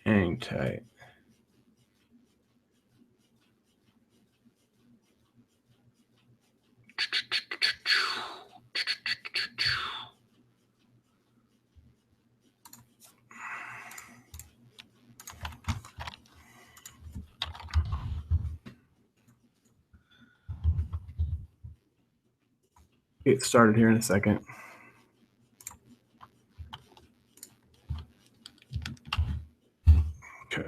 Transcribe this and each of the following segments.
Hang tight. Get started here in a second. Okay.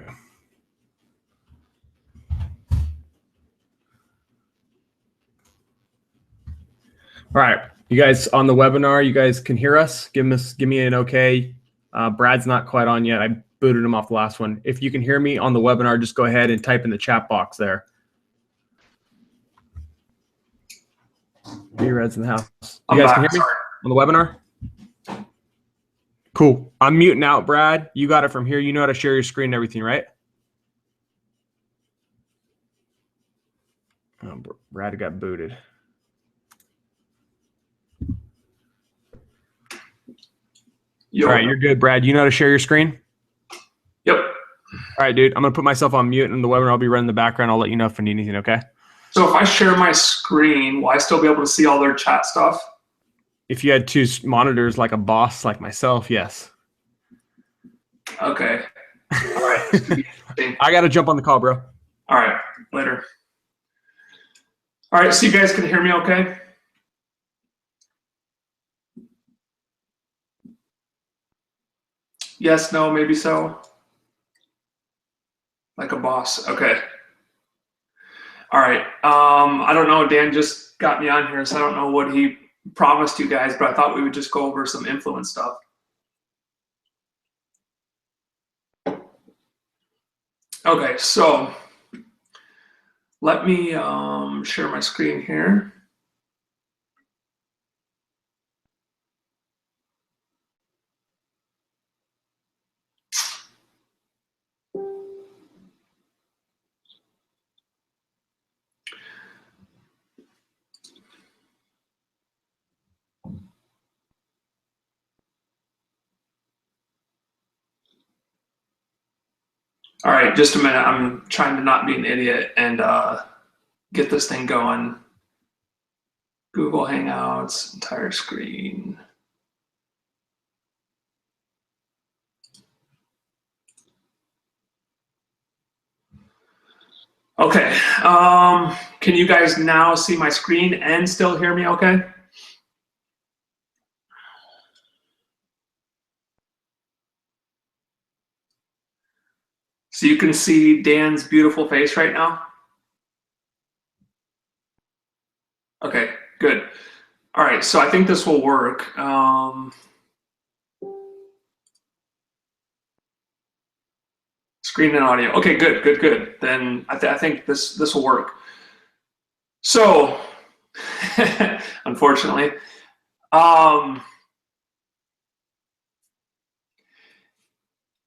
All right, you guys on the webinar, you guys can hear us. Give me an okay. Brad's not quite on yet. I booted him off the last one. If you can hear me on the webinar, just go ahead and type in the chat box there. B-Red's in the house. You guys can hear me on the webinar? Cool. I'm muting out, Brad. You got it from here. You know how to share your screen and everything, right? Oh, Brad got booted. All right, you're good, Brad. You know how to share your screen? Yep. All right, dude. I'm going to put myself on mute, and the webinar I'll be running in the background. I'll let you know if I need anything, okay? So if I share my screen, will I still be able to see all their chat stuff? If you had two monitors like a boss like myself, yes. Okay. All right. I got to jump on the call, bro. All right. Later. All right. So you guys can hear me okay? Yes, no, maybe so. Like a boss. Okay. All right. I don't know. Dan just got me on here, so I don't know what he promised you guys, but I thought we would just go over some influence stuff. Okay, so let me share my screen here. All right, just a minute. I'm trying to not be an idiot and get this thing going. Google Hangouts, entire screen. Okay, can you guys now see my screen and still hear me okay? So you can see Dan's beautiful face right now? Okay, good. All right, so I think this will work. Screen and audio. Okay, good, good, good. Then I think this will work. So, unfortunately,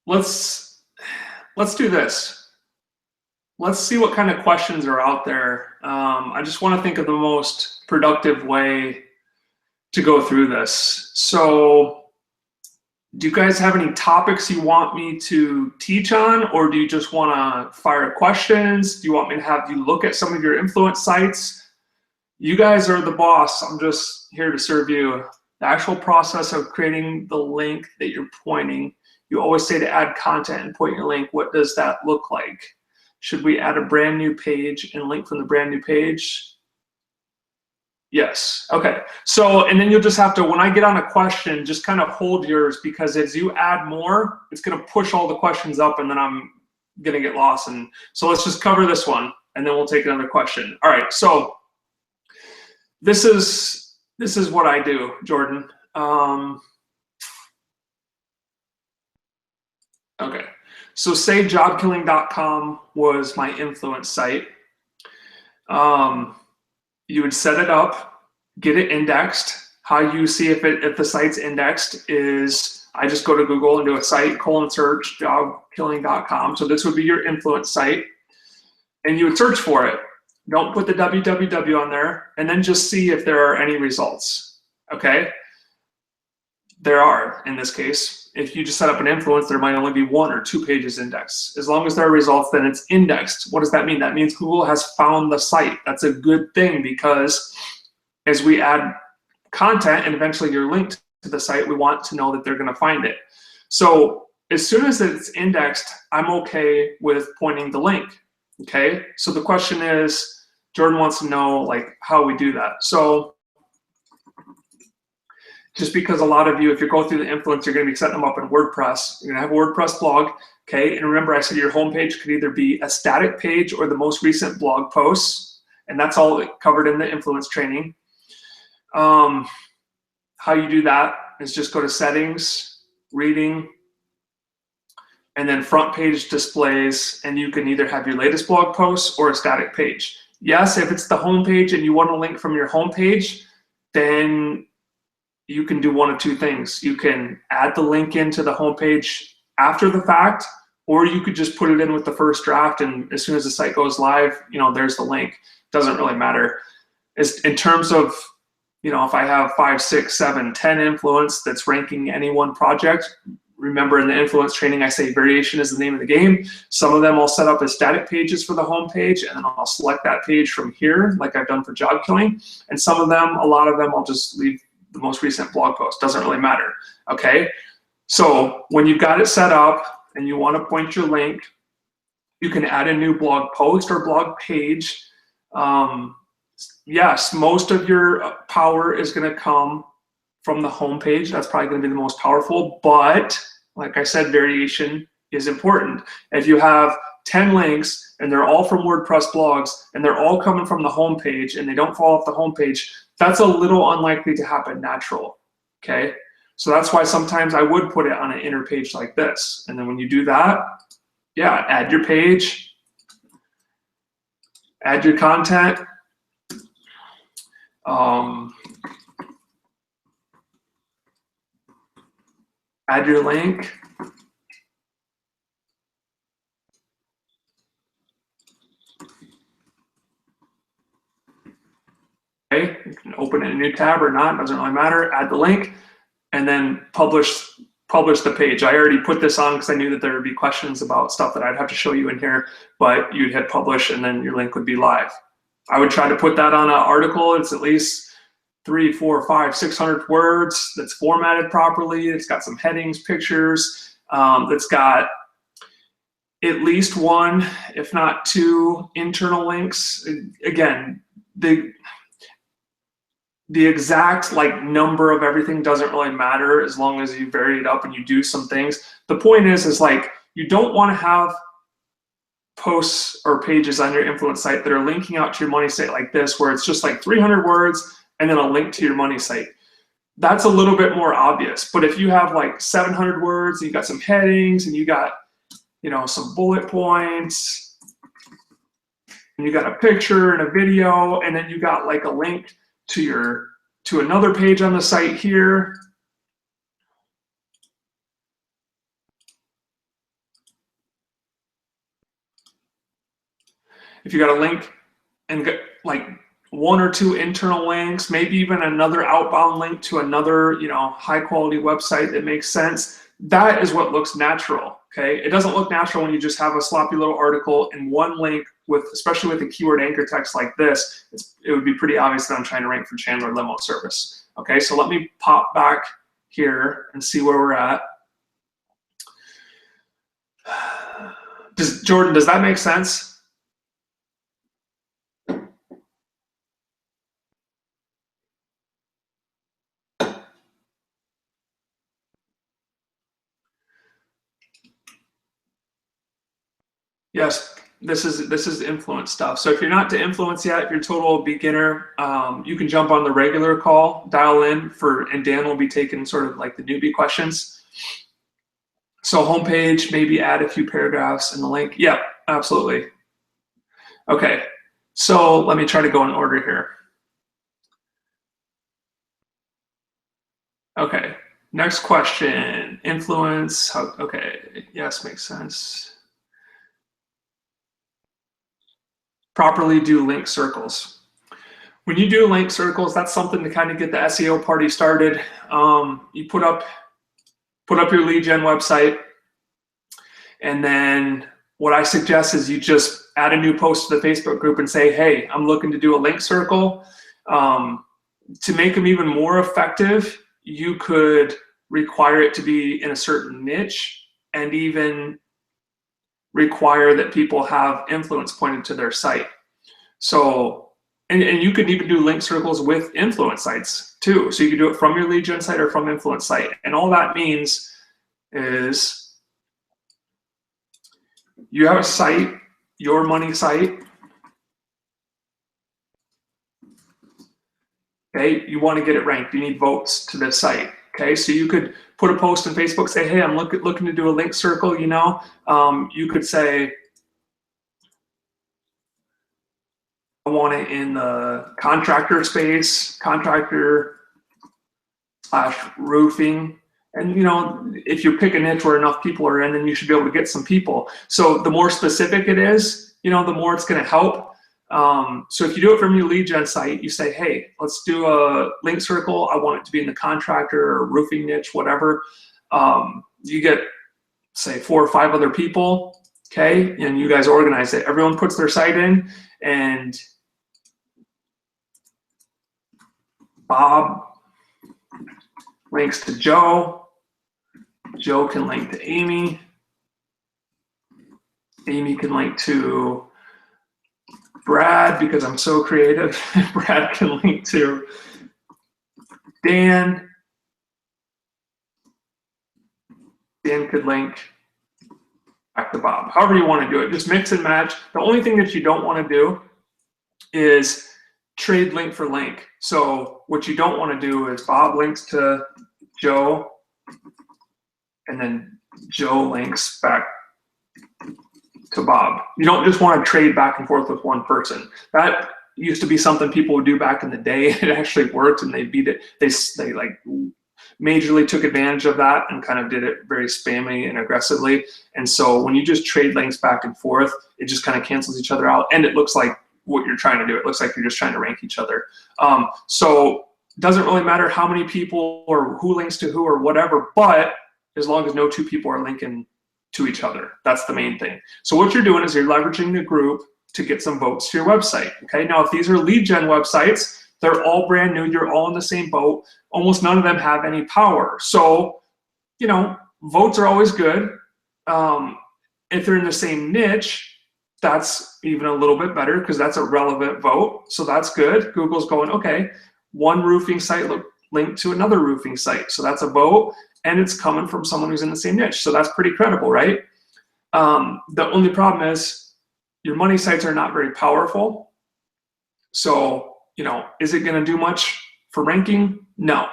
let's do this. Let's see what kind of questions are out there. I just want to think of the most productive way to go through this. So, do you guys have any topics you want me to teach on, or do you just want to fire questions? Do you want me to have you look at some of your influence sites? You guys are the boss. I'm just here to serve you. The actual process of creating the link that you're pointing, you always say to add content and point your link. What does that look like? Should we add a brand new page and link from the brand new page? Yes, okay. So, and then you'll just have to, when I get on a question, just kind of hold yours, because as you add more, it's gonna push all the questions up and then I'm gonna get lost. And so let's just cover this one and then we'll take another question. All right, so this is what I do, Jordan. Okay, so say jobkilling.com was my influence site. You would set it up, get it indexed. How you see if the site's indexed is I just go to Google and do a site :search jobkilling.com. So this would be your influence site, and you would search for it. Don't put the www on there, and then just see if there are any results. Okay. There are, in this case. If you just set up an influence, there might only be 1 or 2 pages indexed. As long as there are results, then it's indexed. What does that mean? That means Google has found the site. That's a good thing, because as we add content and eventually you're linked to the site, we want to know that they're going to find it. So as soon as it's indexed, I'm okay with pointing the link. Okay, so the question is, Jordan wants to know like how we do that. So just because a lot of you, if you go through the influence, you're going to be setting them up in WordPress. You're going to have a WordPress blog, okay? And remember, I said your homepage could either be a static page or the most recent blog posts, and that's all covered in the influence training. How you do that is just go to Settings, Reading, and then Front Page Displays, and you can either have your latest blog posts or a static page. Yes, if it's the homepage and you want to link from your homepage, then you can do one of 2 things. You can add the link into the homepage after the fact, or you could just put it in with the first draft, and as soon as the site goes live, you know, there's the link. Doesn't really matter. In terms of, you know, if I have 5, 6, 7, 10 influence that's ranking any one project, remember in the influence training, I say variation is the name of the game. Some of them I'll set up as static pages for the homepage, and then I'll select that page from here, like I've done for job killing. And some of them, a lot of them, I'll just leave the most recent blog post. Doesn't really matter, okay? So when you've got it set up and you want to point your link, you can add a new blog post or blog page. Yes, most of your power is going to come from the homepage. That's probably going to be the most powerful, but like I said, variation is important. If you have 10 links and they're all from WordPress blogs and they're all coming from the homepage and they don't fall off the homepage, that's a little unlikely to happen natural, okay? So that's why sometimes I would put it on an inner page like this. And then when you do that, yeah, add your page, add your content, add your link, okay, you can open it in a new tab or not, doesn't really matter. Add the link, and then publish the page. I already put this on because I knew that there would be questions about stuff that I'd have to show you in here, but you'd hit publish and then your link would be live. I would try to put that on an article. It's at least 300, 400, 500, 600 words, that's formatted properly. It's got some headings, pictures, that's got at least 1, if not 2 internal links. Again, the exact like number of everything doesn't really matter as long as you vary it up and you do some things. The point is like, you don't want to have posts or pages on your influence site that are linking out to your money site like this, where it's just like 300 words and then a link to your money site. That's a little bit more obvious. But if you have like 700 words, and you got some headings, and you got, you know, some bullet points, and you got a picture and a video, and then you got like a link to another page on the site here. If you got a link and get like 1 or 2 internal links, maybe even another outbound link to another, you know, high quality website that makes sense, that is what looks natural, okay? It doesn't look natural when you just have a sloppy little article and 1 link with, especially with a keyword anchor text like this, it would be pretty obvious that I'm trying to rank for Chandler limo service. Okay, so let me pop back here and see where we're at. Jordan, does that make sense? Yes, this is influence stuff. So if you're not to influence yet, if you're total beginner, you can jump on the regular call, dial in and Dan will be taking sort of like the newbie questions. So homepage, maybe add a few paragraphs in the link. Yep, absolutely. Okay, so let me try to go in order here. Okay, next question, influence, okay, yes, makes sense. Properly do link circles. When you do link circles, that's something to kind of get the SEO party started. You put up put up your lead gen website, and then what I suggest is you just add a new post to the Facebook group and say, hey, I'm looking to do a link circle. To make them even more effective, you could require it to be in a certain niche, and even require that people have influence pointed to their site. So, and you could even do link circles with influence sites too. So you can do it from your lead gen site or from influence site. And all that means is you have a site, your money site. Okay, you want to get it ranked. You need votes to this site. Okay, so you could put a post on Facebook, say, hey, I'm looking to do a link circle, you know. You could say, I want it in the contractor space, contractor / roofing. And you know, if you pick a niche where enough people are in, then you should be able to get some people. So the more specific it is, you know, the more it's going to help. So if you do it from your lead gen site, you say, hey, let's do a link circle. I want it to be in the contractor or roofing niche, whatever. You get, say, 4 or 5 other people, okay? And you guys organize it. Everyone puts their site in, and Bob links to Joe. Joe can link to Amy. Amy can link to Brad, because I'm so creative. Brad can link to Dan. Dan could link back to Bob. However you want to do it, just mix and match. The only thing that you don't want to do is trade link for link. So what you don't want to do is Bob links to Joe, and then Joe links back to Bob. You don't just want to trade back and forth with one person. That used to be something people would do back in the day. It actually worked, and they beat it. They like majorly took advantage of that and kind of did it very spammy and aggressively. And so when you just trade links back and forth, it just kind of cancels each other out, and it looks like what you're trying to do. It looks like you're just trying to rank each other. So it doesn't really matter how many people or who links to who or whatever, but as long as no 2 people are linking to each other. That's the main thing. So what you're doing is you're leveraging the group to get some votes to your website. Okay, now if these are lead gen websites, they're all brand new, you're all in the same boat, almost none of them have any power. So, you know, votes are always good. If they're in the same niche, that's even a little bit better, because that's a relevant vote. So that's good. Google's going, okay, one roofing site linked to another roofing site. So that's a vote, and it's coming from someone who's in the same niche. So that's pretty credible, right? The only problem is your money sites are not very powerful. So, you know, is it going to do much for ranking? No,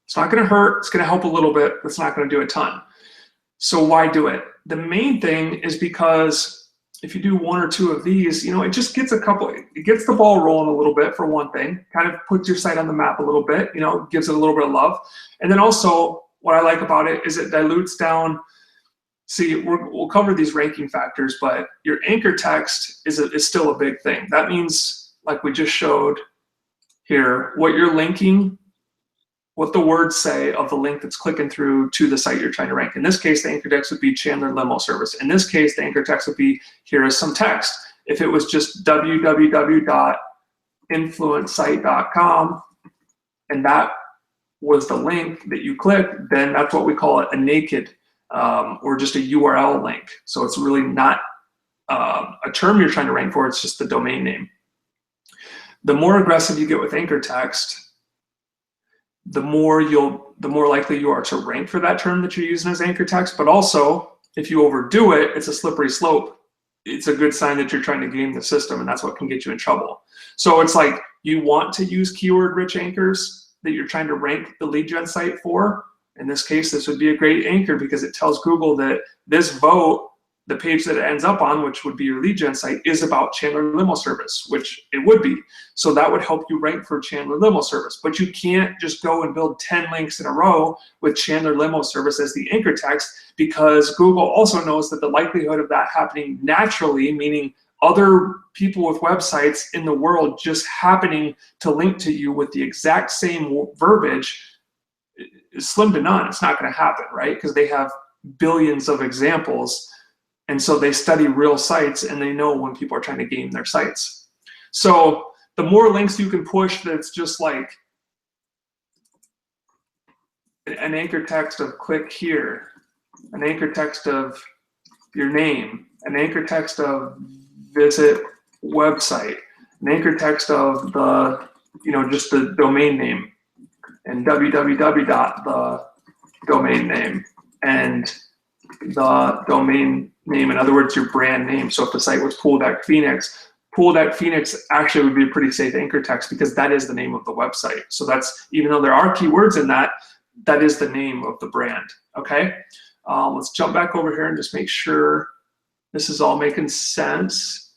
it's not going to hurt. It's going to help a little bit, but it's not going to do a ton. So why do it? The main thing is because if you do 1 or 2 of these, you know, it just gets it gets the ball rolling a little bit, for one thing, kind of puts your site on the map a little bit, you know, gives it a little bit of love. And then also what I like about it is it dilutes down. See, we'll cover these ranking factors, but your anchor text is still a big thing. That means, like we just showed here, what you're linking, what the words say of the link that's clicking through to the site you're trying to rank. In this case, the anchor text would be Chandler Limo Service. In this case, the anchor text would be, here is some text. If it was just www.influencesite.com and that was the link that you clicked, then that's what we call it, a naked or just a URL link. So it's really not a term you're trying to rank for, it's just the domain name. The more aggressive you get with anchor text, the more likely you are to rank for that term that you're using as anchor text. But also, if you overdo it, it's a slippery slope. It's a good sign that you're trying to game the system, and that's what can get you in trouble. So it's like, you want to use keyword-rich anchors that you're trying to rank the lead gen site for. In this case, this would be a great anchor because it tells Google that this vote, the page that it ends up on, which would be your lead gen site, is about Chandler Limo Service, which it would be. So that would help you rank for Chandler Limo Service. But you can't just go and build 10 links in a row with Chandler Limo Service as the anchor text, because Google also knows that the likelihood of that happening naturally, meaning other people with websites in the world just happening to link to you with the exact same verbiage, is slim to none. It's not going to happen, right? Because they have billions of examples. And so they study real sites and they know when people are trying to game their sites. So the more links you can push that's just like an anchor text of click here, an anchor text of your name, an anchor text of visit website, an anchor text of the, just the domain name, and www dot the domain name, and the domain name, in other words, your brand name. So if the site was Pool.Phoenix, Pool.Phoenix actually would be a pretty safe anchor text because that is the name of the website. So that's, even though there are keywords in that, that is the name of the brand, okay? Let's jump back over here and just make sure this is all making sense.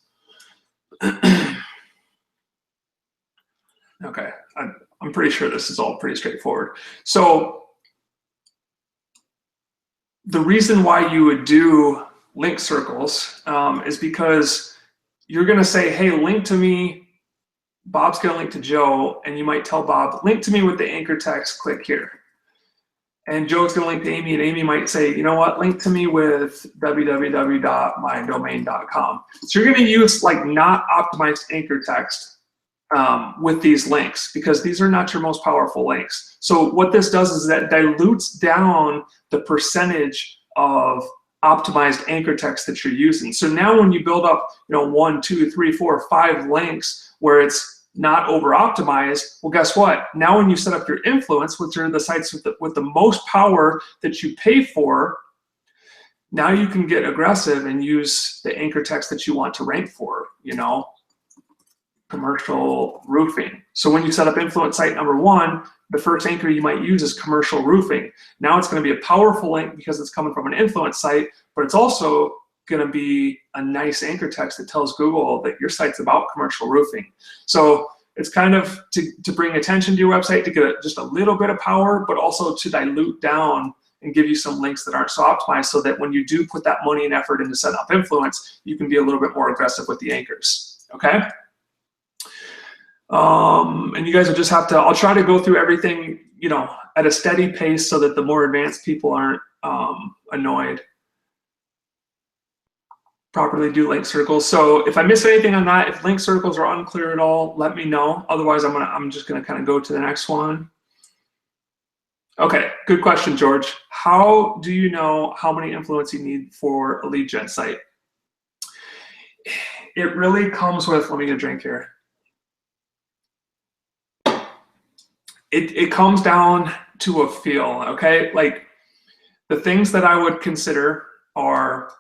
Okay, I'm pretty sure this is all pretty straightforward. So the reason why you would do link circles is because you're gonna say, hey, link to me, Bob's gonna link to Joe, and you might tell Bob, link to me with the anchor text, click here. And Joe's gonna link to Amy, and Amy might say, you know what, link to me with www.mydomain.com. So you're gonna use like not optimized anchor text with these links because these are not your most powerful links. So what this does is that dilutes down the percentage of optimized anchor text that you're using. So now when you build up, 1, 2, 3, 4, 5 links where it's not over optimized, well, guess what? Now when you set up your influence, which are the sites with the most power that you pay for, now you can get aggressive and use the anchor text that you want to rank for, commercial roofing. So when you set up influence site number 1, the first anchor you might use is commercial roofing. Now it's going to be a powerful link because it's coming from an influence site, but it's also going to be a nice anchor text that tells Google that your site's about commercial roofing. So it's kind of to bring attention to your website, to get just a little bit of power, but also to dilute down and give you some links that aren't so optimized so that when you do put that money and effort into setting up influence, you can be a little bit more aggressive with the anchors, okay? And you guys will just have to, I'll try to go through everything, at a steady pace so that the more advanced people aren't annoyed. Properly do link circles. So if I miss anything on that, if link circles are unclear at all, let me know. Otherwise, I'm just gonna kind of go to the next one. Okay, good question, George. How do you know how many influence you need for a lead gen site? It really comes with, let me get a drink here. It comes down to a feel, okay? Like the things that I would consider are,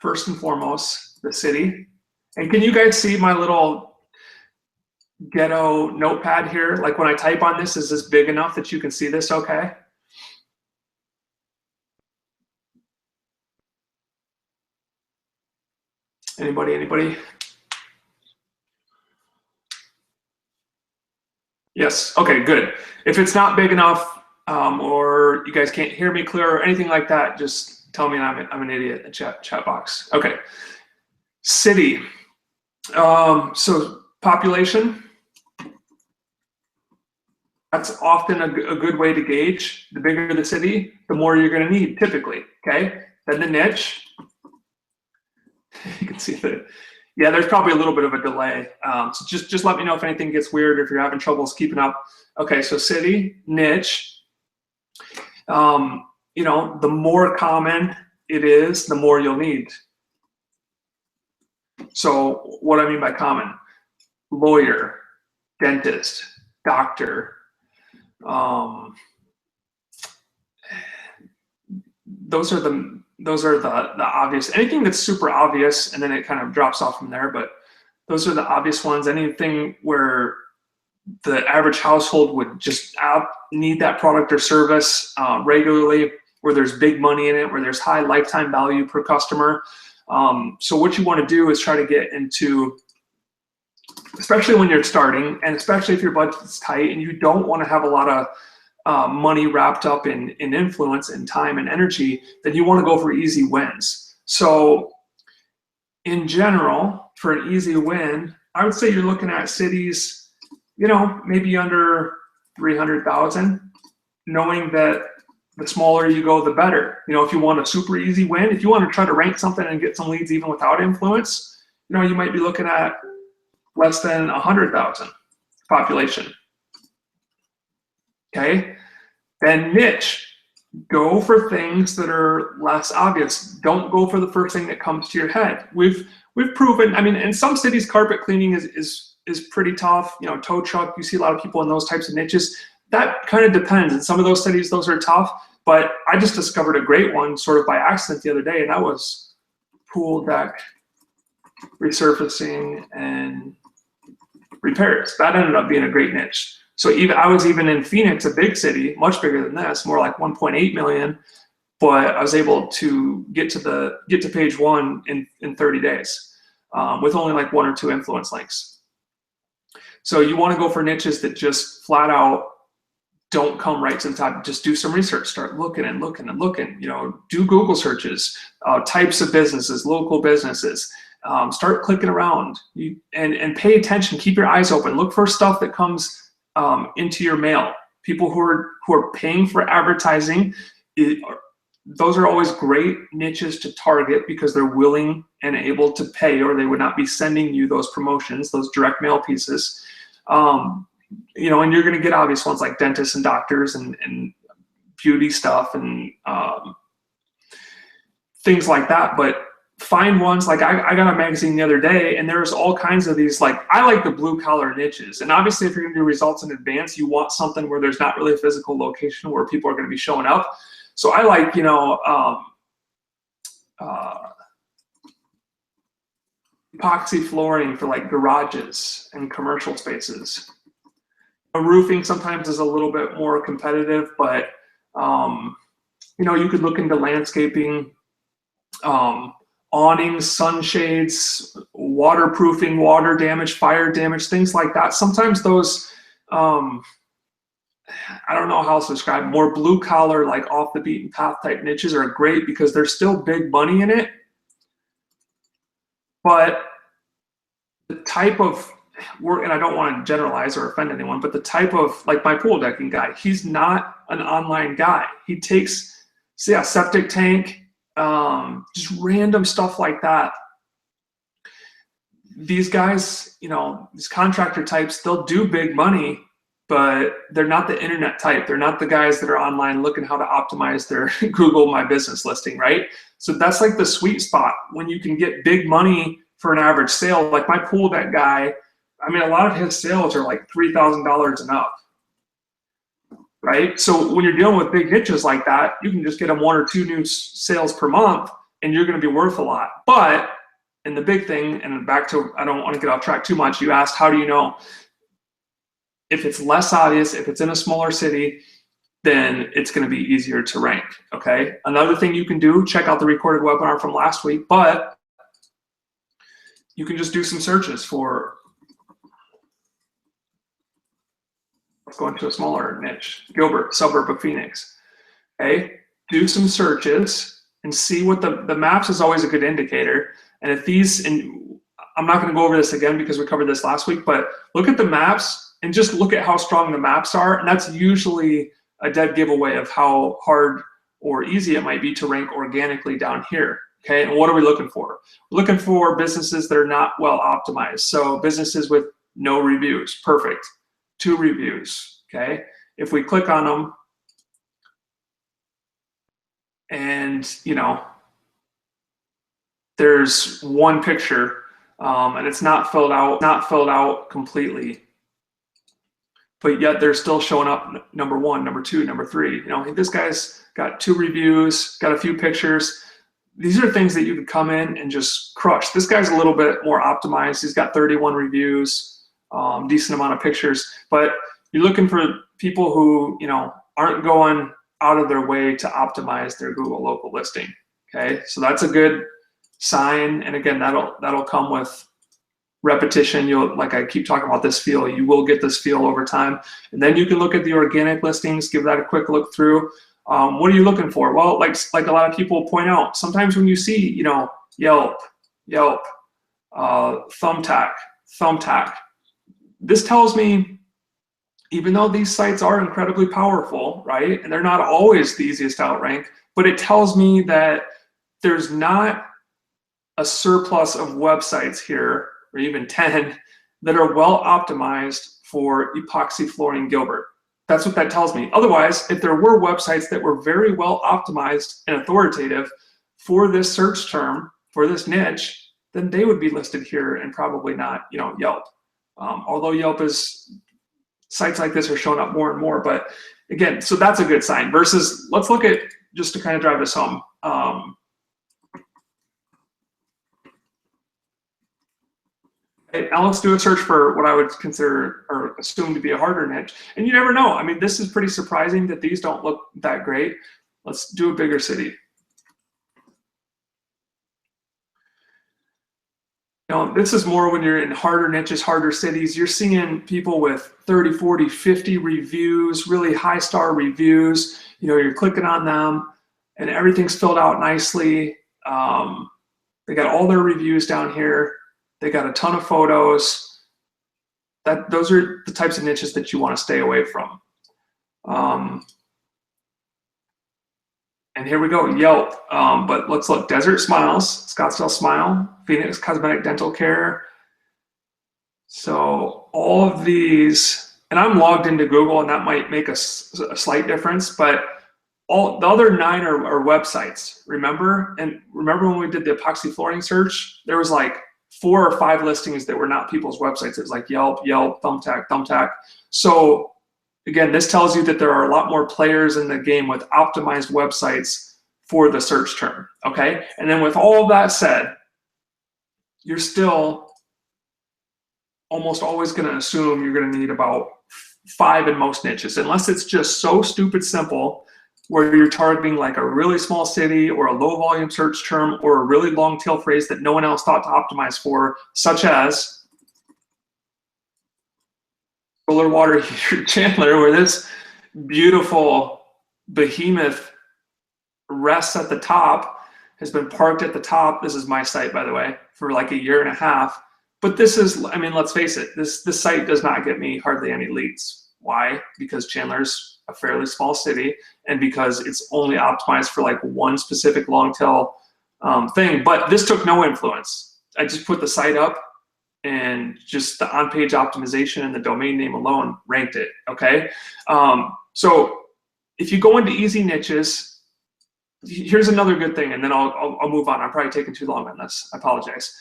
first and foremost, the city. And can you guys see my little ghetto notepad here? Like when I type on this, is this big enough that you can see this okay? Anybody? Yes, okay, good. If it's not big enough or you guys can't hear me clear or anything like that, just tell me I'm an idiot in the chat box. Okay, city. So population, that's often a good way to gauge. The bigger the city, the more you're gonna need typically, okay? Then the niche, you can see that. Yeah, there's probably a little bit of a delay. So just let me know if anything gets weird, if you're having troubles keeping up. Okay, so city, niche. The more common it is, the more you'll need. So what I mean by common, lawyer, dentist, doctor, those are the obvious. Anything that's super obvious, and then it kind of drops off from there, but those are the obvious ones. Anything where the average household would just need that product or service regularly, where there's big money in it, where there's high lifetime value per customer. So what you want to do is try to get into, especially when you're starting, and especially if your budget's tight and you don't want to have a lot of money wrapped up in influence and time and energy, then you want to go for easy wins. So in general, for an easy win, I would say you're looking at cities, maybe under 300,000. knowing that the smaller you go, the better. You know, if you want a super easy win, if you want to try to rank something and get some leads even without influence, you know, you might be looking at less than 100,000 population. Okay, then niche. Go for things that are less obvious. Don't go for the first thing that comes to your head. We've proven. I mean, in some cities, carpet cleaning is pretty tough. You know, tow truck. You see a lot of people in those types of niches. That kind of depends. In some of those cities, those are tough. But I just discovered a great one sort of by accident the other day, and that was pool deck resurfacing and repairs. That ended up being a great niche. So I was even in Phoenix, a big city, much bigger than this, more like 1.8 million, but I was able to get to page one in 30 days with only like 1 or 2 influence links. So you want to go for niches that just flat out don't come right to the top. Just do some research, start looking and looking and looking. You know, do Google searches, types of businesses, local businesses. Start clicking around and pay attention. Keep your eyes open. Look for stuff that comes into your mail. People who are paying for advertising, those are always great niches to target because they're willing and able to pay, or they would not be sending you those promotions, those direct mail pieces. You know, and you're going to get obvious ones like dentists and doctors and beauty stuff and things like that. But find ones like I got a magazine the other day, and there's all kinds of these. Like, I like the blue collar niches, and obviously if you're going to do results in advance, you want something where there's not really a physical location where people are going to be showing up. So I like, you know, epoxy flooring for like garages and commercial spaces. Roofing sometimes is a little bit more competitive, but you know, you could look into landscaping, awnings, sunshades, waterproofing, water damage, fire damage, things like that. Sometimes those, I don't know how else to describe, more blue collar, like off the beaten path type niches are great because there's still big money in it. But the type of work, and I don't want to generalize or offend anyone, but the type of, like my pool decking guy, he's not an online guy. He takes, see, a septic tank, just random stuff like that. These guys, you know, these contractor types, they'll do big money, but they're not the internet type. They're not the guys that are online looking how to optimize their Google My Business listing, right? So that's like the sweet spot when you can get big money for an average sale. Like my pool deck guy, I mean, a lot of his sales are like $3,000 and up, right? So when you're dealing with big niches like that, you can just get them 1 or 2 new sales per month, and you're going to be worth a lot. But, and the big thing, and back to, I don't want to get off track too much. You asked, how do you know? If it's less obvious, if it's in a smaller city, then it's going to be easier to rank. Okay. Another thing you can do, check out the recorded webinar from last week, but you can just do some searches for. Let's go into a smaller niche, Gilbert, suburb of Phoenix. Okay, do some searches and see what the maps is always a good indicator. And if these, and I'm not going to go over this again because we covered this last week, but look at the maps and just look at how strong the maps are. And that's usually a dead giveaway of how hard or easy it might be to rank organically down here. Okay, and what are we looking for? We're looking for businesses that are not well optimized. So businesses with no reviews, perfect. 2 reviews, okay? If we click on them and, you know, there's 1 picture and it's not filled out completely, but yet they're still showing up number 1, number 2, number 3. You know, this guy's got 2 reviews, got a few pictures. These are things that you could come in and just crush. This guy's a little bit more optimized. He's got 31 reviews, decent amount of pictures, but you're looking for people who, you know, aren't going out of their way to optimize their Google local listing. Okay, so that's a good sign. And again, that'll come with repetition. You'll, like I keep talking about this feel, you will get this feel over time. And then you can look at the organic listings, give that a quick look through. What are you looking for? Well, like a lot of people point out, sometimes when you see, you know, Yelp, Thumbtack, this tells me, even though these sites are incredibly powerful, right? And they're not always the easiest to outrank, but it tells me that there's not a surplus of websites here, or even 10, that are well optimized for epoxy flooring Gilbert. That's what that tells me. Otherwise, if there were websites that were very well optimized and authoritative for this search term, for this niche, then they would be listed here and probably not, Yelp. Although Yelp is, sites like this are showing up more and more, but again, so that's a good sign. Versus, let's look at, just to kind of drive this home, now let's do a search for what I would consider or assume to be a harder niche. And you never know. I mean, this is pretty surprising that these don't look that great. Let's do a bigger city. This is more when you're in harder niches, harder cities. You're seeing people with 30, 40, 50 reviews, really high star reviews. You're clicking on them and everything's filled out nicely. They got all their reviews down here. They got a ton of photos. Those are the types of niches that you want to stay away from. And here we go, Yelp. But let's look, Desert Smiles, Scottsdale Smile, Phoenix Cosmetic Dental Care. So all of these, and I'm logged into Google, and that might make a slight difference, but all the other 9 are websites, remember? And remember when we did the epoxy flooring search, there was like 4 or 5 listings that were not people's websites. It was like Yelp, Thumbtack. So again, this tells you that there are a lot more players in the game with optimized websites for the search term, okay? And then with all of that said, you're still almost always gonna assume you're gonna need about 5 in most niches, unless it's just so stupid simple where you're targeting like a really small city or a low volume search term or a really long tail phrase that no one else thought to optimize for, such as solar water heater Chandler, where this beautiful behemoth rests at the top, has been parked at the top. This is my site, by the way, for like a year and a half. But this is, I mean, let's face it, this site does not get me hardly any leads. Why? Because Chandler's a fairly small city, and because it's only optimized for like one specific long tail thing. But this took no influence. I just put the site up, and just the on-page optimization and the domain name alone ranked it, okay? So if you go into easy niches, here's another good thing, and then I'll move on. I'm probably taking too long on this. I apologize.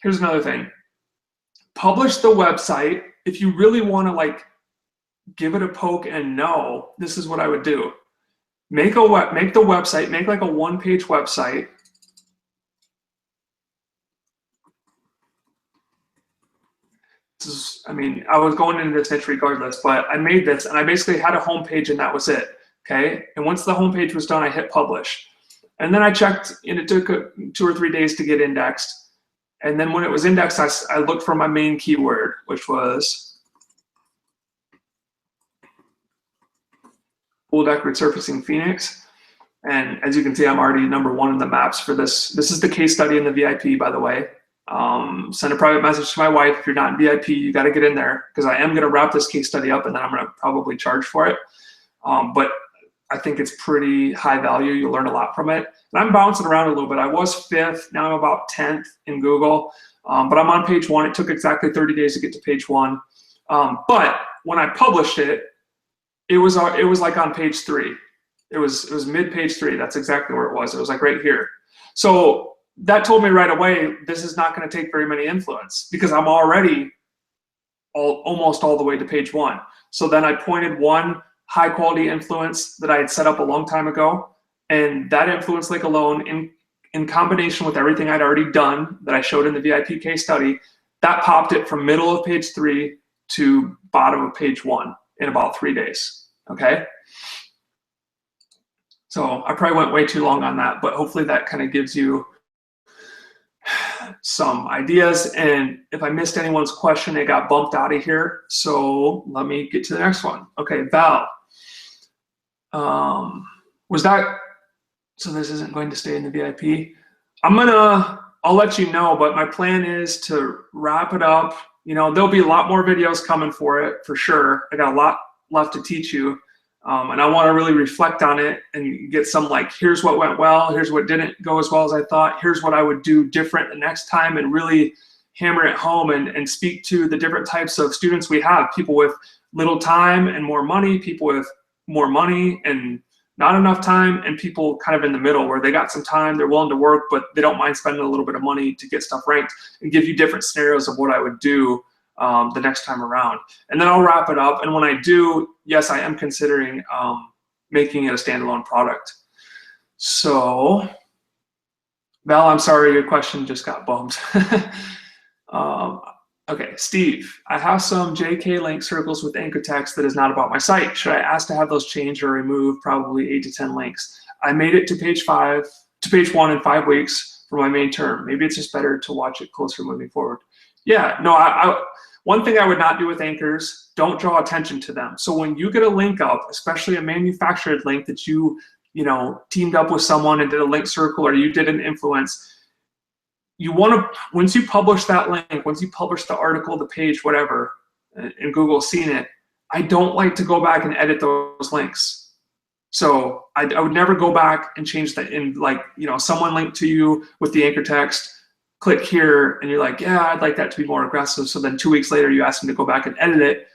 Here's another thing. Publish the website. If you really want to like give it a poke and know, this is what I would do. Make the website, make like a one-page website. I mean, I was going into this niche regardless, but I made this and I basically had a homepage and that was it, okay? And once the homepage was done, I hit publish. And then I checked, and it took 2 or 3 days to get indexed. And then when it was indexed, I looked for my main keyword, which was pool deck resurfacing Phoenix. And as you can see, I'm already #1 in the maps for this. This is the case study in the VIP, by the way. Send a private message to my wife. If you're not in VIP, you got to get in there, because I am going to wrap this case study up and then I'm going to probably charge for it. But I think it's pretty high value. You'll learn a lot from it. And I'm bouncing around a little bit. I was 5th, now I'm about 10th in Google, but I'm on page 1. It took exactly 30 days to get to page 1. But when I published it, it was like on page 3. It was mid page 3. That's exactly where it was. It was like right here. So that told me right away, this is not going to take very many influence, because I'm already almost all the way to page 1. So then I pointed one high quality influence that I had set up a long time ago, and that influence link alone, in combination with everything I'd already done that I showed in the VIP case study, that popped it from middle of page 3 to bottom of page 1 in about 3 days, okay? So I probably went way too long on that, but hopefully that kind of gives you some ideas. And if I missed anyone's question, it got bumped out of here. So let me get to the next one. Okay, Val. Was that, so this isn't going to stay in the VIP? I'll let you know, but my plan is to wrap it up, You know, there'll be a lot more videos coming for it, for sure. I got a lot left to teach you. And I want to really reflect on it and get some, like, here's what went well, here's what didn't go as well as I thought, here's what I would do different the next time, and really hammer it home and speak to the different types of students we have. People with little time and more money, people with more money and not enough time, and people kind of in the middle where they got some time, they're willing to work, but they don't mind spending a little bit of money to get stuff ranked, and give you different scenarios of what I would do the next time around. And then I'll wrap it up. And when I do, yes, I am considering making it a standalone product. So, Val, I'm sorry, your question just got bumped. Okay, Steve, I have some JK link circles with anchor text that is not about my site. Should I ask to have those changed or removed? Probably 8 to 10 links. I made it to page 1 in 5 weeks for my main term. Maybe it's just better to watch it closer moving forward. Yeah, no, one thing I would not do with anchors, don't draw attention to them. So when you get a link up, especially a manufactured link that you teamed up with someone and did a link circle, or you did an influence, you want to, once you publish that link, once you publish the article, the page, whatever, and Google's seen it, I don't like to go back and edit those links. So I would never go back and change that in, like, someone linked to you with the anchor text, click here, and you're like, yeah, I'd like that to be more aggressive. So then 2 weeks later, you ask them to go back and edit it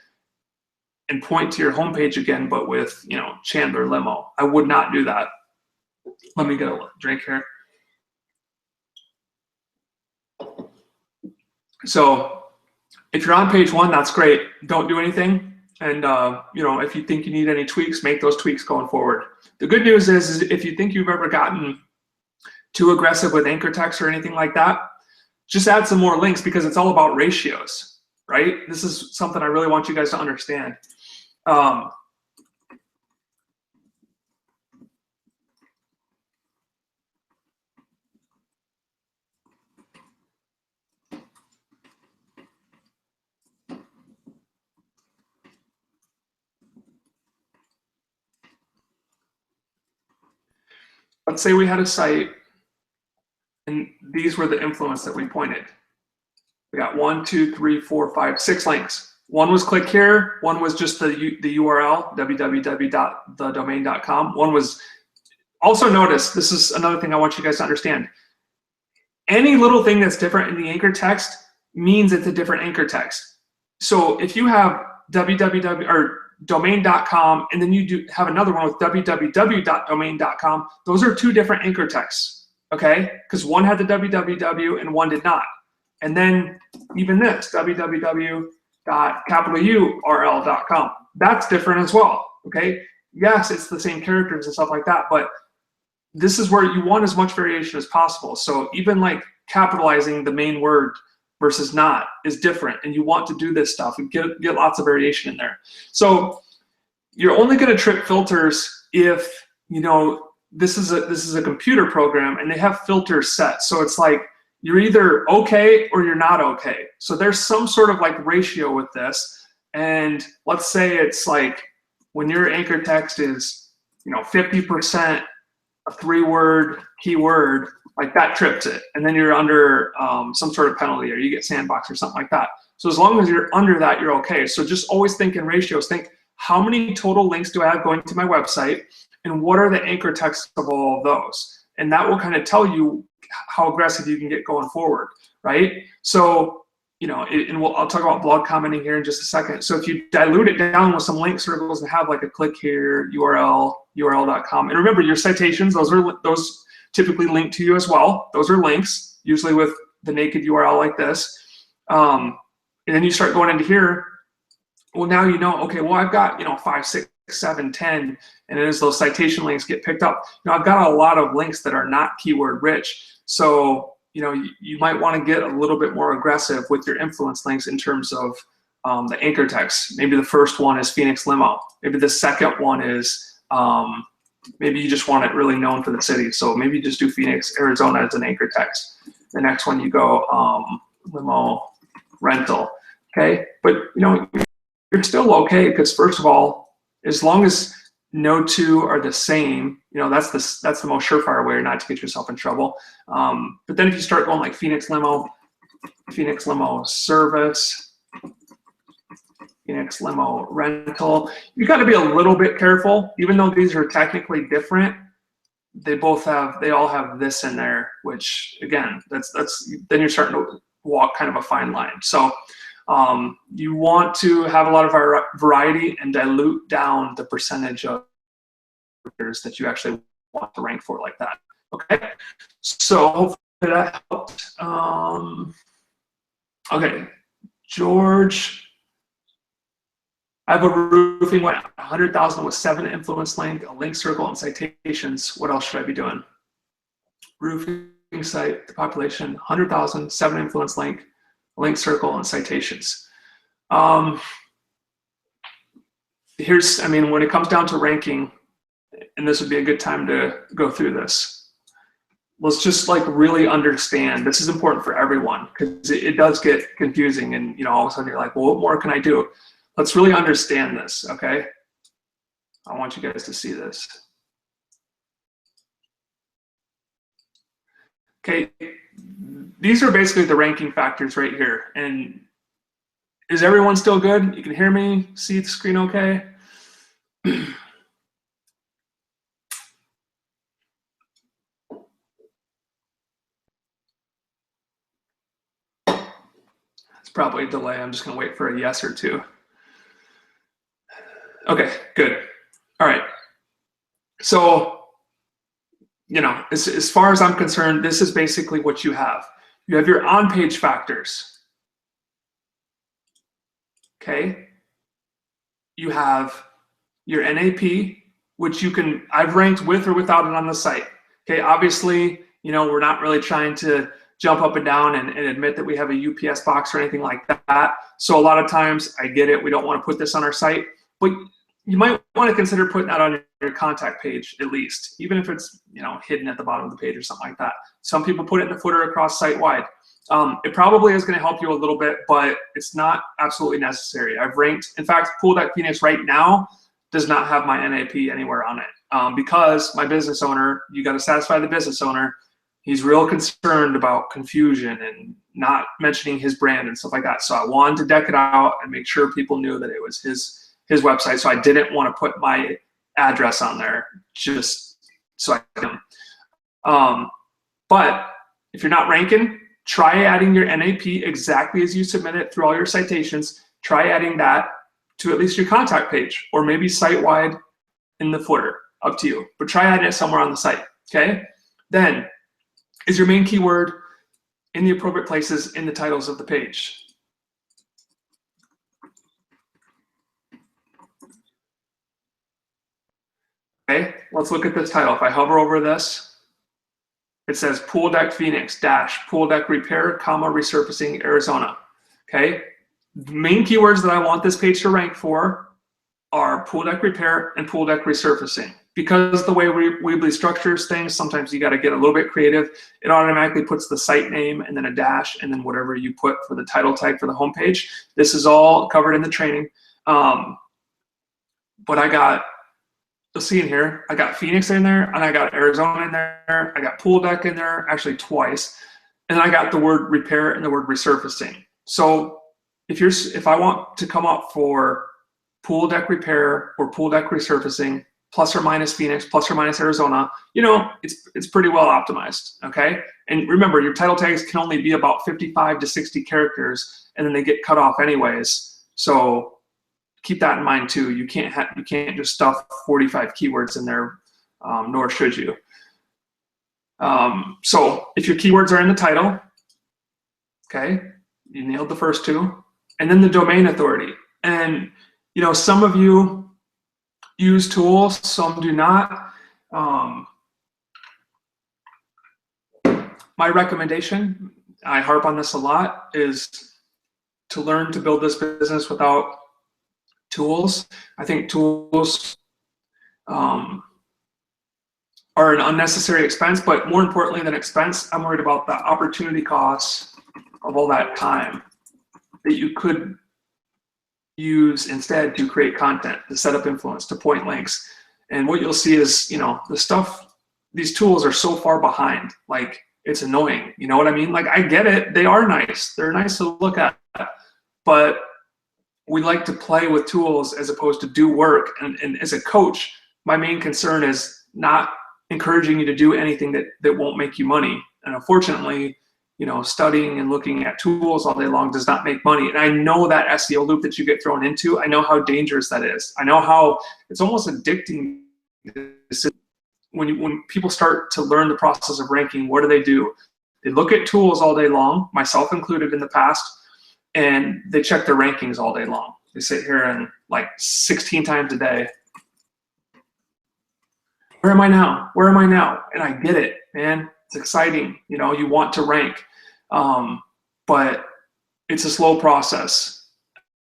and point to your homepage again, but with, Chandler Limo. I would not do that. Let me get a drink here. So if you're on page 1, that's great. Don't do anything. And if you think you need any tweaks, make those tweaks going forward. The good news is if you think you've ever gotten too aggressive with anchor text or anything like that, just add some more links, because it's all about ratios, right? This is something I really want you guys to understand. Let's say we had a site, and these were the influence that we pointed. We got 1, 2, 3, 4, 5, 6 links. One was click here. One was just the URL, www.thedomain.com. One was, also notice, this is another thing I want you guys to understand. Any little thing that's different in the anchor text means it's a different anchor text. So if you have www or domain.com, and then you have another one with www.domain.com, those are 2 different anchor texts, okay? Because one had the www and one did not. And then even this, www.capitalurl.com, that's different as well, okay? Yes, it's the same characters and stuff like that, but this is where you want as much variation as possible. So even like capitalizing the main word versus not is different, and you want to do this stuff and get lots of variation in there. So you're only going to trip filters if this is a computer program and they have filters set. So it's like you're either okay or you're not okay. So there's some sort of like ratio with this, and let's say it's like when your anchor text is 50% a 3-word keyword, like that trips it, and then you're under some sort of penalty, or you get sandbox or something like that. So as long as you're under that, you're okay. So just always think in ratios. Think, how many total links do I have going to my website, and what are the anchor texts of all of those? And that will kind of tell you how aggressive you can get going forward, right? So, I'll talk about blog commenting here in just a second. So if you dilute it down with some link circles and have like a click here, URL, url.com, and remember your citations, those typically link to you as well. Those are links, usually with the naked URL like this. And then you start going into here. Well, now okay, well, I've got 5, 6, 7, 10, and as those citation links get picked up, I've got a lot of links that are not keyword rich. So you might want to get a little bit more aggressive with your influence links in terms of the anchor text. Maybe the first one is Phoenix Limo. Maybe the second one is maybe you just want it really known for the city. So maybe you just do Phoenix, Arizona as an anchor text. The next one you go limo rental. Okay, but you're still okay, because first of all, as long as no 2 are the same, that's the most surefire way not to get yourself in trouble. But then if you start going like Phoenix Limo service, Phoenix limo rental. You got to be a little bit careful, even though these are technically different. They all have this in there, which again, that's then you're starting to walk kind of a fine line. So you want to have a lot of variety and dilute down the percentage of that you actually want to rank for like that. Okay, so hopefully that helped. Okay, George. I have a roofing went 100,000 with 7 influence link, a link circle, and citations. What else should I be doing? Roofing site, the population, 100,000, 7 influence link, a link circle, and citations. When it comes down to ranking, and this would be a good time to go through this. Let's just like really understand. This is important for everyone because it does get confusing, and all of a sudden you're like, well, what more can I do? Let's really understand this, okay? I want you guys to see this. Okay, these are basically the ranking factors right here. And is everyone still good? You can hear me, see the screen okay? It's probably a delay. I'm just gonna wait for a yes or two. Okay, good. All right. So, as far as I'm concerned, this is basically what you have. You have your on-page factors. Okay. You have your NAP, which I've ranked with or without it on the site. Okay. Obviously, we're not really trying to jump up and down and admit that we have a UPS box or anything like that. So a lot of times, I get it. We don't want to put this on our site, but you might want to consider putting that on your contact page at least, even if it's hidden at the bottom of the page or something like that. Some people put it in the footer across site-wide. It probably is going to help you a little bit, but it's not absolutely necessary. I've ranked, in fact, Pool Deck Phoenix right now does not have my NAP anywhere on it because my business owner, you got to satisfy the business owner. He's real concerned about confusion and not mentioning his brand and stuff like that. So I wanted to deck it out and make sure people knew that it was his website. So I didn't want to put my address on there just so I can. But if you're not ranking, try adding your NAP exactly as you submit it through all your citations. Try adding that to at least your contact page or maybe site-wide in the footer, up to you. But try adding it somewhere on the site, okay? Then, is your main keyword in the appropriate places in the titles of the page? Okay, let's look at this title. If I hover over this, it says Pool Deck Phoenix - Pool Deck Repair, resurfacing Arizona. Okay, the main keywords that I want this page to rank for are Pool Deck Repair and Pool Deck Resurfacing. Because the way Weebly structures things, sometimes you got to get a little bit creative. It automatically puts the site name and then a dash and then whatever you put for the title tag for the homepage. This is all covered in the training. But you'll see in here, I got Phoenix in there, and I got Arizona in there, I got Pool Deck in there, actually twice, and I got the word repair and the word resurfacing. So if I want to come up for Pool Deck Repair or Pool Deck Resurfacing, plus or minus Phoenix, plus or minus Arizona, it's pretty well optimized, okay? And remember, your title tags can only be about 55 to 60 characters, and then they get cut off anyways. So keep that in mind too. You can't just stuff 45 keywords in there, nor should you. So if your keywords are in the title, okay, you nailed the first two, and then the domain authority. And some of you use tools, some do not. My recommendation, I harp on this a lot, is to learn to build this business without tools. I think tools are an unnecessary expense, but more importantly than expense, I'm worried about the opportunity costs of all that time that you could use instead to create content, to set up influence, to point links. And what you'll see is, these tools are so far behind, like it's annoying. You know what I mean? Like I get it, they are nice. They're nice to look at, but we like to play with tools as opposed to do work. And as a coach, my main concern is not encouraging you to do anything that won't make you money. And unfortunately, studying and looking at tools all day long does not make money. And I know that SEO loop that you get thrown into, I know how dangerous that is. I know how it's almost addicting. When people start to learn the process of ranking, what do? They look at tools all day long, myself included in the past, and they check their rankings all day long. They sit here and like 16 times a day. Where am I now? Where am I now? And I get it, man. It's exciting. You want to rank, but it's a slow process.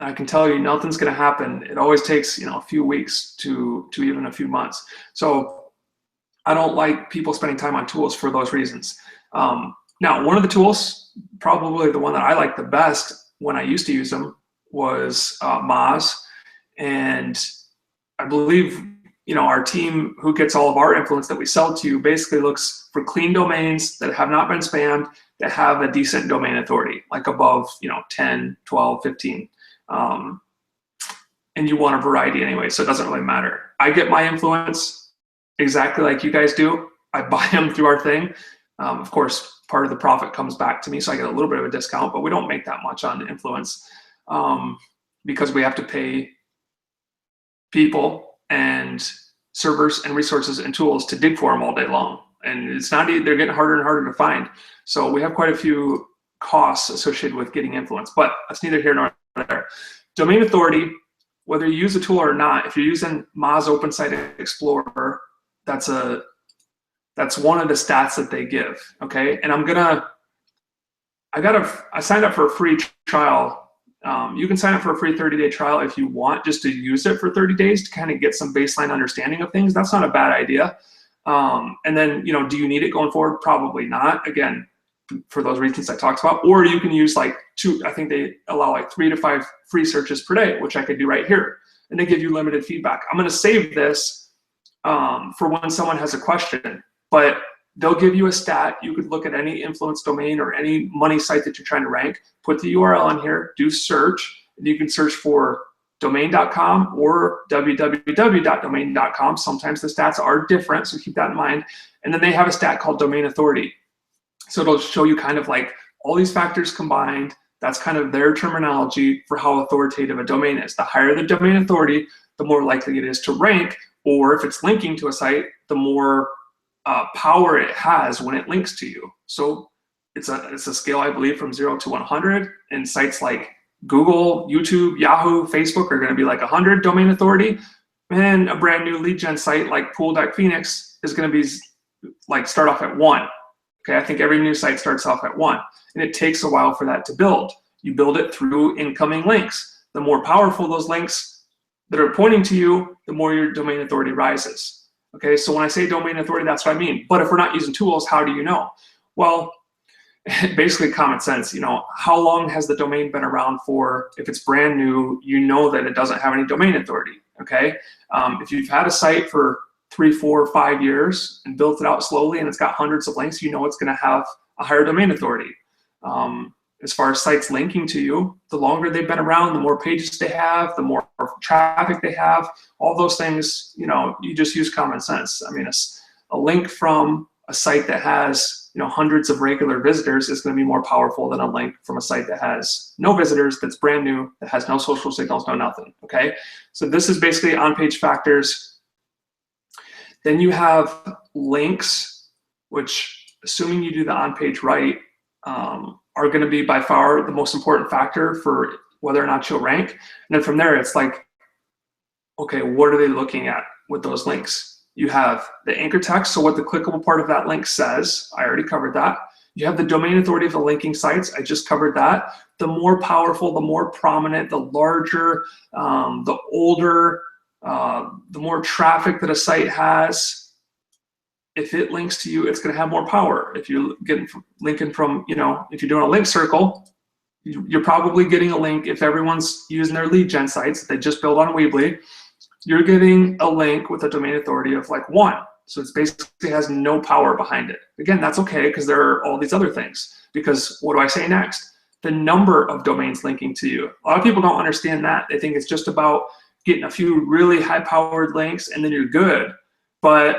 I can tell you nothing's going to happen. It always takes, a few weeks to even a few months. So I don't like people spending time on tools for those reasons. Now, one of the tools, probably the one that I like the best when I used to use them, was Moz. And I believe, our team who gets all of our influence that we sell to basically looks for clean domains that have not been spammed, that have a decent domain authority, like above, 10, 12, 15. And you want a variety anyway, so it doesn't really matter. I get my influence exactly like you guys do. I buy them through our thing. Of course, part of the profit comes back to me, so I get a little bit of a discount, but we don't make that much on influence because we have to pay people and servers and resources and tools to dig for them all day long. And it's not, they're getting harder and harder to find. So we have quite a few costs associated with getting influence, but that's neither here nor there. Domain authority, whether you use a tool or not, if you're using Moz Open Site Explorer, that's one of the stats that they give, okay? And I signed up for a free trial. You can sign up for a free 30-day trial if you want, just to use it for 30 days to kind of get some baseline understanding of things. That's not a bad idea. And then, do you need it going forward? Probably not. Again, for those reasons I talked about. Or you can use I think they allow 3 to 5 free searches per day, which I could do right here. And they give you limited feedback. I'm going to save this for when someone has a question, but they'll give you a stat. You could look at any influence domain or any money site that you're trying to rank, put the URL in here, do search, and you can search for domain.com or www.domain.com. Sometimes the stats are different, so keep that in mind. And then they have a stat called domain authority. So it'll show you kind of all these factors combined. That's kind of their terminology for how authoritative a domain is. The higher the domain authority, the more likely it is to rank, or if it's linking to a site, the more power it has when it links to you. So it's a scale, I believe, from 0 to 100. And sites like Google, YouTube, Yahoo, Facebook are going to be 100 domain authority. And a brand new lead gen site like Pool.Phoenix is going to be start off at 1. Okay, I think every new site starts off at 1, and it takes a while for that to build. You build it through incoming links. The more powerful those links that are pointing to you, the more your domain authority rises. Okay, so when I say domain authority, that's what I mean. But if we're not using tools, how do you know? Well, basically common sense. How long has the domain been around for? If it's brand new, you know that it doesn't have any domain authority. Okay, if you've had a site for 3, 4, 5 years and built it out slowly and it's got hundreds of links, you know it's going to have a higher domain authority. As far as sites linking to you, the longer they've been around, the more pages they have, the more traffic they have, all those things, you just use common sense. I mean, a link from a site that has, hundreds of regular visitors is going to be more powerful than a link from a site that has no visitors, that's brand new, that has no social signals, no nothing, okay? So this is basically on-page factors. Then you have links, which, assuming you do the on-page right, are going to be by far the most important factor for whether or not you'll rank. And then from there, it's okay, what are they looking at with those links? You have the anchor text, so what the clickable part of that link says. I already covered that. You have the domain authority of the linking sites. I just covered that. The more powerful, the more prominent, the larger, the older, the more traffic that a site has, if it links to you, it's going to have more power. If you're linking from, if you're doing a link circle, you're probably getting a link. If everyone's using their lead gen sites that they just built on Weebly, you're getting a link with a domain authority of 1. So it basically has no power behind it. Again, that's okay because there are all these other things. Because what do I say next? the number of domains linking to you. A lot of people don't understand that. They think it's just about getting a few really high-powered links and then you're good. But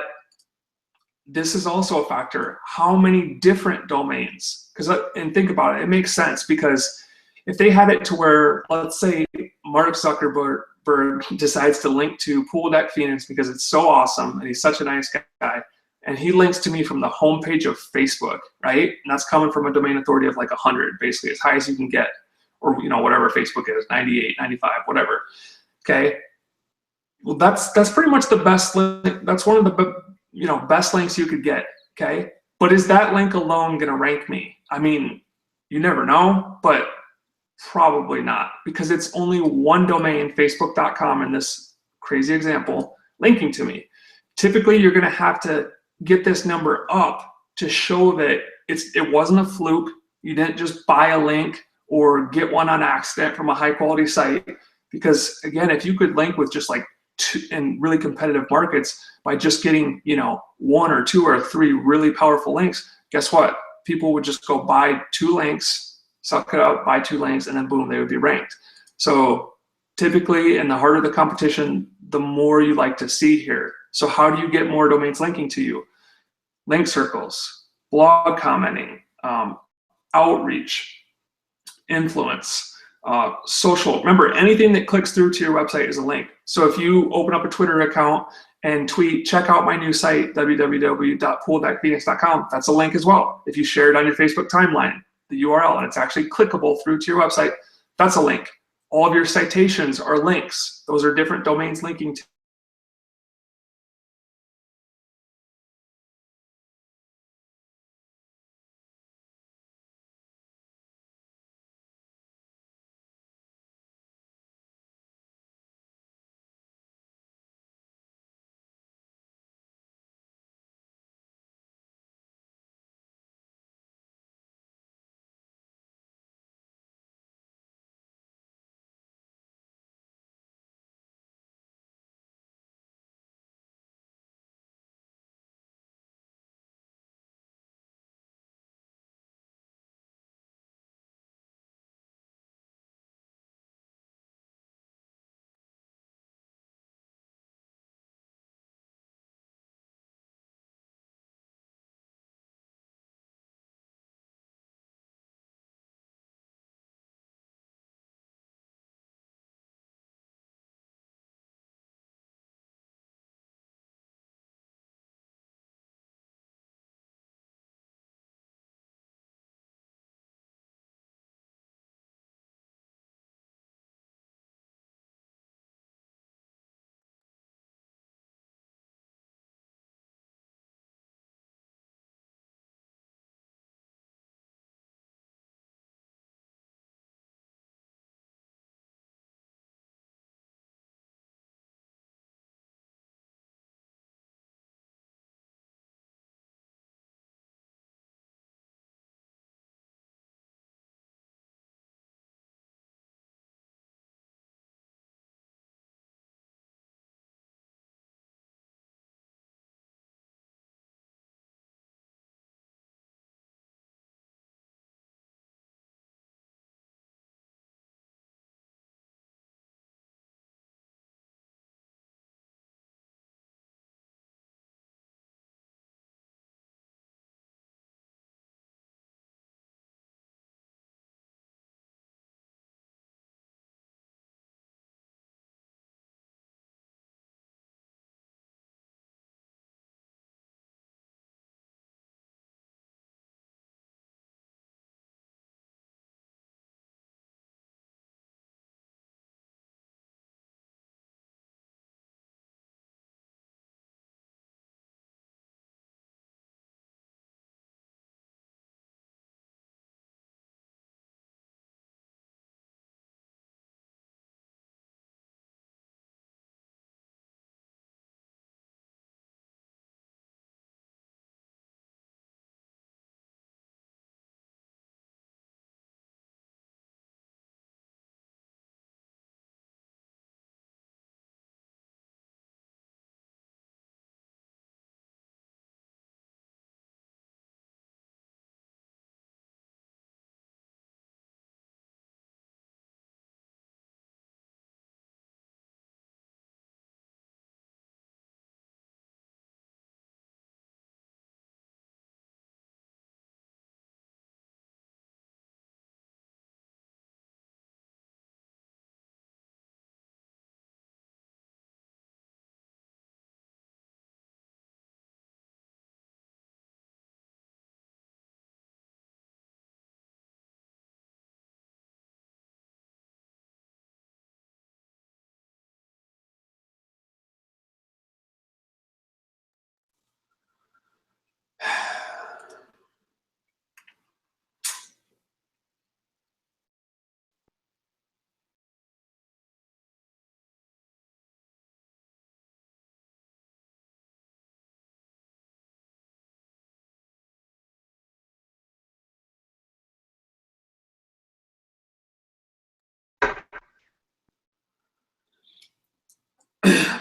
this is also a factor. How many different domains? And think about it, it makes sense, because if they had it to where, let's say Mark Zuckerberg decides to link to Pool Deck Phoenix because it's so awesome and he's such a nice guy, and he links to me from the homepage of Facebook, right? And that's coming from a domain authority of like 100, basically as high as you can get, or whatever Facebook is, 98, 95, whatever. Okay. Well, that's pretty much the best link. That's one of the best links you could get. Okay. But is that link alone going to rank me? I mean, you never know, but probably not, because it's only one domain, facebook.com, in this crazy example, linking to me. Typically, you're going to have to get this number up to show that it wasn't a fluke. You didn't just buy a link or get one on accident from a high quality site. Because again, if you could link with just like in really competitive markets by just getting, one or two or three really powerful links, guess what? People would just go buy 2 links, suck it up, buy 2 links, and then boom, they would be ranked. So typically, and the harder the competition, the more you like to see here. So how do you get more domains linking to you? Link circles, blog commenting, outreach, influence, social. Remember, anything that clicks through to your website is a link. So if you open up a Twitter account and tweet, check out my new site, www.pooldeckphoenix.com, that's a link as well. If you share it on your Facebook timeline, the URL, and it's actually clickable through to your website, that's a link. All of your citations are links. Those are different domains linking to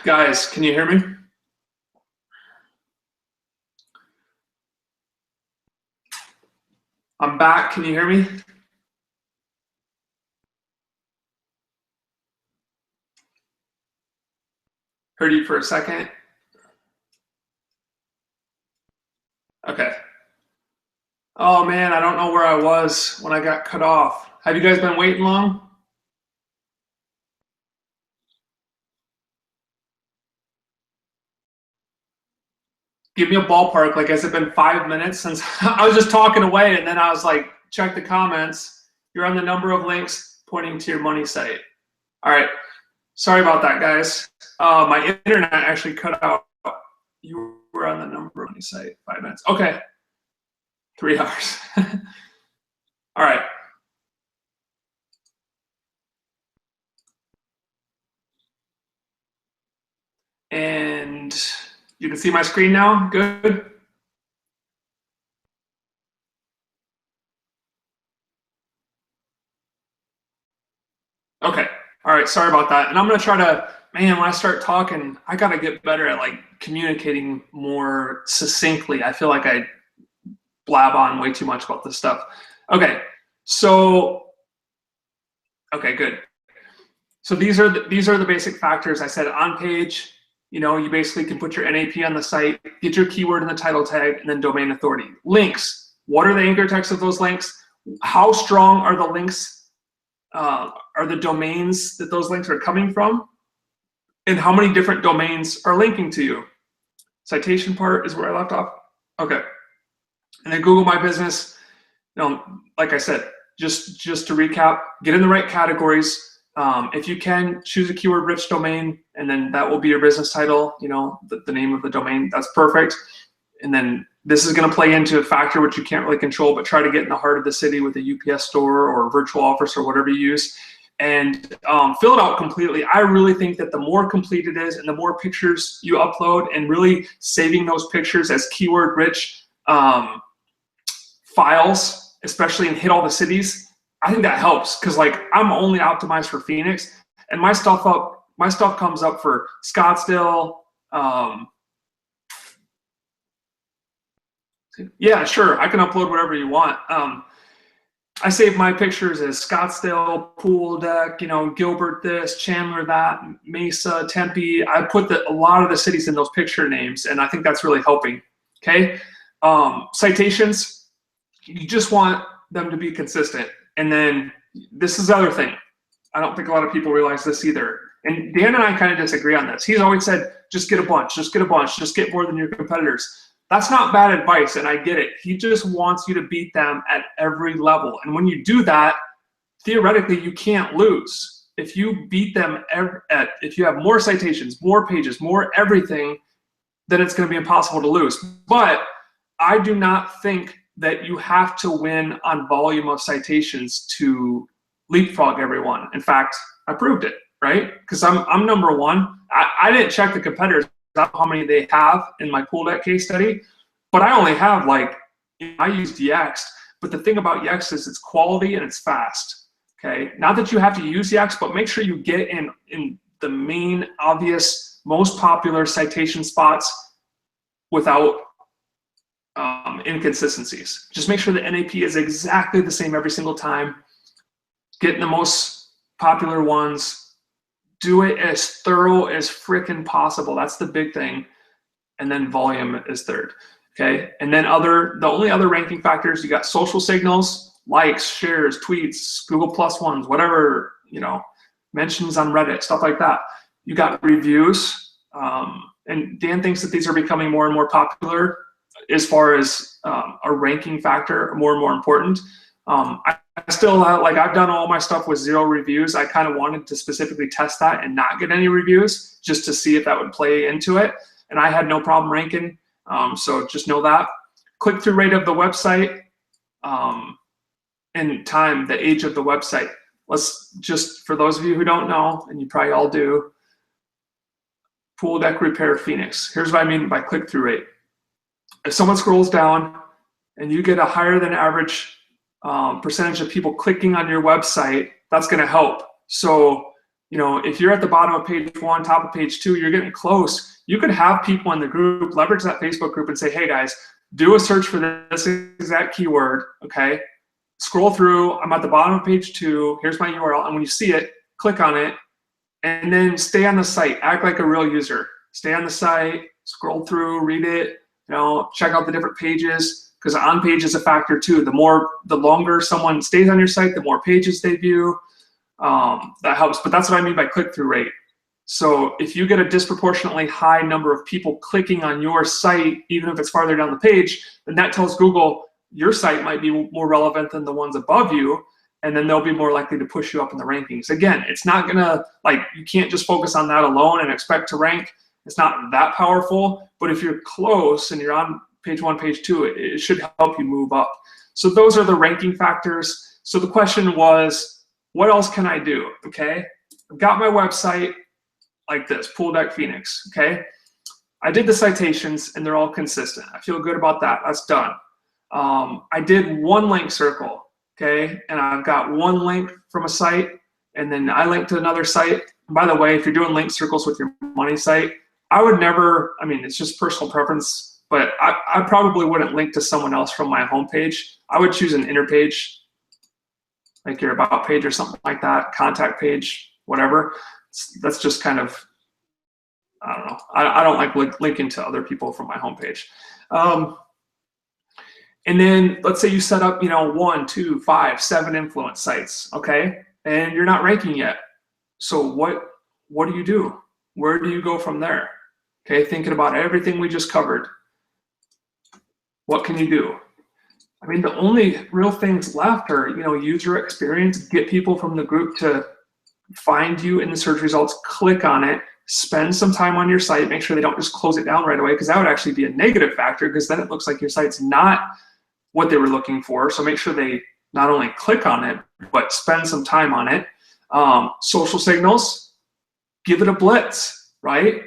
Guys, can you hear me? I'm back. Can you hear me? Heard you for a second. Okay. Oh man, I don't know where I was when I got cut off. Have you guys been waiting long? Give me a ballpark. Like, has it been 5 minutes since I was just talking away, and then I was like, check the comments. You're on the number of links pointing to your money site. All right. Sorry about that, guys. My internet actually cut out. You were on the number of money site. 5 minutes. Okay. 3 hours. All right. And you can see my screen now. Good. Okay. All right. Sorry about that. And I'm going to try to, man, when I start talking, I got to get better at like communicating more succinctly. I feel like I blab on way too much about this stuff. Okay. So, okay, good. So these are the basic factors. I said on page, you basically can put your NAP on the site, get your keyword in the title tag, and then domain authority. Links. What are the anchor texts of those links? How strong are the links? Are the domains that those links are coming from? And how many different domains are linking to you? Citation part is where I left off. Okay. And then Google My Business. Like I said, just to recap, get in the right categories. If you can, choose a keyword-rich domain, and then that will be your business title, the name of the domain. That's perfect. And then this is going to play into a factor which you can't really control, but try to get in the heart of the city with a UPS store or a virtual office or whatever you use, and fill it out completely. I really think that the more complete it is and the more pictures you upload, and really saving those pictures as keyword-rich files, especially in Hit All the Cities, I think that helps, because like I'm only optimized for Phoenix, and my stuff comes up for Scottsdale. Yeah, sure, I can upload whatever you want. I save my pictures as Scottsdale, Pool Deck, Gilbert this, Chandler that, Mesa, Tempe. I put a lot of the cities in those picture names, and I think that's really helping. Okay, citations, you just want them to be consistent. And then this is the other thing. I don't think a lot of people realize this either. And Dan and I kind of disagree on this. He's always said, just get a bunch, just get a bunch, just get more than your competitors. That's not bad advice, and I get it. He just wants you to beat them at every level. And when you do that, theoretically, you can't lose. If you beat them if you have more citations, more pages, more everything, then it's going to be impossible to lose. But I do not think that you have to win on volume of citations to leapfrog everyone. In fact, I proved it, right? Because I'm number one. I didn't check the competitors, how many they have in my Pool Deck case study, but I only have I used Yext, but the thing about Yext is it's quality and it's fast, okay? Not that you have to use Yext, but make sure you get in the main, obvious, most popular citation spots without inconsistencies. Just make sure the NAP is exactly the same every single time. Get in the most popular ones. Do it as thorough as freaking possible. That's the big thing. And then volume is third. Okay. And then the only other ranking factors, you got social signals, likes, shares, tweets, Google Plus ones, whatever, mentions on Reddit, stuff like that. You got reviews. And Dan thinks that these are becoming more and more popular as far as a ranking factor, more and more important. I still I've done all my stuff with 0 reviews. I kind of wanted to specifically test that and not get any reviews just to see if that would play into it. And I had no problem ranking. So just know that. Click-through rate of the website and time, the age of the website. Let's just, for those of you who don't know, and you probably all do, Pool Deck Repair Phoenix. Here's what I mean by click-through rate. If someone scrolls down and you get a higher than average percentage of people clicking on your website, that's going to help. So, you know, if you're at the bottom of page 1, top of page 2, you're getting close. You could have people in the group leverage that Facebook group and say, hey guys, do a search for this exact keyword, okay? Scroll through, I'm at the bottom of page 2, here's my URL, and when you see it, click on it, and then stay on the site, act like a real user. Stay on the site, scroll through, read it, you know, check out the different pages, because on page is a factor too. The longer someone stays on your site, the more pages they view. That helps, but that's what I mean by click-through rate. So if you get a disproportionately high number of people clicking on your site, even if it's farther down the page, then that tells Google your site might be more relevant than the ones above you, and then they'll be more likely to push you up in the rankings. Again, it's not gonna, like, you can't just focus on that alone and expect to rank. It's not that powerful, but if you're close and you're on page 1, page 2, it should help you move up. So those are the ranking factors. So the question was, what else can I do? Okay, I've got my website like this, Pool Deck Phoenix, okay? I did the citations and they're all consistent. I feel good about that, that's done. I did one link circle, okay? And I've got one link from a site, and then I linked to another site. And by the way, if you're doing link circles with your money site, I would never, I mean, it's just personal preference, but I probably wouldn't link to someone else from my homepage. I would choose an inner page, like your about page or something like that, contact page, whatever. That's just kind of, I don't know. I don't like linking to other people from my homepage. And then let's say you set up, you know, 1, 2, 5, 7 influence sites, okay? And you're not ranking yet. So what do you do? Where do you go from there? Okay, thinking about everything we just covered. What can you do? I mean, the only real things left are, you know, user experience, get people from the group to find you in the search results, click on it, spend some time on your site, make sure they don't just close it down right away, because that would actually be a negative factor, because then it looks like your site's not what they were looking for. So make sure they not only click on it, but spend some time on it. Social signals, give it a blitz, right?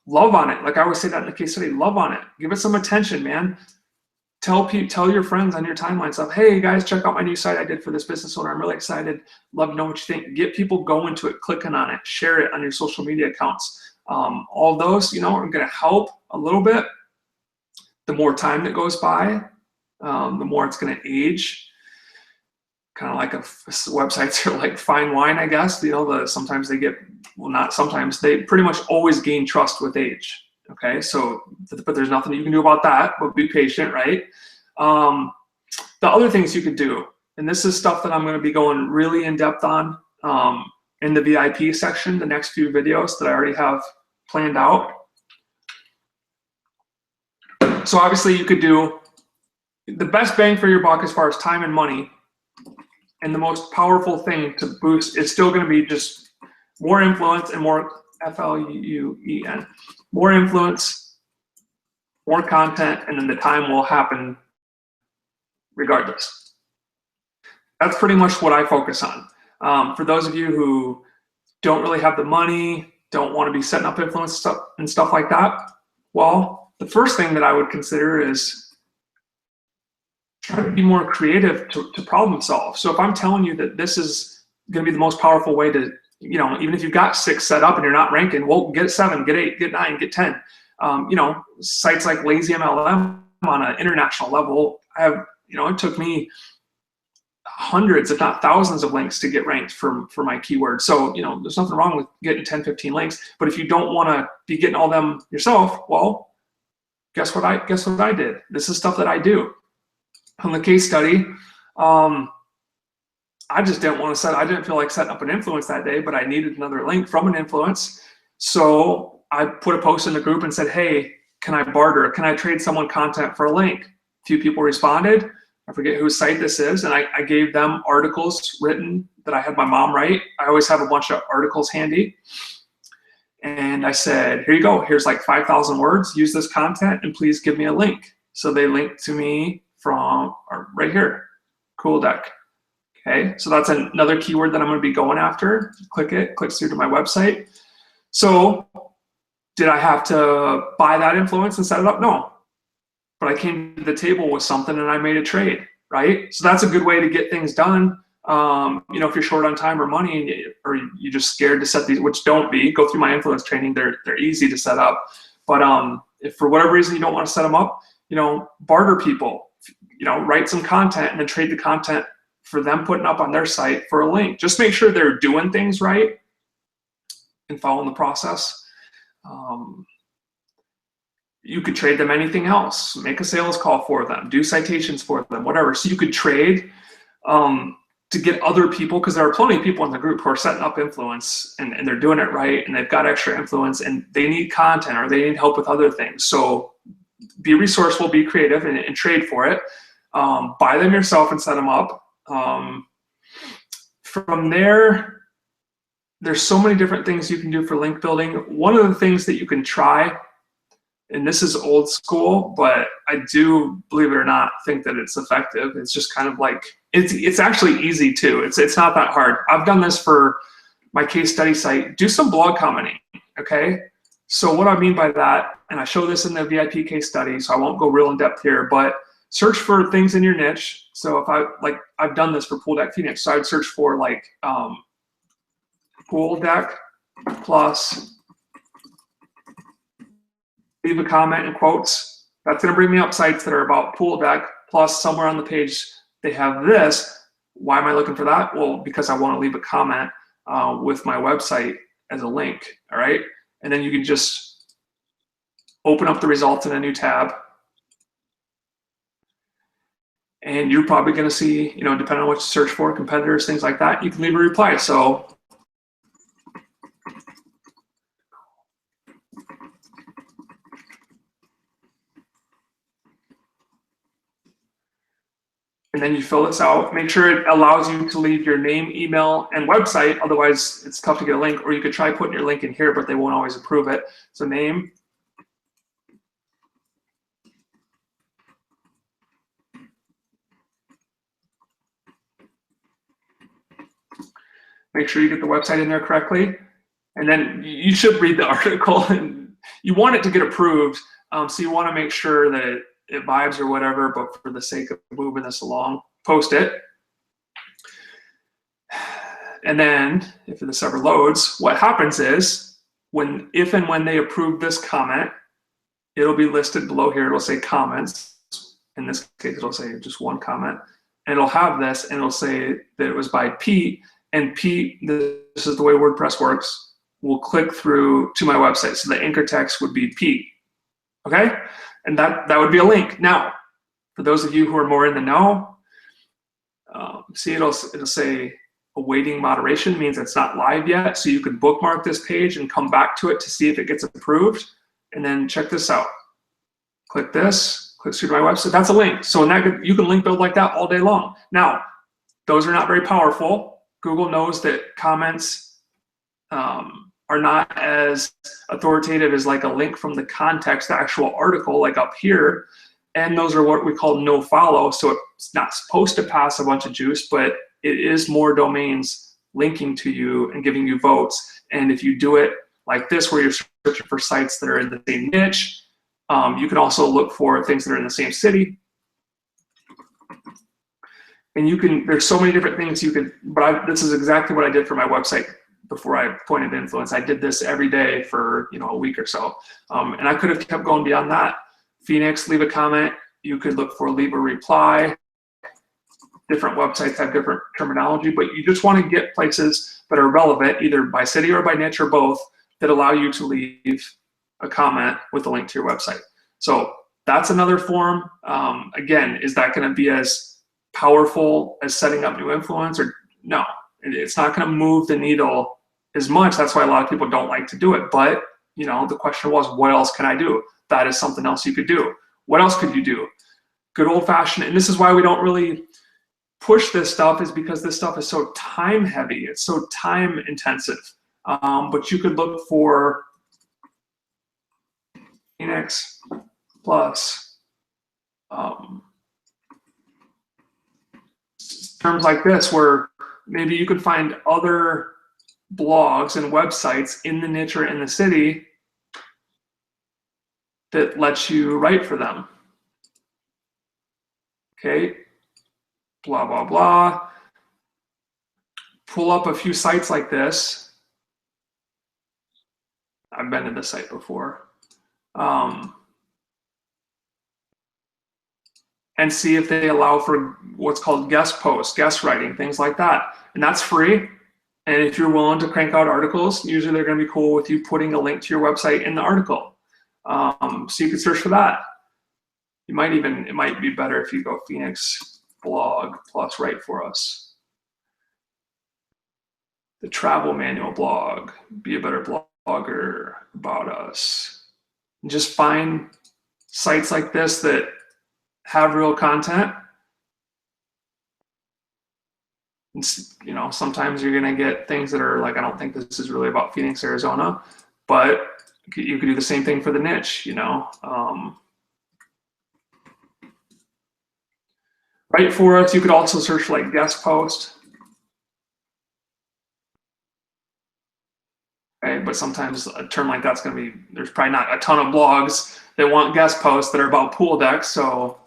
Love on it. Like I always say that in the case study, love on it. Give it some attention, man. Tell your friends on your timeline stuff. Hey guys, check out my new site I did for this business owner. I'm really excited. Love to know what you think. Get people going to it, clicking on it, share it on your social media accounts. All those, you know, are going to help a little bit. The more time that goes by, the more it's going to age. Kind of like websites are like fine wine, I guess. You know, sometimes they get, well, not sometimes, they pretty much always gain trust with age. Okay, so, but there's nothing you can do about that, but be patient, right? The other things you could do, and this is stuff that I'm going to be going really in depth on in the VIP section, the next few videos that I already have planned out. So obviously you could do the best bang for your buck as far as time and money, and the most powerful thing to boost is still going to be just more influence and more FLUEN. More influence, more content, and then the time will happen regardless. That's pretty much what I focus on. For those of you who don't really have the money, don't want to be setting up influence stuff and stuff like that, well, the first thing that I would consider is try to be more creative to problem solve. So if I'm telling you that this is going to be the most powerful way to, you know, even if you've got 6 set up and you're not ranking, well, get 7, get 8, get 9, get 10. You know, sites like Lazy MLM on an international level have, you know, it took me hundreds, if not thousands of links to get ranked for my keyword. So, you know, there's nothing wrong with getting 10, 15 links, but if you don't want to be getting all them yourself, well, guess what I did? This is stuff that I do. On the case study, I just didn't want to I didn't feel like setting up an influence that day, but I needed another link from an influence. So I put a post in the group and said, hey, can I barter? Can I trade someone content for a link? A few people responded. I forget whose site this is. And I gave them articles written that I had my mom write. I always have a bunch of articles handy. And I said, here you go. Here's like 5,000 words. Use this content and please give me a link. So they linked to me from right here, Cool Deck. Okay, so that's another keyword that I'm going to be going after. Click it, clicks through to my website. So did I have to buy that influence and set it up? No, but I came to the table with something and I made a trade, right? So that's a good way to get things done. You know, if you're short on time or money, or you're just scared to set these, which don't be, go through my influence training. They're easy to set up. But if for whatever reason you don't want to set them up, you know, barter people. You know, write some content and then trade the content for them putting up on their site for a link. Just make sure they're doing things right and following the process. You could trade them anything else, make a sales call for them, do citations for them, whatever. So you could trade to get other people, because there are plenty of people in the group who are setting up influence and they're doing it right and they've got extra influence and they need content or they need help with other things. So be resourceful, be creative, and trade for it. Buy them yourself and set them up. From there, there's so many different things you can do for link building. One of the things that you can try, and this is old school, but I do, believe it or not, think that it's effective. It's just kind of like, it's actually easy too. It's not that hard. I've done this for my case study site. Do some blog commenting, okay? So what I mean by that, and I show this in the VIP case study, so I won't go real in depth here, but search for things in your niche. So if I've done this for Pool Deck Phoenix, so I'd search for like Pool Deck plus, leave a comment in quotes. That's going to bring me up sites that are about Pool Deck, plus somewhere on the page they have this. Why am I looking for that? Well, because I want to leave a comment with my website as a link, all right? And then you can just open up the results in a new tab. And you're probably going to see, you know, depending on what you search for, competitors, things like that, you can leave a reply. So and then you fill this out. Make sure it allows you to leave your name, email, and website. Otherwise, it's tough to get a link. Or you could try putting your link in here, but they won't always approve it. So name, make sure you get the website in there correctly. And then you should read the article. And you want it to get approved. So you want to make sure that it vibes or whatever, but for the sake of moving this along, post it. And then if this ever loads, what happens is if and when they approve this comment, it'll be listed below here. It'll say comments. In this case, it'll say just one comment. And it'll have this, and it'll say that it was by Pete. And Pete, this is the way WordPress works, will click through to my website. So the anchor text would be Pete, okay? And that would be a link. Now, for those of you who are more in the know, see it'll say awaiting moderation, means it's not live yet. So you can bookmark this page and come back to it to see if it gets approved. And then check this out. Click this, click through to my website. That's a link. So in that, you can link build like that all day long. Now, those are not very powerful. Google knows that comments are not as authoritative as like a link from the context, the actual article, like up here. And those are what we call no follow. So it's not supposed to pass a bunch of juice, but it is more domains linking to you and giving you votes. And if you do it like this, where you're searching for sites that are in the same niche, you can also look for things that are in the same city. And you can, there's so many different things you could, but this is exactly what I did for my website before I pointed influence. I did this every day for, you know, a week or so. And I could have kept going beyond that. Phoenix, leave a comment. You could look for leave a reply. Different websites have different terminology, but you just want to get places that are relevant, either by city or by niche or both, that allow you to leave a comment with a link to your website. So that's another form. Again, is that going to be as powerful as setting up new influence? Or no, it's not going to move the needle as much. That's why a lot of people don't like to do it. But you know, the question was, what else can I do? That is something else you could do. What else could you do? Good old-fashioned, and this is why we don't really push this stuff, is because this stuff is so time heavy. It's so time intensive. But you could look for Phoenix plus terms like this, where maybe you could find other blogs and websites in the niche or in the city that lets you write for them. Okay, blah, blah, blah. pull up a few sites like this. I've been to this site before. And see if they allow for what's called guest posts, guest writing, things like that. And that's free. And if you're willing to crank out articles, usually they're going to be cool with you putting a link to your website in the article. So you can search for that. It might be better if you go Phoenix blog plus write for us. The travel manual blog, be a better blogger, about us. And just find sites like this that have real content. And, you know, sometimes you're going to get things that are like, I don't think this is really about Phoenix, Arizona, but you could do the same thing for the niche, you know. Right for us, you could also search for like guest post. Okay, but sometimes a term like that's going to be, there's probably not a ton of blogs that want guest posts that are about pool decks, so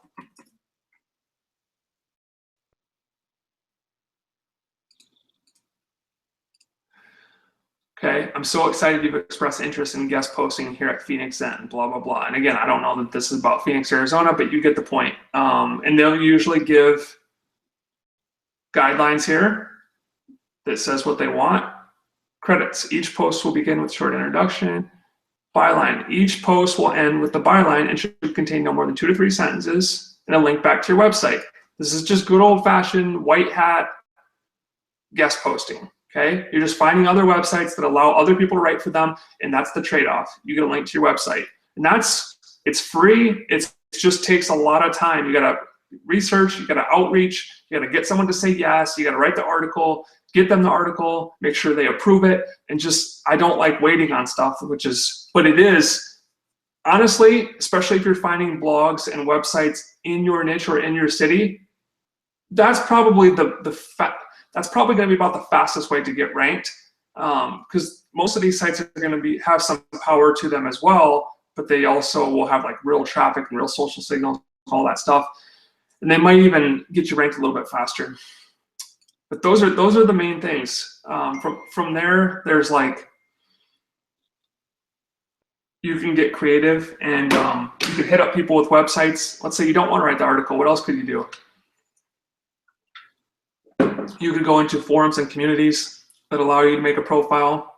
okay, I'm so excited you've expressed interest in guest posting here at Phoenix and blah, blah, blah. And again, I don't know that this is about Phoenix, Arizona, but you get the point. And they'll usually give guidelines here that says what they want. Credits, each post will begin with short introduction. Byline, each post will end with the byline and should contain no more than 2 to 3 sentences and a link back to your website. This is just good old fashioned white hat guest posting. Okay, you're just finding other websites that allow other people to write for them, and that's the trade-off. You get a link to your website, and it's free. It just takes a lot of time. You got to research, you got to outreach, you got to get someone to say yes, you got to write the article, get them the article, make sure they approve it, and just, I don't like waiting on stuff, but it is, honestly, especially if you're finding blogs and websites in your niche or in your city, that's probably that's probably going to be about the fastest way to get ranked, because most of these sites are going to have some power to them as well, but they also will have like real traffic and real social signals, all that stuff, and they might even get you ranked a little bit faster. But those are the main things. From there, there's like, you can get creative, and you can hit up people with websites. Let's say you don't want to write the article. What else could you do? You could go into forums and communities that allow you to make a profile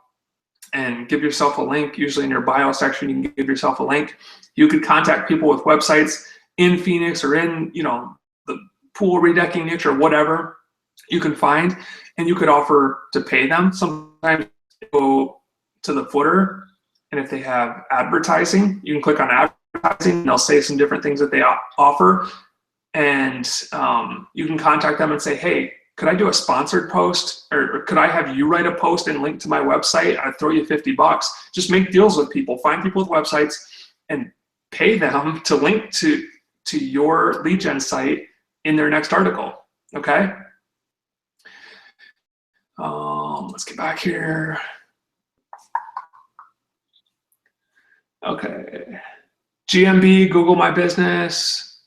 and give yourself a link. Usually in your bio section, you can give yourself a link. You could contact people with websites in Phoenix or in, you know, the pool redecking niche or whatever you can find, and you could offer to pay them. Sometimes you go to the footer, and if they have advertising, you can click on advertising, and they'll say some different things that they offer, and you can contact them and say, hey, could I do a sponsored post, or could I have you write a post and link to my website? I'd throw you $50. Just make deals with people, find people with websites, and pay them to link to your lead gen site in their next article. Okay. Let's get back here. Okay. GMB, Google My Business,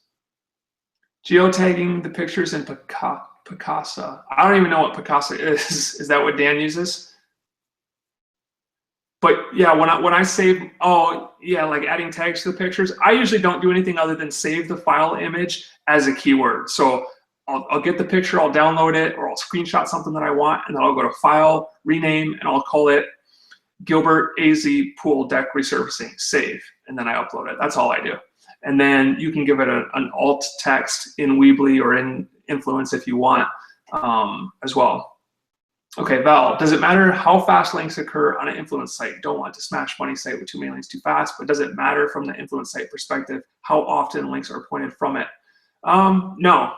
geotagging the pictures in Picasa. I don't even know what Picasa is. Is that what Dan uses? But yeah, when I save, oh yeah, like adding tags to the pictures, I usually don't do anything other than save the file image as a keyword. So I'll get the picture, I'll download it, or I'll screenshot something that I want, and then I'll go to File, Rename, and I'll call it Gilbert AZ Pool Deck Resurfacing, save, and then I upload it. That's all I do. And then you can give it an alt text in Weebly or in Influence if you want as well. Okay, Val, does it matter how fast links occur on an Influence site? Don't want to smash money site with too many links too fast, but does it matter from the Influence site perspective how often links are pointed from it? No,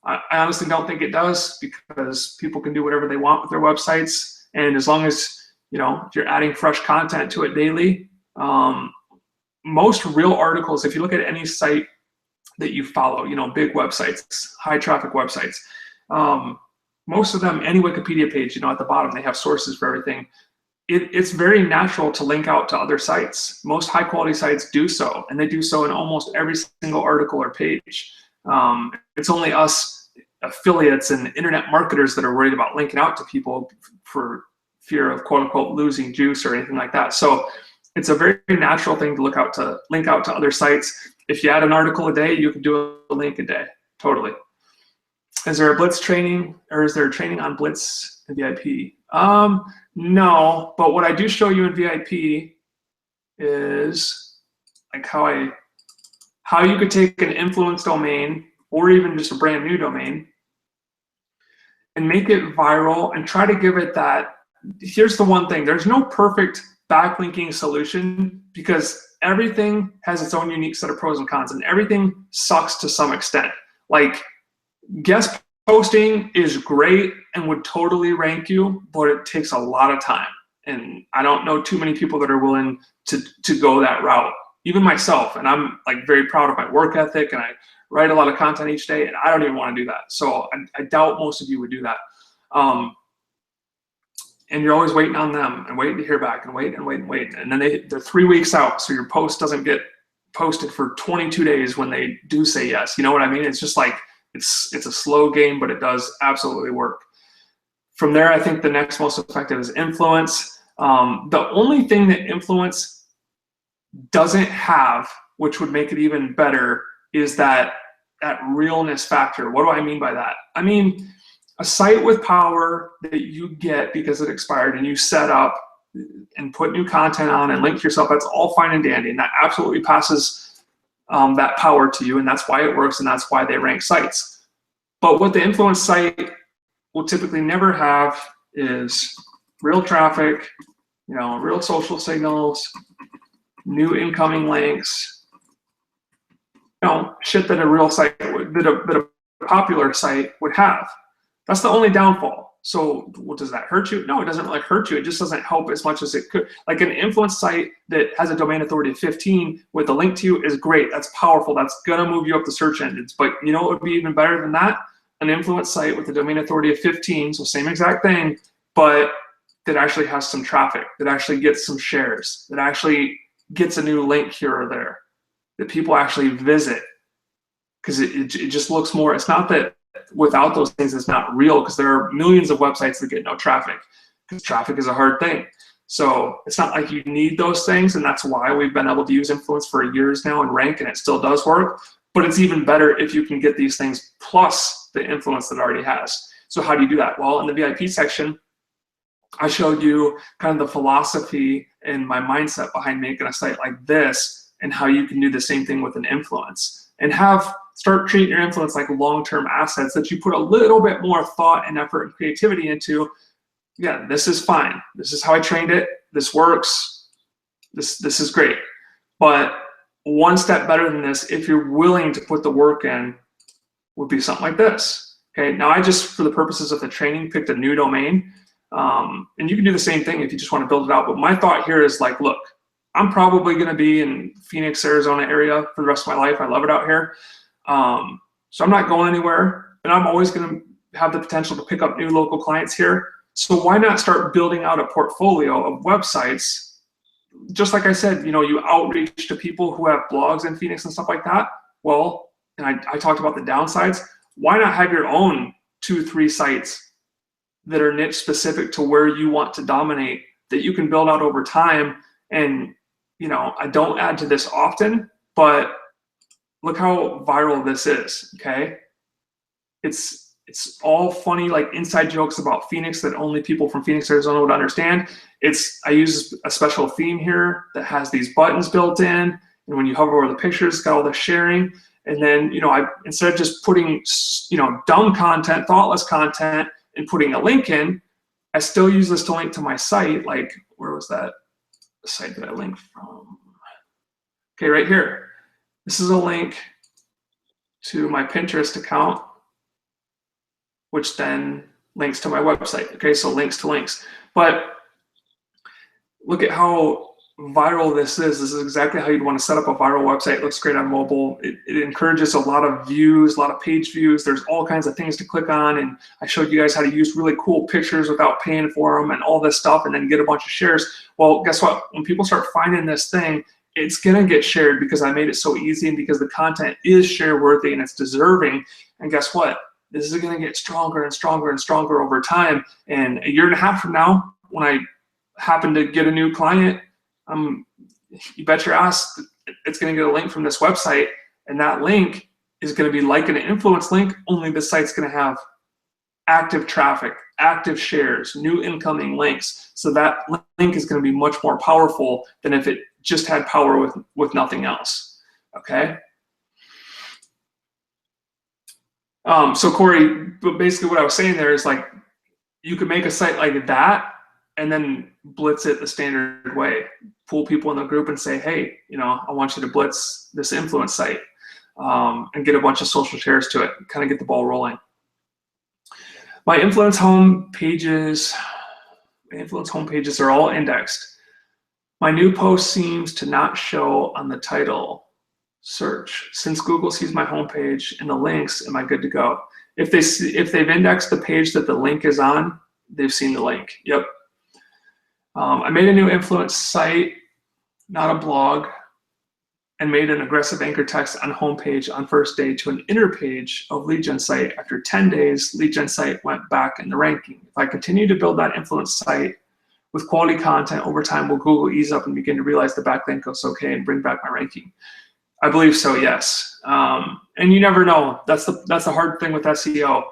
I honestly don't think it does, because people can do whatever they want with their websites, and as long as, you know, if you're adding fresh content to it daily, most real articles, if you look at any site that you follow, you know, big websites, high traffic websites, most of them, any Wikipedia page, you know, at the bottom, they have sources for everything. It's very natural to link out to other sites. Most high quality sites do so, and they do so in almost every single article or page. It's only us affiliates and internet marketers that are worried about linking out to people for fear of quote unquote losing juice or anything like that. So it's a very natural thing to link out to other sites. If you add an article a day, you can do a link a day, totally. Is there a Blitz training, or is there a training on Blitz and VIP? No, but what I do show you in VIP is like how you could take an influence domain or even just a brand new domain and make it viral and try to give it that. Here's the one thing, there's no perfect backlinking solution because everything has its own unique set of pros and cons, and everything sucks to some extent. Like guest posting is great and would totally rank you, but it takes a lot of time. And I don't know too many people that are willing to go that route, even myself. And I'm like very proud of my work ethic, and I write a lot of content each day, and I don't even want to do that. So I doubt most of you would do that. And you're always waiting on them and waiting to hear back and wait. And then they're 3 weeks out, so your post doesn't get posted for 22 days when they do say yes. You know what I mean? It's just like, it's a slow game, but it does absolutely work. From there, I think the next most effective is influence. The only thing that influence doesn't have, which would make it even better, is that realness factor. What do I mean by that? I mean, a site with power that you get because it expired and you set up and put new content on and link yourself, that's all fine and dandy, and that absolutely passes that power to you, and that's why it works, and that's why they rank sites. But what the influence site will typically never have is real traffic, real social signals, new incoming links, shit that a real site that a popular site would have. That's the only downfall. So does that hurt you? No, it doesn't really hurt you. It just doesn't help as much as it could. Like an influence site that has a domain authority of 15 with a link to you is great. That's powerful. That's gonna move you up the search engines. But you know what would be even better than that? An influence site with a domain authority of 15, so same exact thing, but that actually has some traffic, that actually gets some shares, that actually gets a new link here or there, that people actually visit. Because it just looks more, it's not that without those things it's not real, because there are millions of websites that get no traffic, because traffic is a hard thing. So it's not like you need those things, and that's why we've been able to use influence for years now and rank, and it still does work. But it's even better if you can get these things plus the influence that it already has. So how do you do that? Well, in the VIP section, I showed you kind of the philosophy and my mindset behind making a site like this, and how you can do the same thing with an influence, and start treating your influence like long-term assets that you put a little bit more thought and effort and creativity into. Yeah, this is fine. This is how I trained it. This works. This is great. But one step better than this, if you're willing to put the work in, would be something like this. Okay, now I just, for the purposes of the training, picked a new domain. And you can do the same thing if you just want to build it out. But my thought here is like, look, I'm probably going to be in Phoenix, Arizona area for the rest of my life. I love it out here. So I'm not going anywhere, and I'm always going to have the potential to pick up new local clients here. So why not start building out a portfolio of websites? Just like I said, you outreach to people who have blogs in Phoenix and stuff like that. Well, and I talked about the downsides. Why not have your own 2-3 sites that are niche specific to where you want to dominate, that you can build out over time? And I don't add to this often, but look how viral this is. Okay, it's all funny, like inside jokes about Phoenix that only people from Phoenix, Arizona would understand. I use a special theme here that has these buttons built in, and when you hover over the pictures, it's got all the sharing. And then instead of just putting dumb content, thoughtless content, and putting a link in, I still use this to link to my site. Like, where was that site that I linked from? Okay, right here. This is a link to my Pinterest account, which then links to my website. Okay, so links to links. But look at how viral this is. This is exactly how you'd want to set up a viral website. It looks great on mobile. It encourages a lot of views, a lot of page views. There's all kinds of things to click on, and I showed you guys how to use really cool pictures without paying for them and all this stuff, and then get a bunch of shares. Well, guess what? When people start finding this thing, it's gonna get shared because I made it so easy, and because the content is share worthy and it's deserving. And guess what? this is going to get stronger and stronger and stronger over time. And a year and a half from now, when I happen to get a new client, you bet your ass it's going to get a link from this website, and that link is going to be like an influence link, only the site's going to have active traffic, active shares, new incoming links. So that link is going to be much more powerful than if it just had power with nothing else. Okay. So Corey, but basically what I was saying there is like, you could make a site like that and then blitz it the standard way. Pull people in the group and say, hey, I want you to blitz this influence site, and get a bunch of social shares to it, kind of get the ball rolling. My influence home pages are all indexed. My new post seems to not show on the title search. Since Google sees my homepage and the links, am I good to go? If they've indexed the page that the link is on, they've seen the link. Yep. I made a new influence site, not a blog, and made an aggressive anchor text on homepage on first day to an inner page of lead gen site. After 10 days, lead gen site went back in the ranking. If I continue to build that influence site with quality content over time, will Google ease up and begin to realize the backlink goes okay and bring back my ranking? I believe so, yes. And you never know. That's the hard thing with SEO.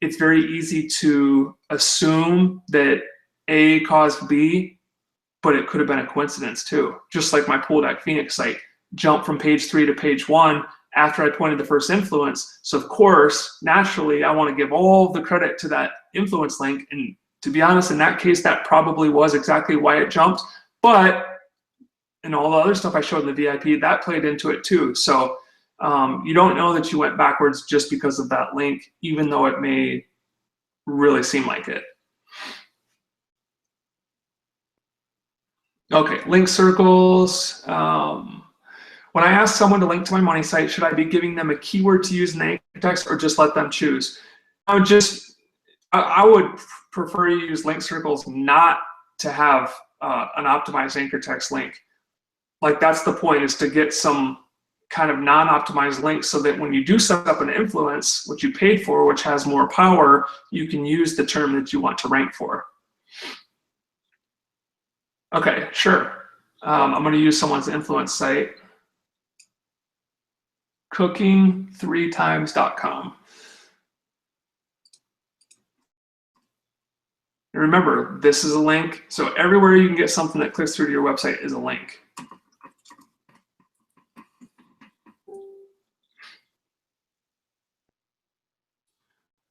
It's very easy to assume that A caused B, but it could have been a coincidence too. Just like my Pool Deck Phoenix site jumped from page 3 to page 1 after I pointed the first influence. So of course, naturally, I want to give all the credit to that influence link. And to be honest, in that case, that probably was exactly why it jumped. But and all the other stuff I showed in the VIP, that played into it too. So you don't know that you went backwards just because of that link, even though it may really seem like it. Okay, link circles. When I ask someone to link to my money site, should I be giving them a keyword to use in the anchor text or just let them choose? I would prefer you use link circles not to have an optimized anchor text link. Like that's the point, is to get some kind of non-optimized links so that when you do set up an influence, which you paid for, which has more power, you can use the term that you want to rank for. Okay, sure. I'm going to use someone's influence site, cooking3times.com. And remember, this is a link. So everywhere you can get something that clicks through to your website is a link.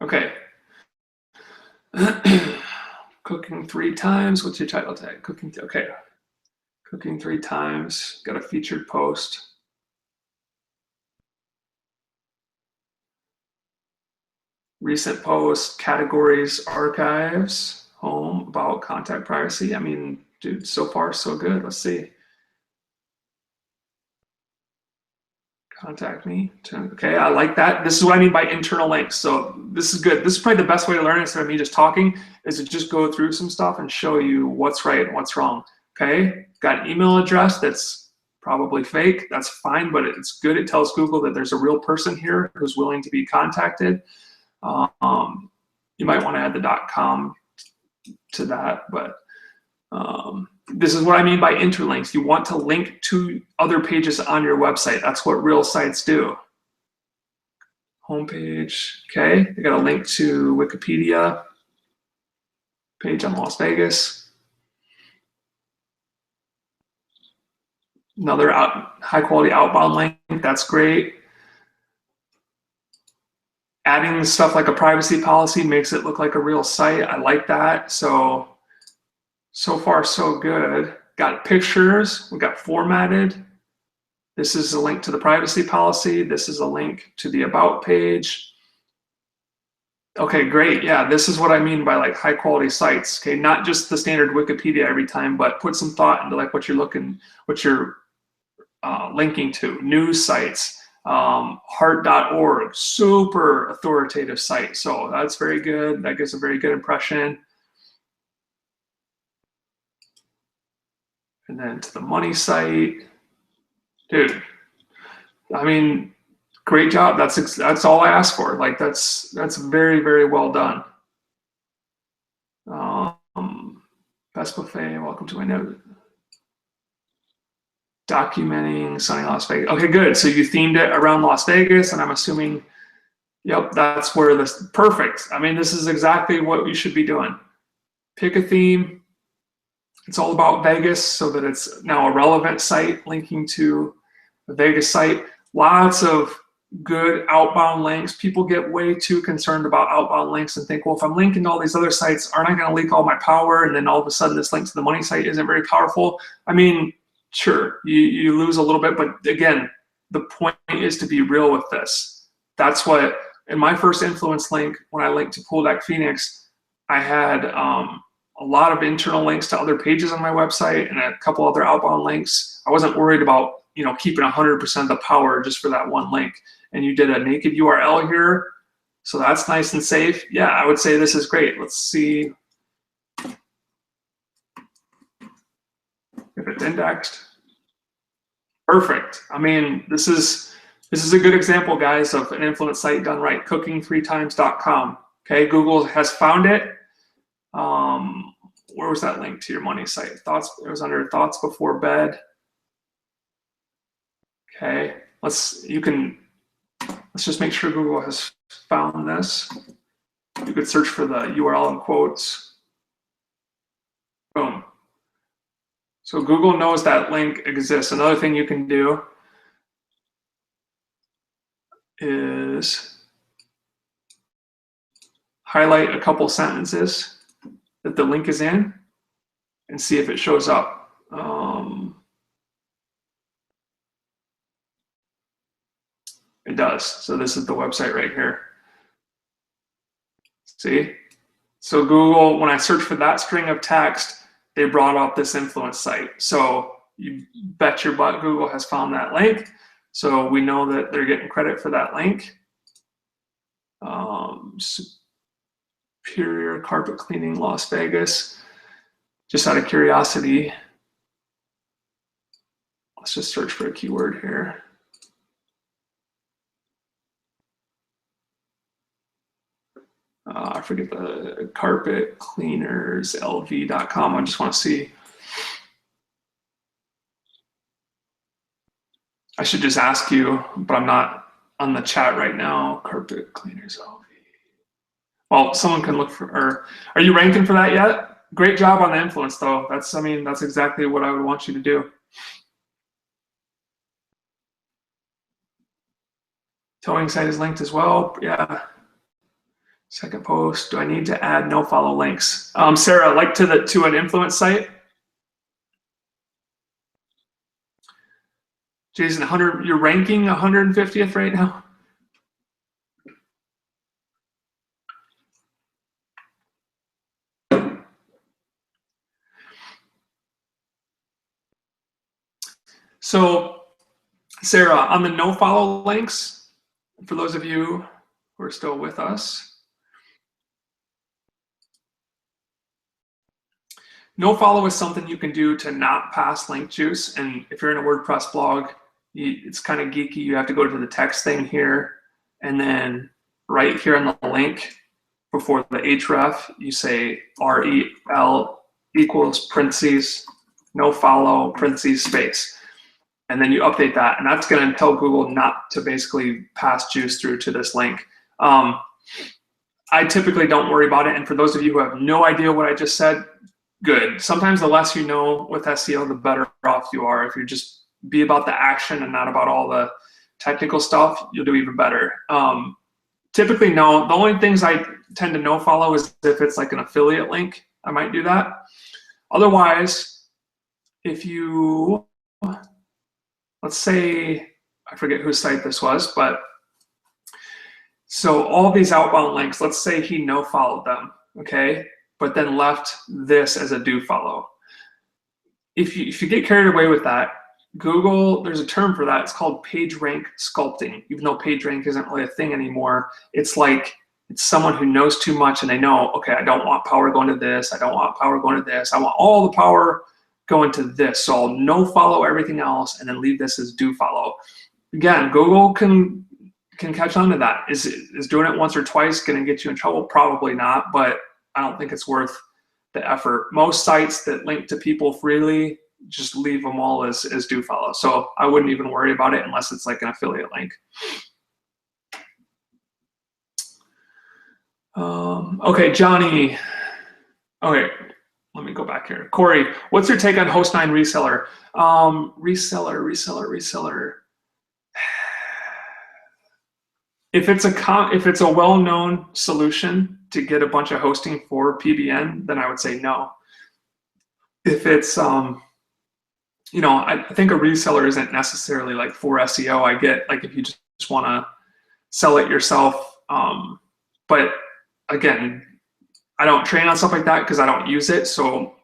Okay. Cooking 3 times. What's your title tag? Okay. Cooking 3 times. Got a featured post. Recent posts, categories, archives, home, about, contact, privacy. I mean, dude, so far so good. Let's see. Contact me. Okay, I like that. This is what I mean by internal links. So this is good. This is probably the best way to learn instead of me just talking, is to just go through some stuff and show you what's right and what's wrong. Okay, got an email address that's probably fake. That's fine, but it's good. It tells Google that there's a real person here who's willing to be contacted. You might want to add the .com to that, but this is what I mean by interlinks. You want to link to other pages on your website. That's what real sites do. Homepage, okay. You got a link to Wikipedia page on Las Vegas. Another high quality outbound link, that's great. Adding stuff like a privacy policy makes it look like a real site. I like that. So far so good. Got pictures, we got formatted. This is a link to the privacy policy. This is a link to the about page. Okay, great. Yeah, this is what I mean by like high quality sites. Okay, not just the standard Wikipedia every time, but put some thought into like what you're linking to. News sites, heart.org, super authoritative site. So that's very good. That gives a very good impression. And then to the money site. Dude, I mean, Great job. That's all I asked for. Like that's very, very well done. Best buffet. Welcome to my note. Documenting sunny Las Vegas. Okay, good. So you themed it around Las Vegas, and I'm assuming, yep, that's where this, perfect. I mean, this is exactly what you should be doing. Pick a theme. It's all about Vegas so that it's now a relevant site linking to the Vegas site. Lots of good outbound links. People get way too concerned about outbound links and think, well, if I'm linking to all these other sites, aren't I going to leak all my power? And then all of a sudden this link to the money site isn't very powerful. I mean, sure, you lose a little bit, but again, the point is to be real with this. That's what, in my first influence link, when I linked to Pool Deck Phoenix, I had a lot of internal links to other pages on my website and a couple other outbound links. I wasn't worried about, you know, keeping 100% of the power just for that one link. And you did a naked URL here, so that's nice and safe. Yeah, I would say this is great. Let's see if it's indexed. Perfect. I mean, this is a good example, guys, of an influence site done right. Cooking3times.com. Okay, Google has found it. Where was that link to your money site? Thoughts. It was under thoughts before bed. Okay, let's just make sure Google has found this. You could search for the URL in quotes. Boom. So Google knows that link exists. Another thing you can do is highlight a couple sentences that the link is in and see if it shows up. It does. So this is the website right here. See? So Google, when I search for that string of text, they brought up this influence site. So you bet your butt Google has found that link. So we know that they're getting credit for that link. Superior carpet cleaning, Las Vegas. Just out of curiosity, let's just search for a keyword here. I forget the carpet cleaners, lv.com. I just want to see. I should just ask you, but I'm not on the chat right now. Carpet cleaners, LV. Well, someone can look for, or are you ranking for that yet? Great job on the influence though. That's, I mean, that's exactly what I would want you to do. Towing site is linked as well. Yeah. Second post, do I need to add no follow links? Sarah, like to an influence site? Jason, 100, you're ranking 150th right now? So, Sarah, on the no follow links, for those of you who are still with us, no follow is something you can do to not pass link juice. And if you're in a WordPress blog, it's kind of geeky. You have to go to the text thing here, and then right here on the link before the href, you say rel equals parentheses, no follow, parentheses, space. And then you update that, and that's going to tell Google not to basically pass juice through to this link. I typically don't worry about it. And for those of you who have no idea what I just said, good. Sometimes the less you know with SEO, the better off you are. If you just be about the action and not about all the technical stuff, you'll do even better. Typically, no. The only things I tend to no follow is if it's like an affiliate link, I might do that. Otherwise, if you, let's say, I forget whose site this was, but so all these outbound links, let's say he no followed them, okay? But then left this as a do follow. If you get carried away with that, Google, there's a term for that. It's called page rank sculpting. Even though page rank isn't really a thing anymore, it's like it's someone who knows too much and they know, okay, I don't want power going to this. I don't want power going to this. I want all the power going to this. So I'll no follow everything else and then leave this as do follow. Again, Google can can catch on to that. Is doing it once or twice going to get you in trouble? Probably not, but I don't think it's worth the effort. Most sites that link to people freely, just leave them all as do follow. So I wouldn't even worry about it unless it's like an affiliate link. Okay, Johnny. Okay, let me go back here. Corey, what's your take on Host9 reseller? Reseller. If it's a well-known solution to get a bunch of hosting for PBN, then I would say no. If it's you know, I think a reseller isn't necessarily like for SEO. I get like if you just want to sell it yourself, but again, I don't train on stuff like that because I don't use it. So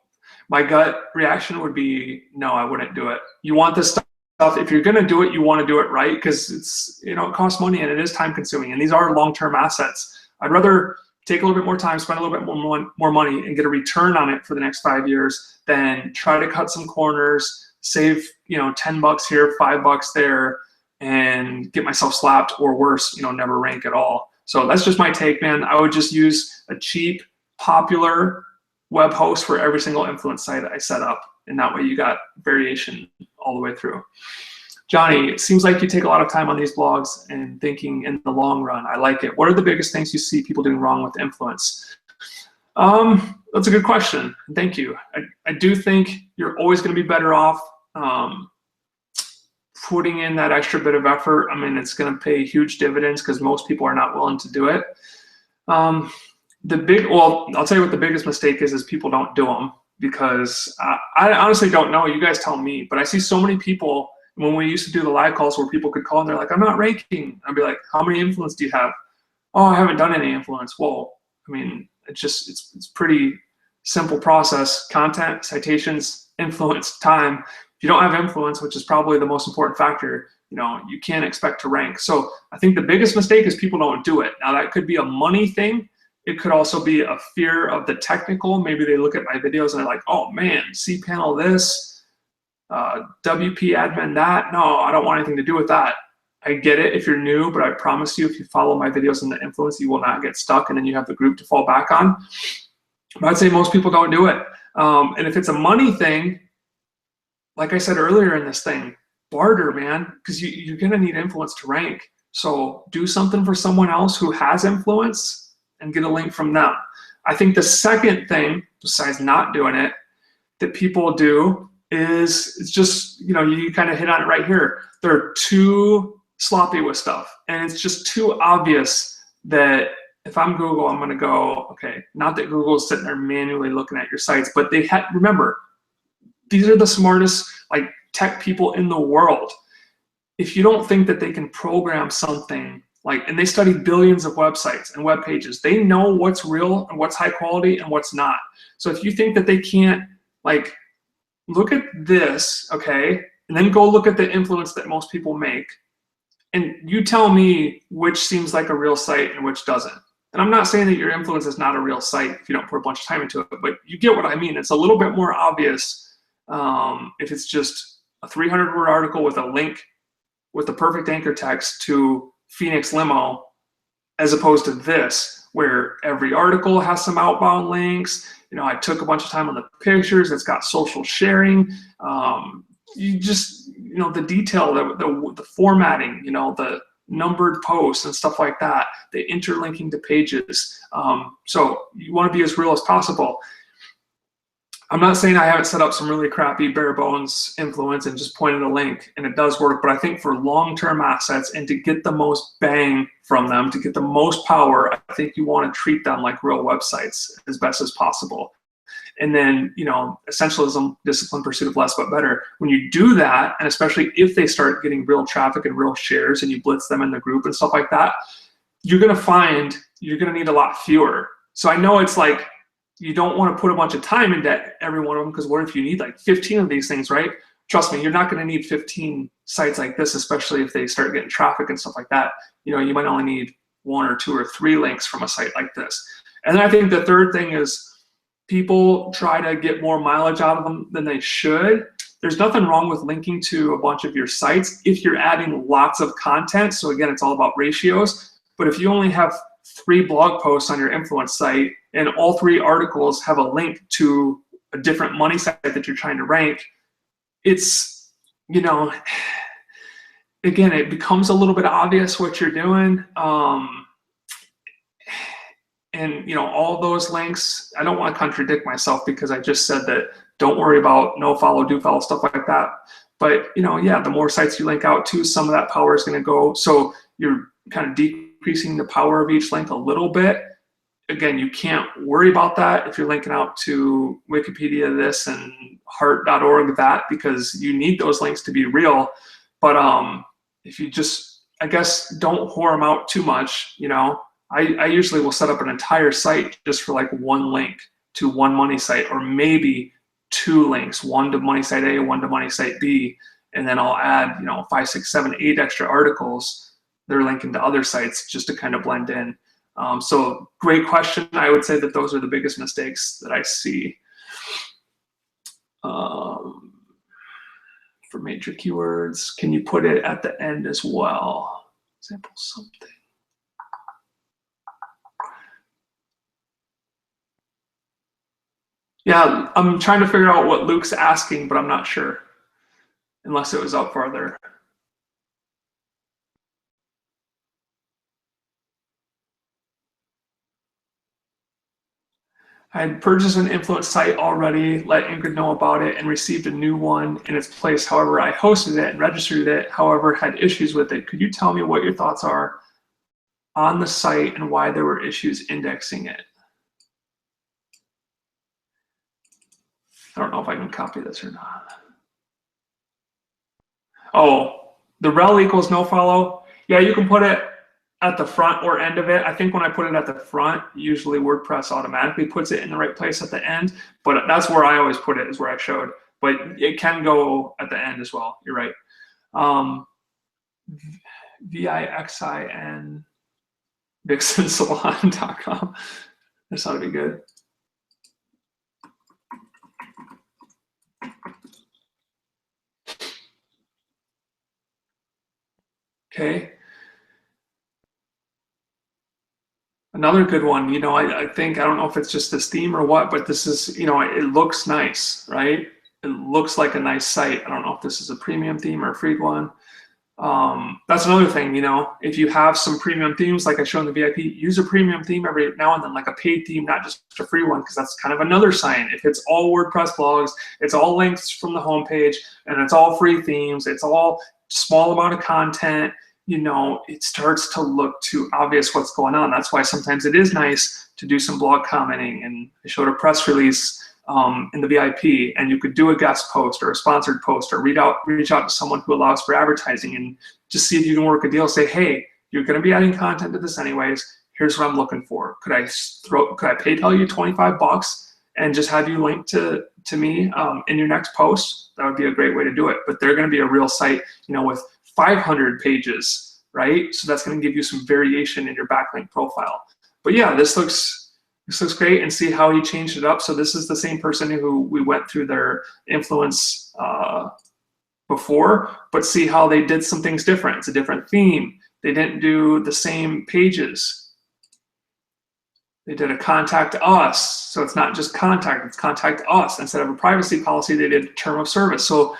my gut reaction would be no, I wouldn't do it. You want this stuff. If you're going to do it, you want to do it right, because it's, you know, it costs money and it is time consuming, and these are long-term assets. I'd rather take a little bit more time, spend a little bit more money, and get a return on it for the next 5 years than try to cut some corners, save, you know, $10 here, $5 there, and get myself slapped, or worse, you know, never rank at all. So that's just my take, man. I would just use a cheap, popular web host for every single influence site I set up, and that way you got variation all the way through. Johnny, it seems like you take a lot of time on these blogs and thinking in the long run. I like it. What are the biggest things you see people doing wrong with influence? That's a good question. Thank you. I do think you're always going to be better off putting in that extra bit of effort. I mean, it's going to pay huge dividends because most people are not willing to do it. Well, I'll tell you what the biggest mistake is people don't do them, because I honestly don't know. You guys tell me, but I see so many people when we used to do the live calls where people could call and they're like, I'm not ranking. I'd be like, how many influence do you have? Oh, I haven't done any influence. Well, I mean, it's pretty simple process: content, citations, influence, time. If you don't have influence, which is probably the most important factor, you know, you can't expect to rank. So I think the biggest mistake is people don't do it. Now that could be a money thing. It could also be a fear of the technical. Maybe they look at my videos and they're like, oh man, cPanel this, WP admin that. No, I don't want anything to do with that. I get it if you're new, but I promise you, if you follow my videos in the influence, you will not get stuck, and then you have the group to fall back on. But I'd say most people don't do it. And if it's a money thing, like I said earlier in this thing, barter, man, because you're gonna need influence to rank. So do something for someone else who has influence and get a link from them. I think the second thing, besides not doing it, that people do is it's just, you know, you kind of hit on it right here. They're too sloppy with stuff, and it's just too obvious that if I'm Google, I'm gonna go, okay, not that Google's sitting there manually looking at your sites, but they remember, these are the smartest like tech people in the world. If you don't think that they can program something like, and they study billions of websites and web pages, they know what's real and what's high quality and what's not. So if you think that they can't, like, look at this, okay, and then go look at the influence that most people make, and you tell me which seems like a real site and which doesn't. And I'm not saying that your influence is not a real site if you don't put a bunch of time into it, but you get what I mean. It's a little bit more obvious if it's just a 300-word article with a link with the perfect anchor text to Phoenix Limo, as opposed to this, where every article has some outbound links. You know, I took a bunch of time on the pictures. It's got social sharing. You just, you know, the detail, the formatting, you know, the numbered posts and stuff like that, the interlinking to pages. So you want to be as real as possible. I'm not saying I haven't set up some really crappy bare bones influence and just pointed a link, and it does work, but I think for long-term assets and to get the most bang from them, to get the most power, I think you want to treat them like real websites as best as possible. And then, you know, essentialism, discipline, pursuit of less but better. When you do that, and especially if they start getting real traffic and real shares and you blitz them in the group and stuff like that, you're going to find you're going to need a lot fewer. So I know it's like, you don't want to put a bunch of time into every one of them, because what if you need like 15 of these things, right? Trust me, you're not going to need 15 sites like this, especially if they start getting traffic and stuff like that. You know, you might only need 1 or 2 or 3 links from a site like this. And then I think the third thing is people try to get more mileage out of them than they should. there's nothing wrong with linking to a bunch of your sites if you're adding lots of content. So again, it's all about ratios. But if you only have 3 blog posts on your influence site and all 3 articles have a link to a different money site that you're trying to rank, it's, you know, again, it becomes a little bit obvious what you're doing. And you know, all those links, I don't want to contradict myself because I just said that don't worry about no follow, do follow, stuff like that. But you know, yeah, the more sites you link out to, some of that power is going to go. So you're kind of decreasing the power of each link a little bit. Again, you can't worry about that if you're linking out to Wikipedia this and heart.org that, because you need those links to be real. But if you just, I guess, don't whore them out too much, you know, I usually will set up an entire site just for like 1 link to 1 money site, or maybe 2 links, 1 to money site A, 1 to money site B, and then I'll add, you know, 5, 6, 7, 8 extra articles. They're linking to other sites just to kind of blend in. So great question. I would say that those are the biggest mistakes that I see. For major keywords, can you put it at the end as well? Example something. Yeah, I'm trying to figure out what Luke's asking, but I'm not sure, unless it was up farther. I had purchased an influence site already, let Ingrid know about it, and received a new one in its place. However, I hosted it and registered it, however, had issues with it. Could you tell me what your thoughts are on the site and why there were issues indexing it? I don't know if I can copy this or not. Oh, the rel equals no follow. Yeah, you can put it at the front or end of it. I think when I put it at the front, usually WordPress automatically puts it in the right place at the end, but that's where I always put it, is where I showed. But it can go at the end as well. You're right. VIXIN, VixenSalon.com. This ought to be good. Okay. Another good one, you know, I think, I don't know if it's just this theme or what, but this is, you know, it looks nice, right? It looks like a nice site. I don't know if this is a premium theme or a free one. That's another thing, you know, if you have some premium themes, like I showed in the VIP, use a premium theme every now and then, like a paid theme, not just a free one, because that's kind of another sign. If it's all WordPress blogs, it's all links from the homepage, and it's all free themes, it's all small amount of content, you know, it starts to look too obvious what's going on. That's why sometimes it is nice to do some blog commenting. And I showed a press release in the VIP, and you could do a guest post or a sponsored post, or reach out to someone who allows for advertising, and just see if you can work a deal. Say, hey, you're going to be adding content to this anyways. Here's what I'm looking for. Could I PayPal you $25 and just have you link to me in your next post? That would be a great way to do it. But they're going to be a real site, you know, with 500 pages, right? So that's going to give you some variation in your backlink profile. But yeah, this looks great, and see how he changed it up. So this is the same person who we went through their influence before, but see how they did some things different. It's a different theme. They didn't do the same pages. They did a contact us. So it's not just contact, it's contact us. Instead of a privacy policy, they did term of service. So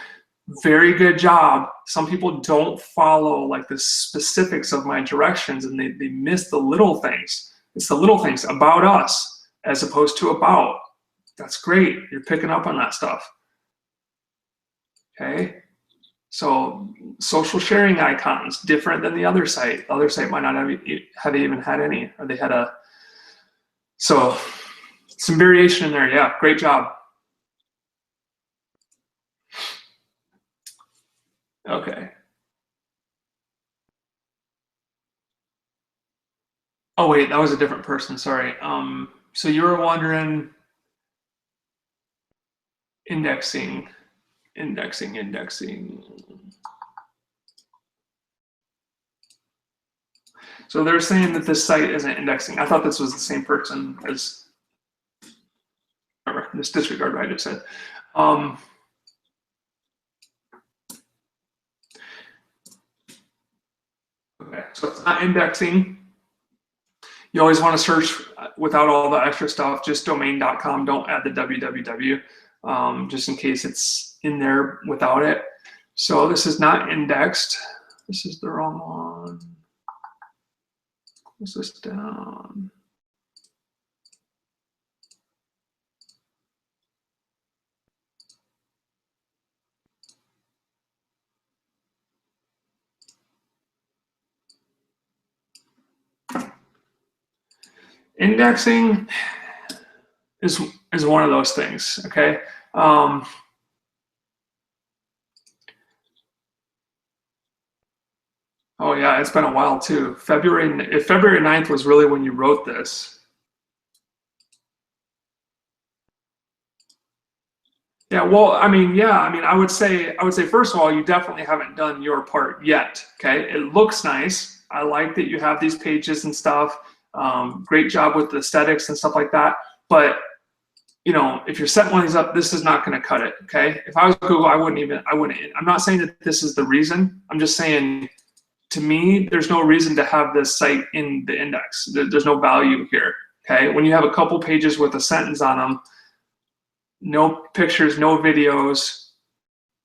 very good job. Some people don't follow like the specifics of my directions, and they miss the little things. It's the little things about us as opposed to about. That's great. You're picking up on that stuff. Okay. So social sharing icons, different than the other site. The other site might not have even had any, or they had a, so some variation in there. Yeah, great job. Okay. Oh wait, that was a different person, sorry. So you were wondering indexing. So they're saying that this site isn't indexing. I thought this was the same person as, remember, just disregard what I just said. So it's not indexing. You always want to search without all the extra stuff, just domain.com. Don't add the www, just in case it's in there without it. So this is not indexed. This is the wrong one. Close this down. Indexing is one of those things, okay? Oh yeah, it's been a while too. If February 9th was really when you wrote this. Yeah, well, I mean, I would say first of all, you definitely haven't done your part yet, okay? It looks nice. I like that you have these pages and stuff. Great job with the aesthetics and stuff like that. But you know, if you're setting one of these up, this is not going to cut it. Okay. If I was Google, I wouldn't. I'm not saying that this is the reason. I'm just saying, to me, there's no reason to have this site in the index. There's no value here. Okay. When you have a couple pages with a sentence on them, no pictures, no videos,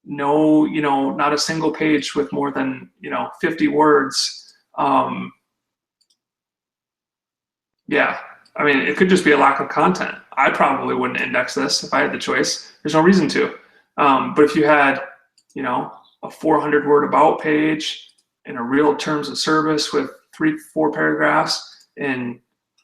no, you know, not a single page with more than, you know, 50 words. Yeah, I mean, it could just be a lack of content. I probably wouldn't index this if I had the choice. There's no reason to. But if you had, you know, a 400-word about page and a real terms of service with 3-4 paragraphs and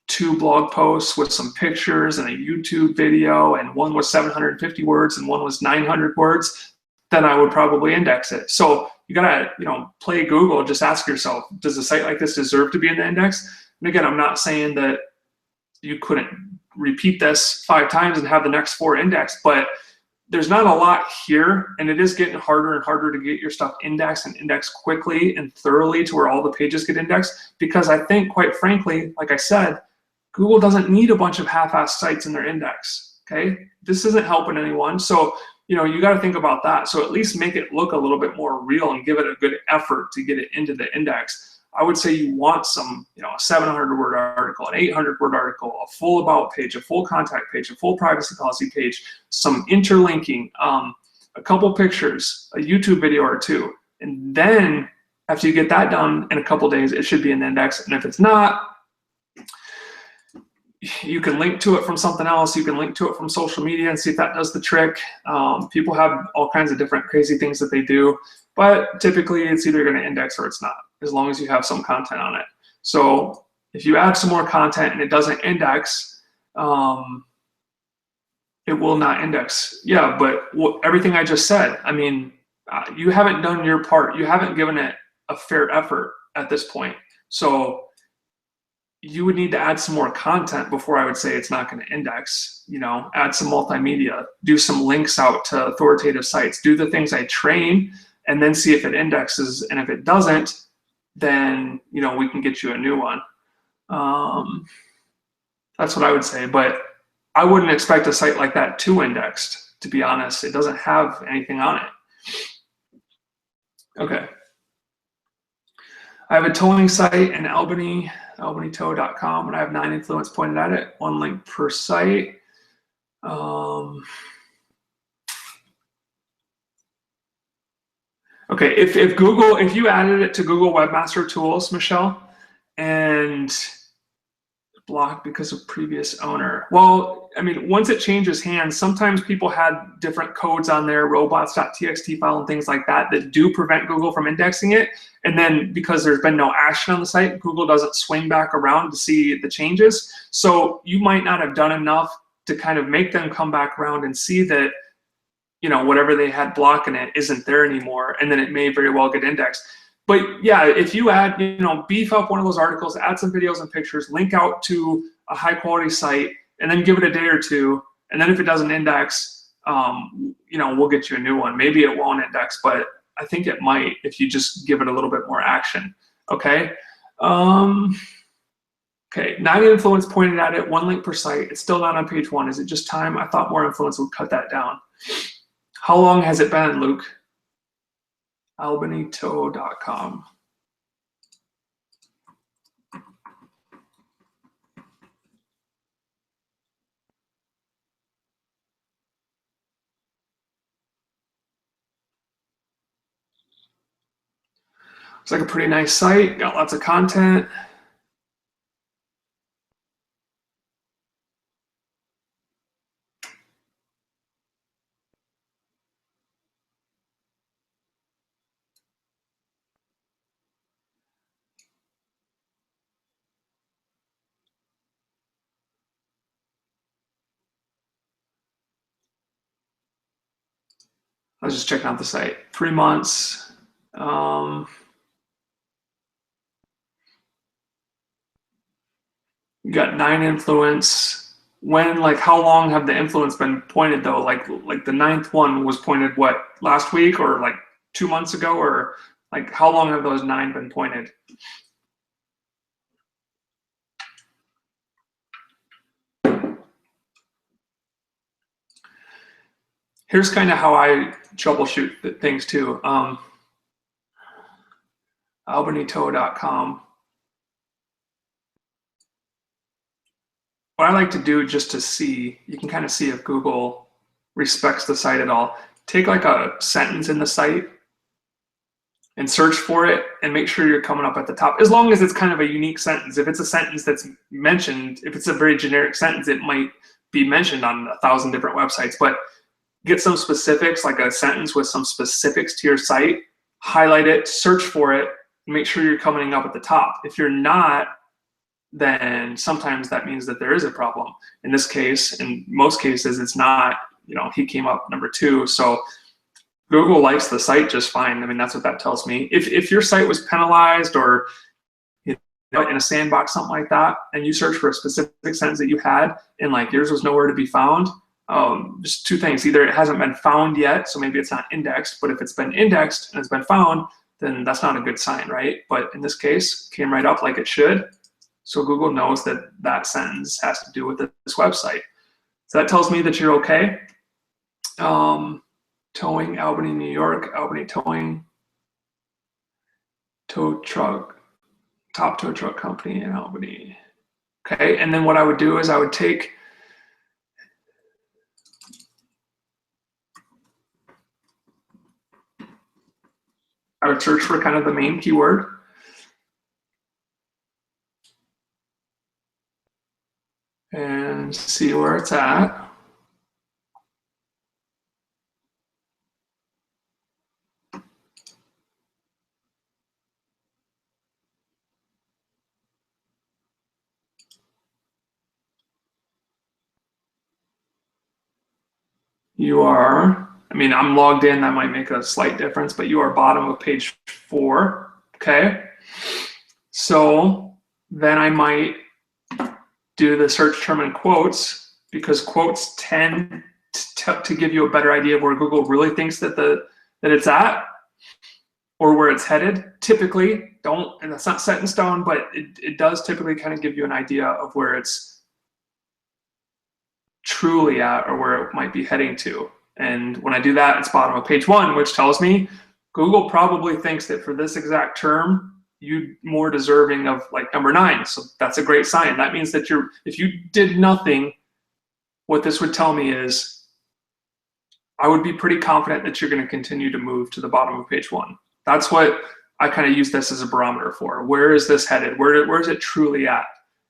2 blog posts with some pictures and a YouTube video, and one was 750 words and one was 900 words, then I would probably index it. So you gotta, you know, play Google. Just ask yourself, does a site like this deserve to be in the index? And again, I'm not saying that you couldn't repeat this 5 times and have the next 4 indexed, but there's not a lot here, and it is getting harder and harder to get your stuff indexed and indexed quickly and thoroughly to where all the pages get indexed, because I think, quite frankly, like I said, Google doesn't need a bunch of half-assed sites in their index, okay? This isn't helping anyone, so you know, you got to think about that. So at least make it look a little bit more real and give it a good effort to get it into the index. I would say you want some, you know, a 700-word article, an 800-word article, a full about page, a full contact page, a full privacy policy page, some interlinking, a couple pictures, a YouTube video or 2. And then after you get that done in a couple days, it should be in the index. And if it's not, you can link to it from something else. You can link to it from social media and see if that does the trick. People have all kinds of different crazy things that they do, but typically it's either going to index or it's not, as long as you have some content on it. So if you add some more content and it doesn't index, it will not index. Yeah, but everything I just said, I mean, you haven't done your part. You haven't given it a fair effort at this point. So you would need to add some more content before I would say it's not going to index. You know, add some multimedia, do some links out to authoritative sites, do the things I train, and then see if it indexes. And if it doesn't, then, you know, we can get you a new one. That's what I would say. But I wouldn't expect a site like that to index, to be honest. It doesn't have anything on it. Okay. I have a towing site in Albany, albanytow.com, and I have 9 influence pointed at it, 1 link per site. Okay, if you added it to Google Webmaster Tools, Michelle, and blocked because of previous owner. Well, I mean, once it changes hands, sometimes people had different codes on their robots.txt file and things like that that do prevent Google from indexing it. And then because there's been no action on the site, Google doesn't swing back around to see the changes. So you might not have done enough to kind of make them come back around and see that, you know, whatever they had blocking it isn't there anymore, and then it may very well get indexed. But yeah, if you add, you know, beef up one of those articles, add some videos and pictures, link out to a high quality site, and then give it a day or 2, and then if it doesn't index, you know, we'll get you a new one. Maybe it won't index, but I think it might if you just give it a little bit more action. Okay. Okay, 9 influence pointed at it, 1 link per site. It's still not on page 1. Is it just time? I thought more influence would cut that down. How long has it been, Luke? albanytow.com. It's like a pretty nice site, got lots of content. I was just checking out the site. 3 months. You got 9 influence. When, like, how long have the influence been pointed though? Like the 9th one was pointed what, last week or like 2 months ago, or like how long have those 9 been pointed? Here's kind of how I troubleshoot things too. AlbanyTow.com. What I like to do just to see, you can kind of see if Google respects the site at all. Take like a sentence in the site and search for it and make sure you're coming up at the top, as long as it's kind of a unique sentence. If it's a sentence that's mentioned, if it's a very generic sentence, it might be mentioned on 1,000 different websites, but get some specifics, like a sentence with some specifics to your site, highlight it, search for it, and make sure you're coming up at the top. If you're not, then sometimes that means that there is a problem. In this case, in most cases, it's not. You know, he came up number 2, so Google likes the site just fine. I mean, that's what that tells me. If your site was penalized or, you know, in a sandbox, something like that, and you search for a specific sentence that you had and like yours was nowhere to be found, just 2 things. Either it hasn't been found yet, so maybe it's not indexed, but if it's been indexed and it's been found, then that's not a good sign, right? But in this case, it came right up like it should. So Google knows that that sentence has to do with this website. So that tells me that you're okay. Towing, Albany, New York, Albany Towing, tow truck, top tow truck company in Albany. Okay, and then what I would do is I would take I would search for kind of the main keyword. And see where it's at. You are, I mean, I'm logged in, that might make a slight difference, but you are bottom of page 4, okay? So then I might do the search term in quotes, because quotes tend to give you a better idea of where Google really thinks that it's at or where it's headed. Typically, and that's not set in stone, but it does typically kind of give you an idea of where it's truly at or where it might be heading to. And when I do that, it's bottom of page 1, which tells me Google probably thinks that for this exact term, you're more deserving of like number 9. So that's a great sign. That means that if you did nothing, what this would tell me is I would be pretty confident that you're going to continue to move to the bottom of page 1. That's what I kind of use this as a barometer for. Where is this headed? Where is it truly at?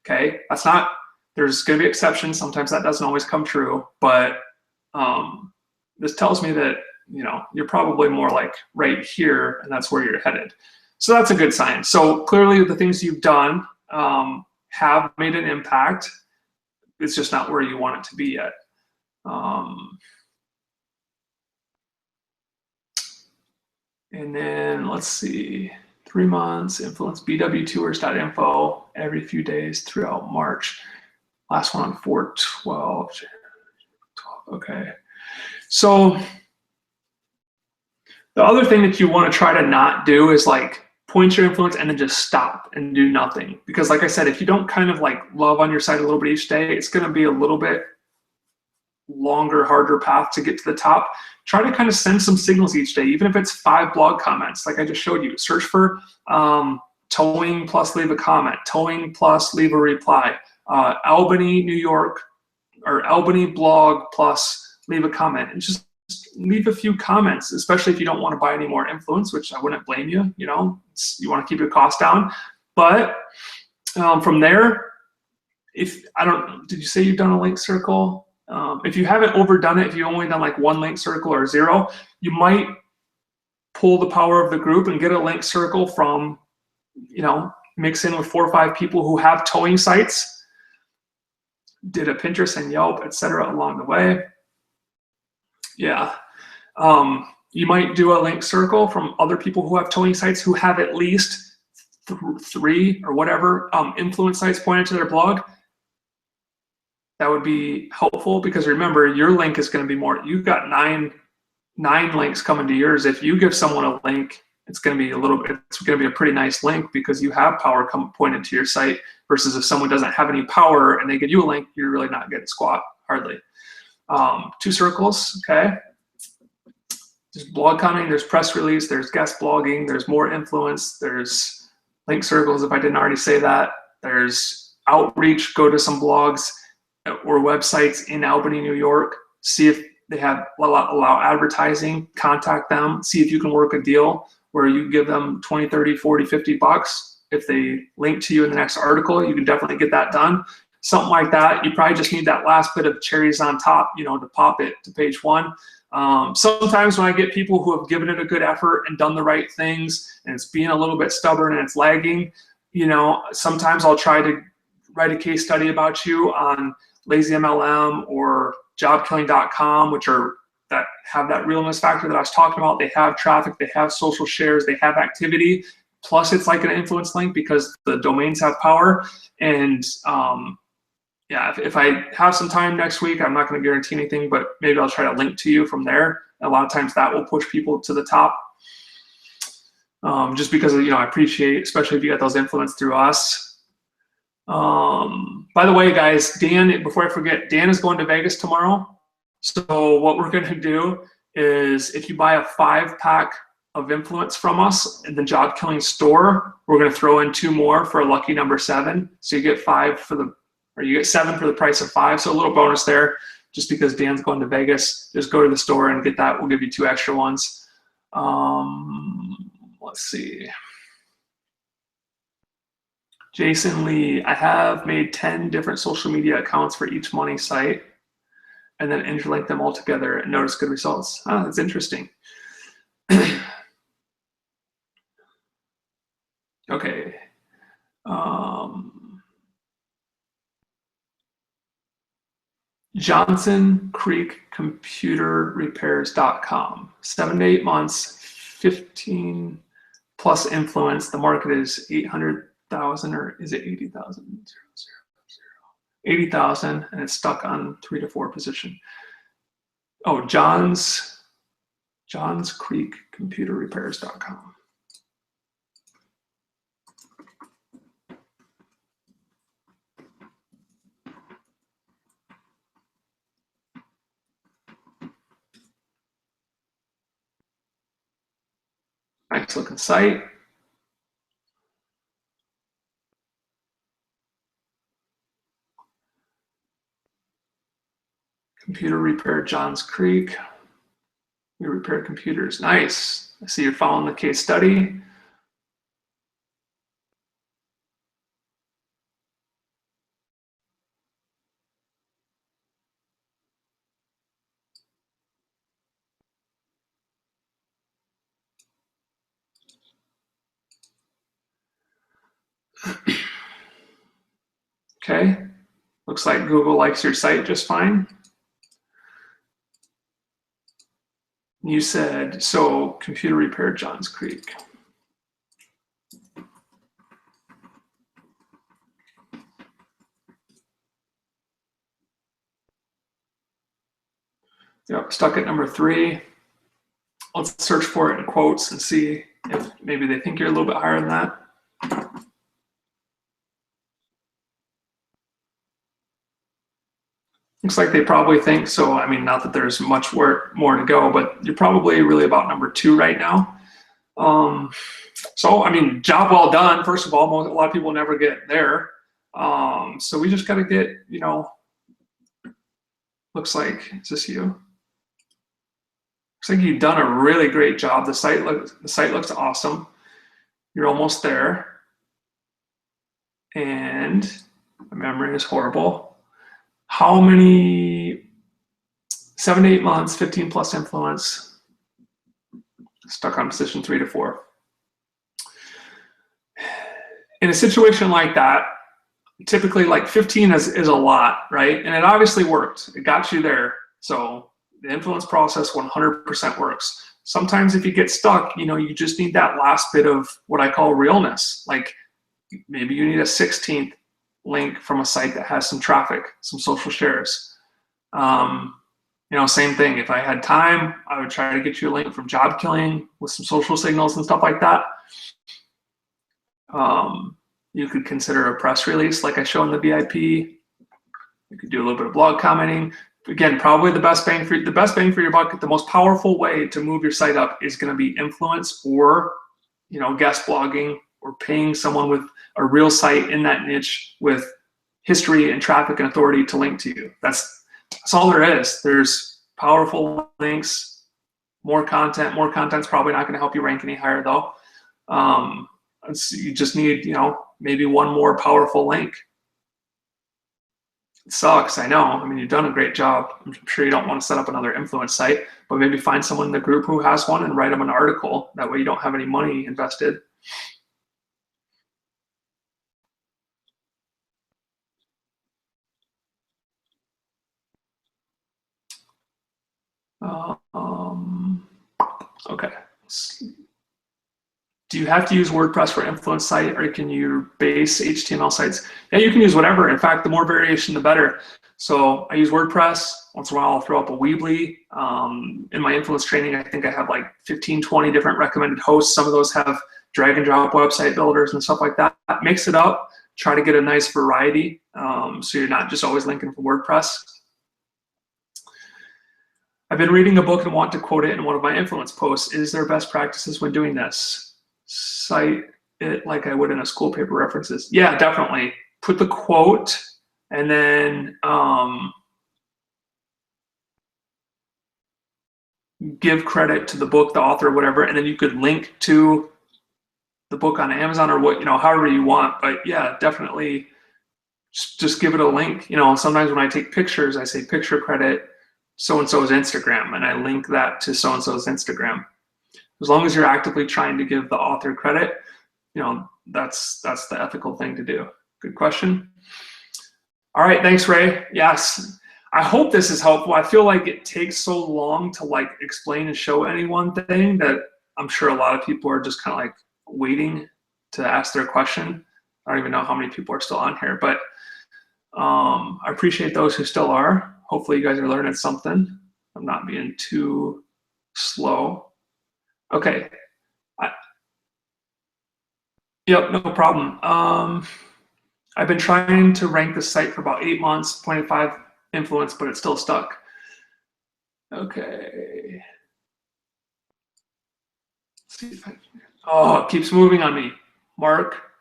Okay, that's not, there's going to be exceptions. Sometimes that doesn't always come true, but this tells me that, you know, you're probably more like right here, and that's where you're headed. So that's a good sign. So clearly the things you've done have made an impact. It's just not where you want it to be yet. And then let's see, 3 months, influence bwtours.info every few days throughout March. Last one on 4/12. Okay. So the other thing that you want to try to not do is like point your influence and then just stop and do nothing. Because like I said, if you don't kind of like love on your site a little bit each day, it's going to be a little bit longer, harder path to get to the top. Try to kind of send some signals each day, even if it's 5 blog comments, like I just showed you. Search for towing plus leave a comment, towing plus leave a reply, Albany, New York, or Albany blog plus leave a comment, and just just leave a few comments, especially if you don't want to buy any more influence, which I wouldn't blame you. You know, you want to keep your costs down. But from there, did you say you've done a link circle? If you haven't overdone it, if you've only done like one link circle or 0, you might pull the power of the group and get a link circle from, you know, mix in with 4 or 5 people who have towing sites, did a Pinterest and Yelp, etc. along the way. Yeah. You might do a link circle from other people who have towing sites who have at least 3 or whatever influence sites pointed to their blog. That would be helpful, because remember, your link is going to be more. You've got nine links coming to yours. If you give someone a link, it's going to be a pretty nice link, because you have power pointed to your site, versus if someone doesn't have any power and they give you a link, you're really not getting squat, hardly. 2 circles, okay. There's blog commenting, there's press release, there's guest blogging, there's more influence, there's link circles, if I didn't already say that. There's outreach, go to some blogs or websites in Albany, New York, see if they have allow advertising, contact them, see if you can work a deal where you give them 20, 30, 40, 50 bucks. If they link to you in the next article, you can definitely get that done. Something like that. You probably just need that last bit of cherries on top, you know, to pop it to page 1. Sometimes when I get people who have given it a good effort and done the right things, and it's being a little bit stubborn and it's lagging, you know, sometimes I'll try to write a case study about you on LazyMLM or jobkilling.com, which are that have that realness factor that I was talking about. They have traffic, they have social shares, they have activity, plus it's like an influence link because the domains have power. And yeah, if I have some time next week, I'm not going to guarantee anything, but maybe I'll try to link to you from there. A lot of times that will push people to the top, just because, you know, I appreciate, especially if you got those influence through us. By the way, guys, Dan, before I forget, Dan is going to Vegas tomorrow. So what we're going to do is, if you buy a 5-pack of influence from us in the Job Killing store, we're going to throw in 2 more for a lucky number 7. So you get 5 for the, or you get 7 for the price of 5. So a little bonus there, just because Dan's going to Vegas. Just go to the store and get that. We'll give you 2 extra ones. Let's see. Jason Lee, I have made 10 different social media accounts for each money site and then interlink them all together and notice good results. Oh, that's interesting. Okay. JohnsonCreekComputerRepairs.com. 7 to 8 months, 15 plus influence. The market is 800,000, or is it 80,000? 80,000, and it's stuck on 3 to 4 position. Oh, JohnsCreekComputerRepairs.com. Nice looking site. Computer repair, Johns Creek. We repair computers. Nice. I see you're following the case study. Okay. Looks like Google likes your site just fine. You said, so computer repair, Johns Creek. Yep, stuck at number 3. Let's search for it in quotes and see if maybe they think you're a little bit higher than that. Looks like they probably think so. I mean, not that there's much more to go, but you're probably really about number 2 right now. So, I mean, job well done. First of all, a lot of people never get there. So we just got to get, you know, looks like, is this you? Looks like you've done a really great job. The site looks awesome. You're almost there. And my memory is horrible. How many? 7 to 8 months, 15 plus influence. Stuck on position 3 to 4. In a situation like that, typically like 15 is a lot, right? And it obviously worked. It got you there. So the influence process 100% works. Sometimes if you get stuck, you just need that last bit of what I call realness. Like maybe you need a 16th link from a site that has some traffic, some social shares. Same thing. If I had time, I would try to get you a link from Job Killing with some social signals and stuff like that. You could consider a press release like I show in the VIP. You could do a little bit of blog commenting. Again, probably the best bang for your buck, the most powerful way to move your site up is going to be influence or, guest blogging or paying someone with a real site in that niche with history and traffic and authority to link to you. That's all there is. There's powerful links, more content. More content's probably not going to help you rank any higher though. You just need, maybe one more powerful link. It sucks, I know. I mean, you've done a great job. I'm sure you don't want to set up another influence site, but maybe find someone in the group who has one and write them an article. That way you don't have any money invested. Okay. Do you have to use WordPress for influence site, or can you base HTML sites? Yeah, you can use whatever. In fact, the more variation, the better. So I use WordPress. Once in a while, I'll throw up a Weebly. In my influence training, I think I have like 15, 20 different recommended hosts. Some of those have drag and drop website builders and stuff like that. Mix it up. Try to get a nice variety, so you're not just always linking from WordPress. I've been reading a book and want to quote it in one of my influence posts. Is there best practices when doing this? Cite it like I would in a school paper references. Yeah, definitely. Put the quote and then give credit to the book, the author, whatever, and then you could link to the book on Amazon or what, however you want. But yeah, definitely just give it a link. Sometimes when I take pictures, I say picture credit so-and-so's Instagram, and I link that to so-and-so's Instagram. As long as you're actively trying to give the author credit, that's the ethical thing to do. Good question. All right, thanks, Ray. Yes, I hope this is helpful. I feel like it takes so long to explain and show any one thing that I'm sure a lot of people are just kind of waiting to ask their question. I don't even know how many people are still on here, but I appreciate those who still are. Hopefully you guys are learning something. I'm not being too slow. Okay. Yep, no problem. I've been trying to rank the site for about 8 months, 0.5 influence, but it's still stuck. Okay. Let's see if it keeps moving on me. Mark.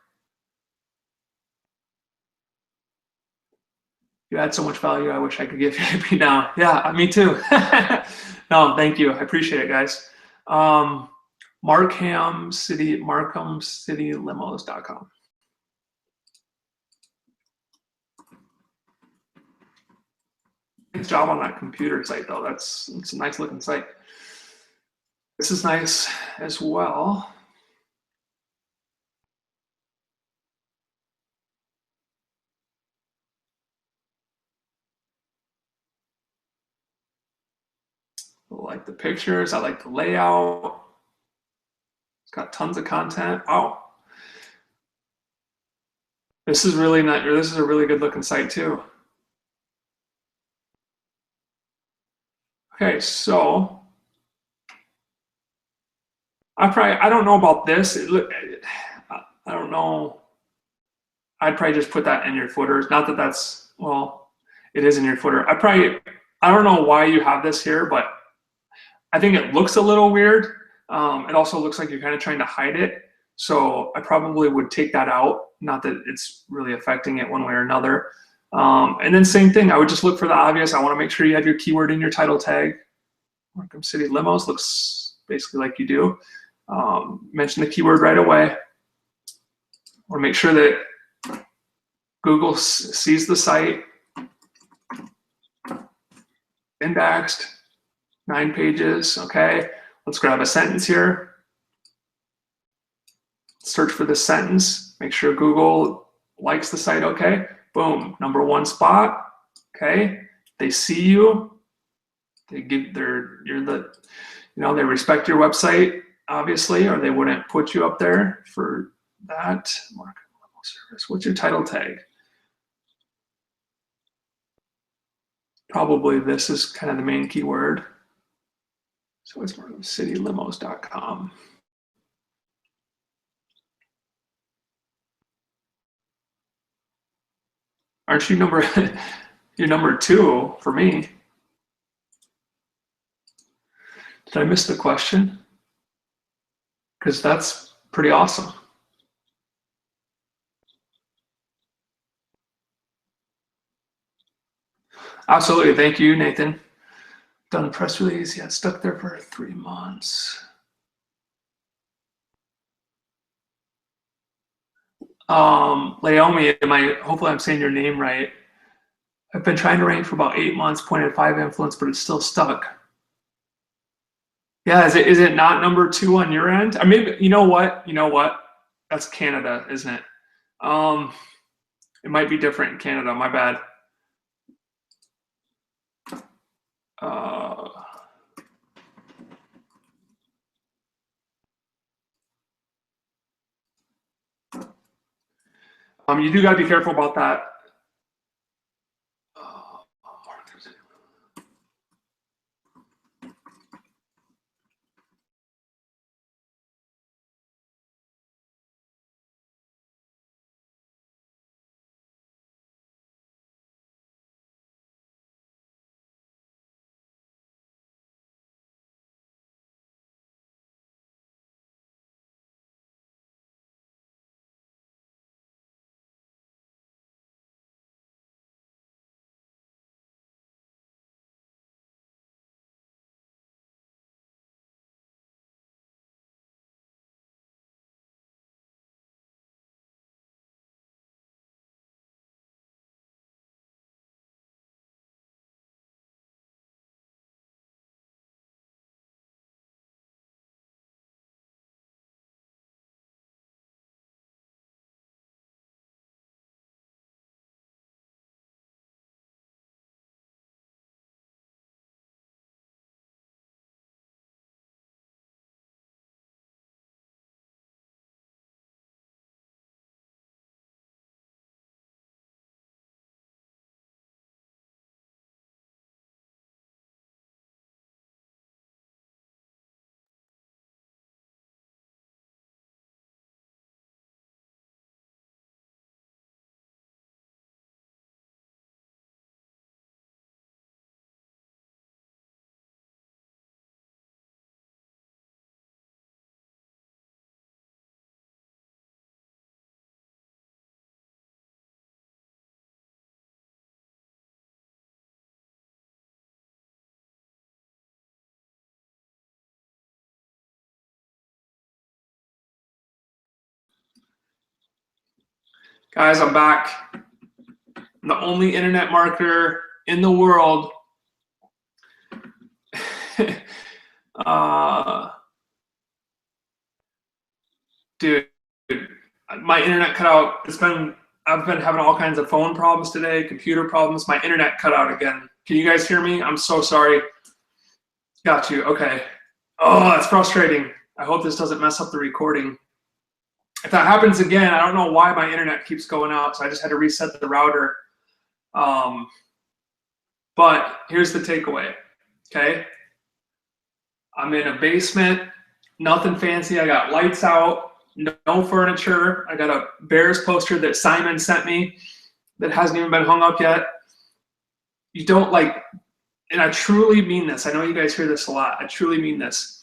You add so much value, I wish I could give you now. Yeah, me too. No, thank you. I appreciate it, guys. markhamcitylimos.com. Nice job on that computer site, though. It's a nice looking site. This is nice as well. I like the pictures. I like the layout. It's got tons of content. Wow. This is really nice. This is a really good looking site too. Okay, so I don't know about this. I don't know. I'd probably just put that in your footer. Not that that's, well, it is in your footer. I don't know why you have this here, but I think it looks a little weird. It also looks like you're kind of trying to hide it. So I probably would take that out. Not that it's really affecting it one way or another. And then same thing, I would just look for the obvious. I want to make sure you have your keyword in your title tag. Markham City limos looks basically like you do. Mention the keyword right away. Or make sure that Google sees the site. Indexed, 9 pages, okay. Let's grab a sentence here. Search for this sentence. Make sure Google likes the site, okay. Boom, #1 spot, okay. They see you. They give they respect your website, obviously, or they wouldn't put you up there for that. Market level service. What's your title tag? Probably this is kind of the main keyword. So it's citylimos.com. Aren't you you're number 2 for me? Did I miss the question? Because that's pretty awesome. Absolutely, thank you, Nathan. Done the press release, yeah, stuck there for 3 months. Laomi, hopefully I'm saying your name right. I've been trying to rank for about 8 months, pointed 5 influence, but it's still stuck. Yeah, is it not number 2 on your end? Or maybe, you know what? That's Canada, isn't it? It might be different in Canada, my bad. You do got to be careful about that. Guys, I'm back. I'm the only internet marketer in the world. Dude, my internet cut out. I've been having all kinds of phone problems today, computer problems. My internet cut out again. Can you guys hear me? I'm so sorry. Got you. Okay. Oh, that's frustrating. I hope this doesn't mess up the recording. If that happens again, I don't know why my internet keeps going out, so I just had to reset the router. But here's the takeaway, okay? I'm in a basement, nothing fancy. I got lights out, no furniture. I got a Bears poster that Simon sent me that hasn't even been hung up yet. You don't and I truly mean this. I know you guys hear this a lot. I truly mean this.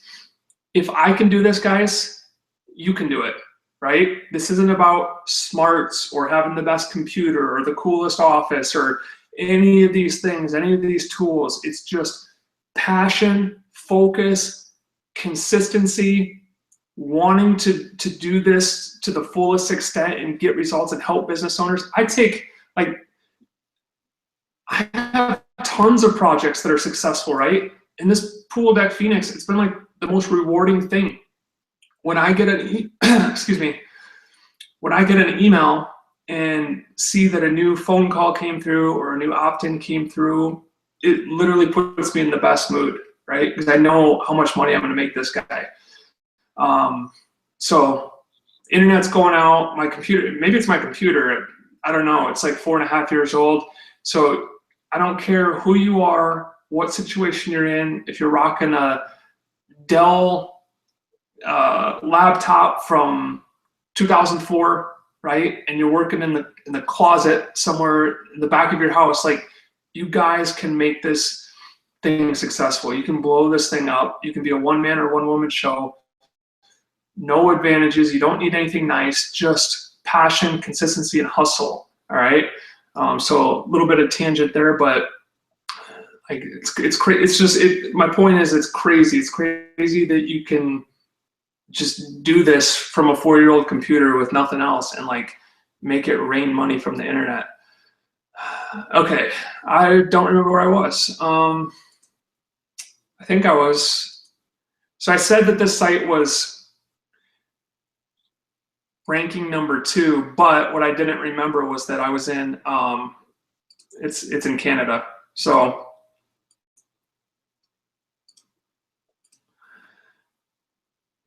If I can do this, guys, you can do it. Right? This isn't about smarts or having the best computer or the coolest office or any of these things, any of these tools. It's just passion, focus, consistency, wanting to do this to the fullest extent and get results and help business owners. I have tons of projects that are successful, right? And this pool deck Phoenix, it's been like the most rewarding thing. When I get an excuse me, when I get an email and see that a new phone call came through or a new opt-in came through, it literally puts me in the best mood, right? Because I know how much money I'm going to make this guy. So internet's going out, my computer, maybe it's my computer, I don't know, it's like 4.5 years old. So I don't care who you are, what situation you're in, if you're rocking a Dell laptop from 2004, right? And you're working in the closet somewhere in the back of your house, like, you guys can make this thing successful. You can blow this thing up. You can be a one-man or one-woman show. No advantages. You don't need anything nice, just passion, consistency, and hustle. All right. So a little bit of tangent there, but like it's crazy. It's just my point is it's crazy. It's crazy that you can just do this from a 4-year-old computer with nothing else and like make it rain money from the internet. Okay, I don't remember where I was. I think I was. So I said that this site was ranking number 2, but what I didn't remember was that I was in. It's in Canada. So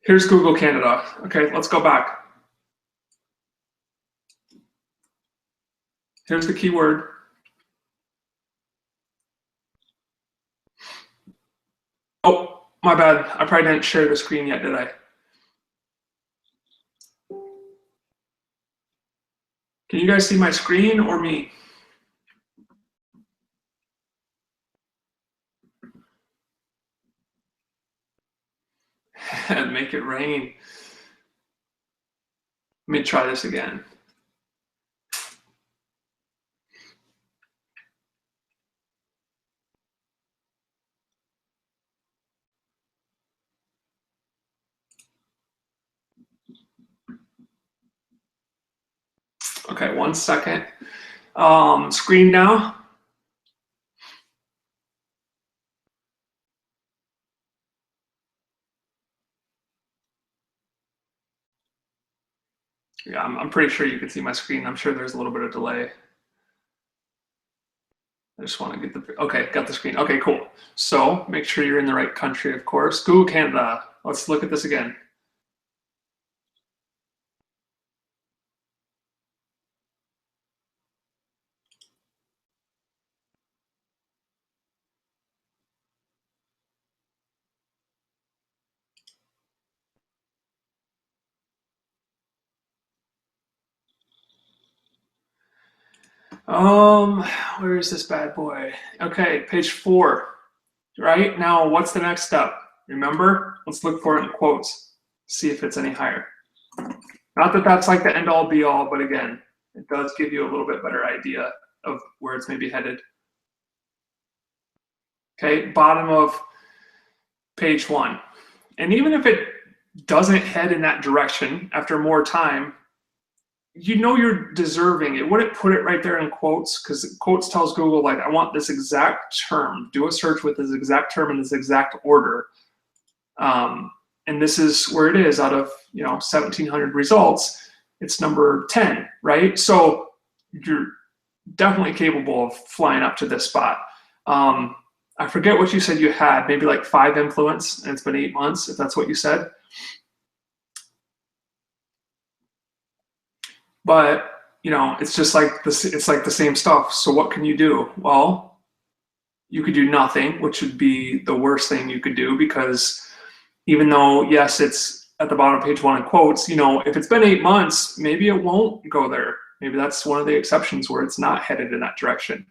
here's Google Canada. Okay, let's go back. Here's the keyword. Oh, my bad. I probably didn't share the screen yet, did I? Can you guys see my screen or me? Make it rain. Let me try this again. Okay, 1 second. Screen now. Yeah, I'm pretty sure you can see my screen. I'm sure there's a little bit of delay. I just want to get the, okay, got the screen. Okay, cool. So make sure you're in the right country, of course. Google Canada. Let's look at this again. Where is this bad boy? Okay, page 4, right? Now, what's the next step? Remember, let's look for it in quotes, see if it's any higher. Not that that's like the end all be all, but again, it does give you a little bit better idea of where it's maybe headed. Okay, bottom of page 1. And even if it doesn't head in that direction after more time, you know you're deserving. It wouldn't put it right there in quotes, because quotes tells Google, like, I want this exact term. Do a search with this exact term in this exact order. And this is where it is out of 1,700 results. It's number 10, right? So you're definitely capable of flying up to this spot. I forget what you said you had, maybe like 5 influence, and it's been 8 months, if that's what you said. But it's just like this. It's like the same stuff. So what can you do? Well, you could do nothing, which would be the worst thing you could do, because even though, yes, it's at the bottom of page 1 in quotes, if it's been 8 months, maybe it won't go there. Maybe that's one of the exceptions where it's not headed in that direction.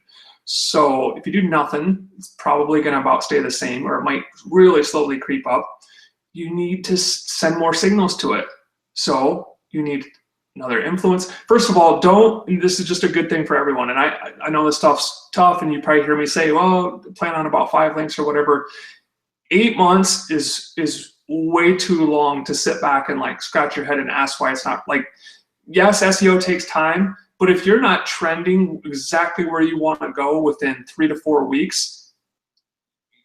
So if you do nothing, it's probably going to about stay the same, or it might really slowly creep up. You need to send more signals to it. So you need another influence. First of all, this is just a good thing for everyone. And I know this stuff's tough, and you probably hear me say, well, plan on about 5 links or whatever. 8 months is way too long to sit back and like scratch your head and ask why it's not. Like, yes, SEO takes time, but if you're not trending exactly where you want to go within 3 to 4 weeks,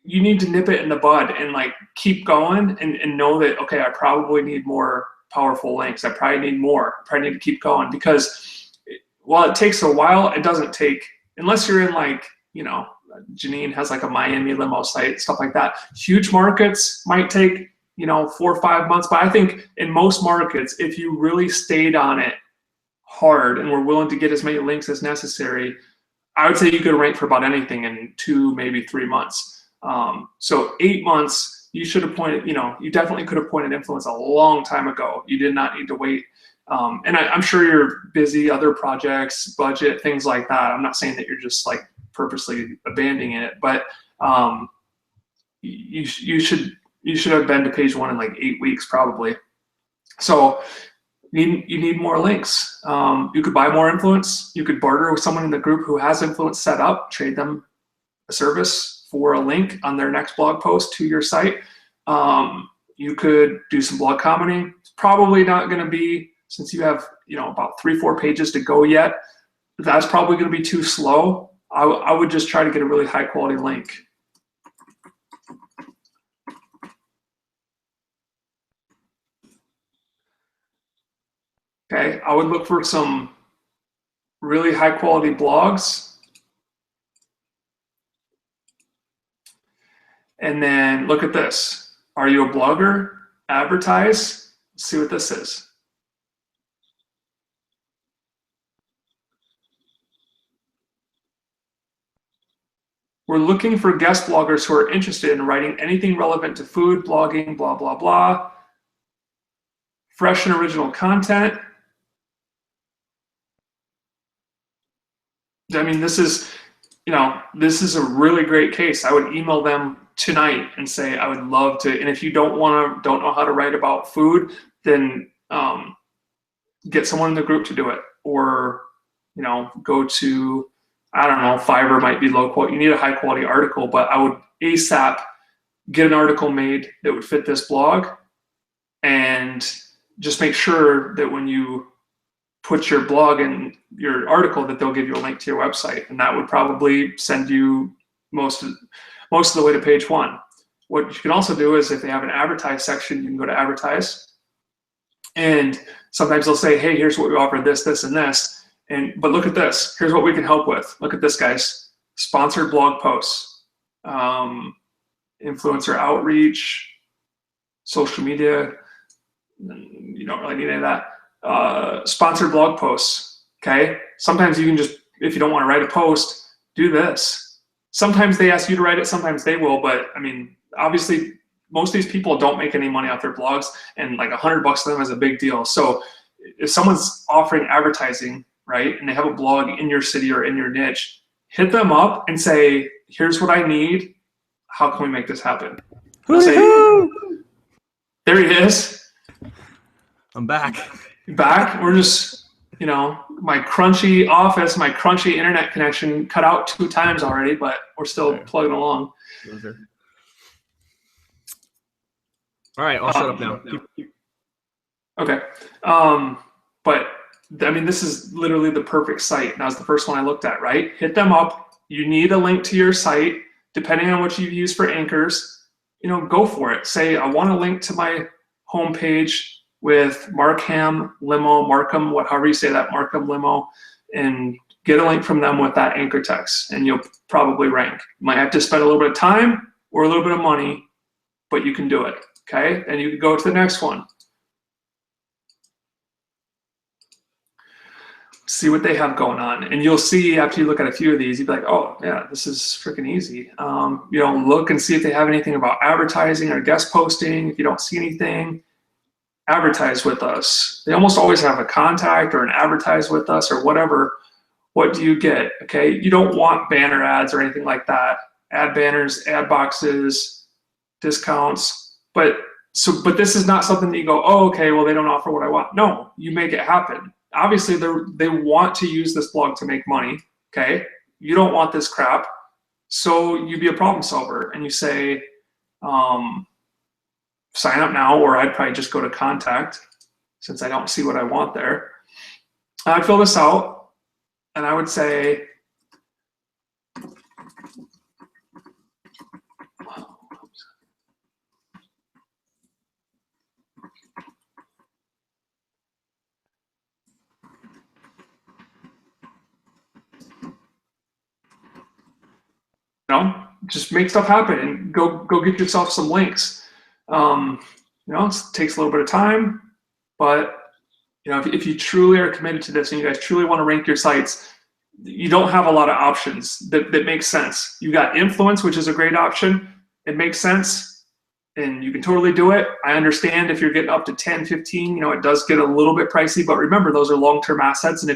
you need to nip it in the bud and like keep going and know that, okay, I probably need more powerful links. I probably need more. I probably need to keep going, because while it takes a while, it doesn't take, unless you're in like, you know, Janine has like a Miami limo site, stuff like that. Huge markets might take, you know, 4 or 5 months. But I think in most markets, if you really stayed on it hard and were willing to get as many links as necessary, I would say you could rank for about anything in 2, maybe 3 months. So 8 months, you should have pointed, you know, you definitely could have pointed influence a long time ago. You did not need to wait. And I'm sure you're busy, other projects, budget, things like that. I'm not saying that you're just like purposely abandoning it, but you should have been to page 1 in like 8 weeks probably. So you need more links. You could buy more influence. You could barter with someone in the group who has influence set up, trade them a service for a link on their next blog post to your site. You could do some blog commenting. It's probably not going to be, since you have, you know, about 3 or 4 pages to go yet, that's probably going to be too slow. I would just try to get a really high quality link. Okay, I would look for some really high quality blogs. And then look at this. Are you a blogger? Advertise. Let's see what this is. We're looking for guest bloggers who are interested in writing anything relevant to food, blogging, blah, blah, blah. Fresh and original content. I mean, this is, you know, this is a really great case. I would email them tonight and say, I would love to, and if you don't know how to write about food, then get someone in the group to do it. Or, you know, go to, I don't know, Fiverr might be low quality. You need a high quality article, but I would ASAP get an article made that would fit this blog, and just make sure that when you put your blog in your article that they'll give you a link to your website, and that would probably send you most of the way to page 1. What you can also do is, if they have an advertise section, you can go to advertise, and sometimes they'll say, hey, here's what we offer, this, this, and this. But look at this. Here's what we can help with. Look at this, guys. Sponsored blog posts, influencer outreach, social media. You don't really need any of that. Sponsored blog posts. Okay. Sometimes you can just, if you don't want to write a post, do this. Sometimes they ask you to write it. Sometimes they will. But I mean, obviously, most of these people don't make any money off their blogs, and like $100 to them is a big deal. So if someone's offering advertising, right, and they have a blog in your city or in your niche, hit them up and say, here's what I need. How can we make this happen? Say, there he is. I'm back. Back. We're just, you know, my crunchy office, my crunchy internet connection cut out 2 times already, but we're still plugging along. All right, I'll shut up now. Okay. But I mean, this is literally the perfect site. And that was the first one I looked at, right? Hit them up. You need a link to your site. Depending on what you use for anchors, you know, go for it. Say, I want a link to my homepage with Markham Limo, Markham, however you say that, Markham Limo, and get a link from them with that anchor text, and you'll probably rank. You might have to spend a little bit of time or a little bit of money, but you can do it, okay? And you can go to the next one. See what they have going on, and you'll see after you look at a few of these, you'd be like, oh yeah, this is freaking easy. You know, look and see if they have anything about advertising or guest posting. If you don't see anything, advertise with us. They almost always have a contact or an advertise with us or whatever. What do you get? Okay, you don't want banner ads or anything like that. Ad banners, ad boxes, discounts, but this is not something that you go, oh, okay, well, they don't offer what I want. No, you make it happen. Obviously, they want to use this blog to make money, okay? You don't want this crap, so you be a problem solver, and you say, sign up now, or I'd probably just go to contact since I don't see what I want there. I'd fill this out and I would say, just make stuff happen and go get yourself some links. It takes a little bit of time, but if you truly are committed to this and you guys truly want to rank your sites, you don't have a lot of options that make sense. You got influence, which is a great option. It makes sense and you can totally do it. I understand if you're getting up to 10, 15, it does get a little bit pricey, but remember, those are long-term assets. And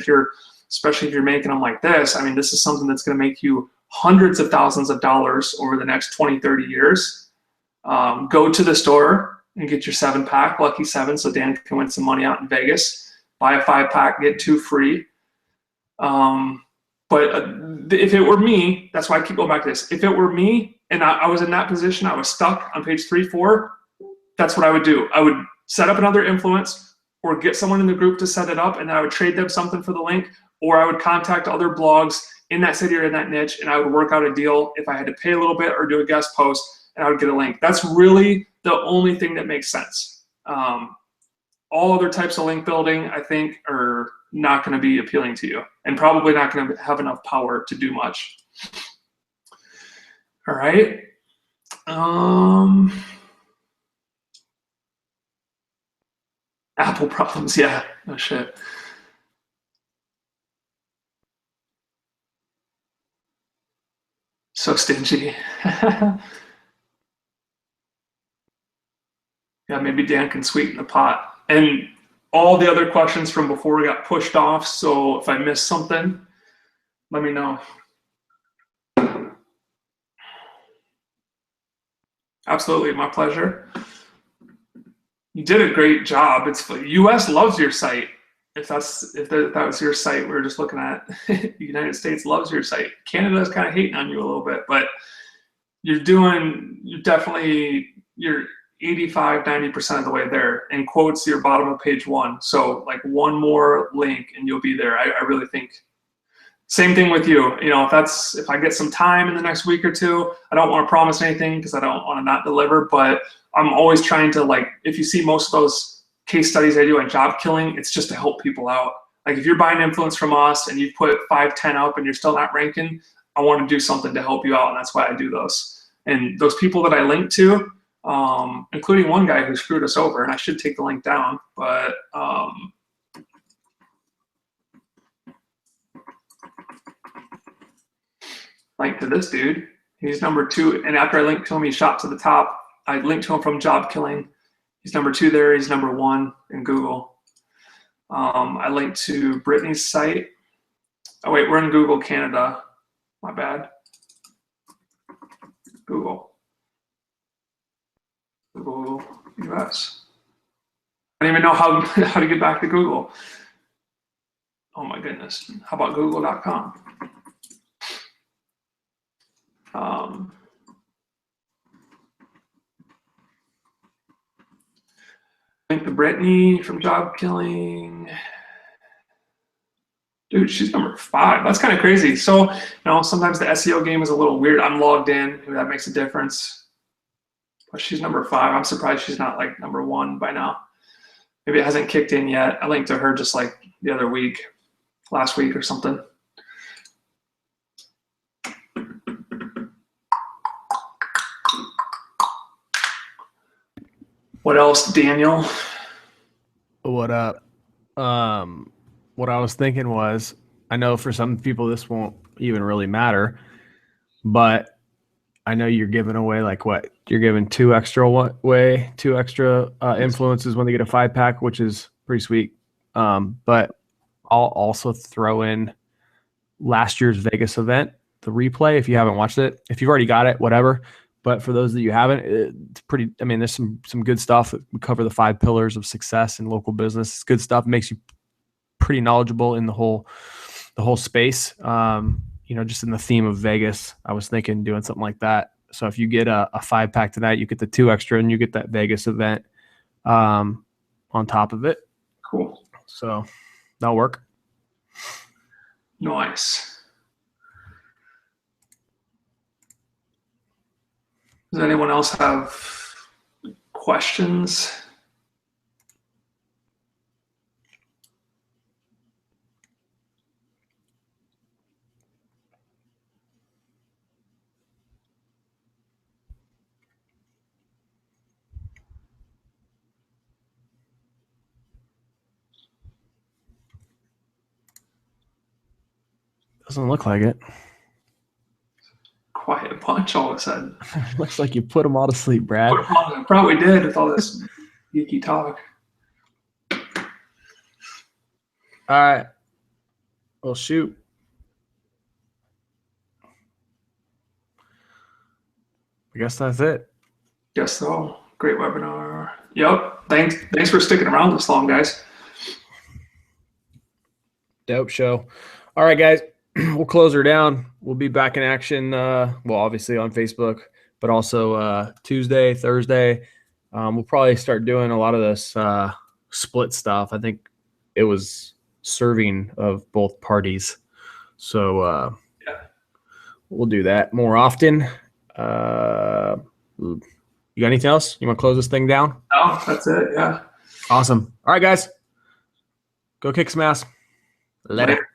especially if you're making them like this, this is something that's going to make you hundreds of thousands of dollars over the next 20, 30 years. Go to the store and get your 7-pack, lucky 7, so Dan can win some money out in Vegas. Buy a 5-pack, get 2 free. But if it were me, that's why I keep going back to this. If it were me and I was in that position, I was stuck on page 3, 4, that's what I would do. I would set up another influence or get someone in the group to set it up, and then I would trade them something for the link, or I would contact other blogs in that city or in that niche, and I would work out a deal if I had to pay a little bit or do a guest post, and I would get a link. That's really the only thing that makes sense. All other types of link building, I think, are not going to be appealing to you and probably not going to have enough power to do much. All right. Apple problems, yeah, no shit. So stingy. Yeah, maybe Dan can sweeten the pot. And all the other questions from before got pushed off, so if I missed something, let me know. Absolutely, my pleasure. You did a great job. US loves your site. If that was your site we were just looking at, the United States loves your site. Canada is kind of hating on you a little bit, but you're 85, 90% of the way there. In quotes, you're bottom of page 1. So like one more link and you'll be there. I really think. Same thing with you. If I get some time in the next week or two, I don't want to promise anything because I don't want to not deliver, but I'm always trying to, if you see most of those case studies I do on job killing, it's just to help people out. Like if you're buying influence from us and you put 5, 10 up and you're still not ranking, I want to do something to help you out, and that's why I do those. And those people that I link to, including one guy who screwed us over, and I should take the link down, but link to this dude. He's number 2, and after I linked to him, he shot to the top. I linked to him from job killing. He's number 2 there. He's number 1 in Google. I linked to Brittany's site. Oh wait, we're in Google Canada. My bad. Google US. I don't even know how to get back to Google. Oh my goodness. How about google.com? Link to Brittany from job killing. Dude, she's number 5. That's kind of crazy. So, sometimes the SEO game is a little weird. I'm logged in. Maybe that makes a difference. But she's number 5. I'm surprised she's not like number 1 by now. Maybe it hasn't kicked in yet. I linked to her just like the other week, last week or something. What else, Daniel? What up? What I was thinking was, I know for some people this won't even really matter, but I know you're giving away you're giving 2 extra influences when they get a 5-pack, which is pretty sweet. But I'll also throw in last year's Vegas event, the replay. If you haven't watched it, if you've already got it, whatever. But for those that you haven't, it's pretty. There's some good stuff. We cover the 5 pillars of success in local business. It's good stuff. It makes you pretty knowledgeable in the whole space. Just in the theme of Vegas, I was thinking doing something like that. So if you get a 5-pack tonight, you get the 2 extra, and you get that Vegas event on top of it. Cool. So that'll work. Nice. Does anyone else have questions? Doesn't look like it. Quiet bunch all of a sudden. Looks like you put them all to sleep, Brad. I probably did with all this geeky talk. All right. Well, shoot. I guess that's it. Guess so. Great webinar. Yep. Thanks for sticking around this long, guys. Dope show. All right, guys. We'll close her down. We'll be back in action. Well, obviously on Facebook, but also Tuesday, Thursday. We'll probably start doing a lot of this split stuff. I think it was serving of both parties. So we'll do that more often. You got anything else? You want to close this thing down? No, that's it. Yeah. Awesome. All right, guys. Go kick some ass. Later.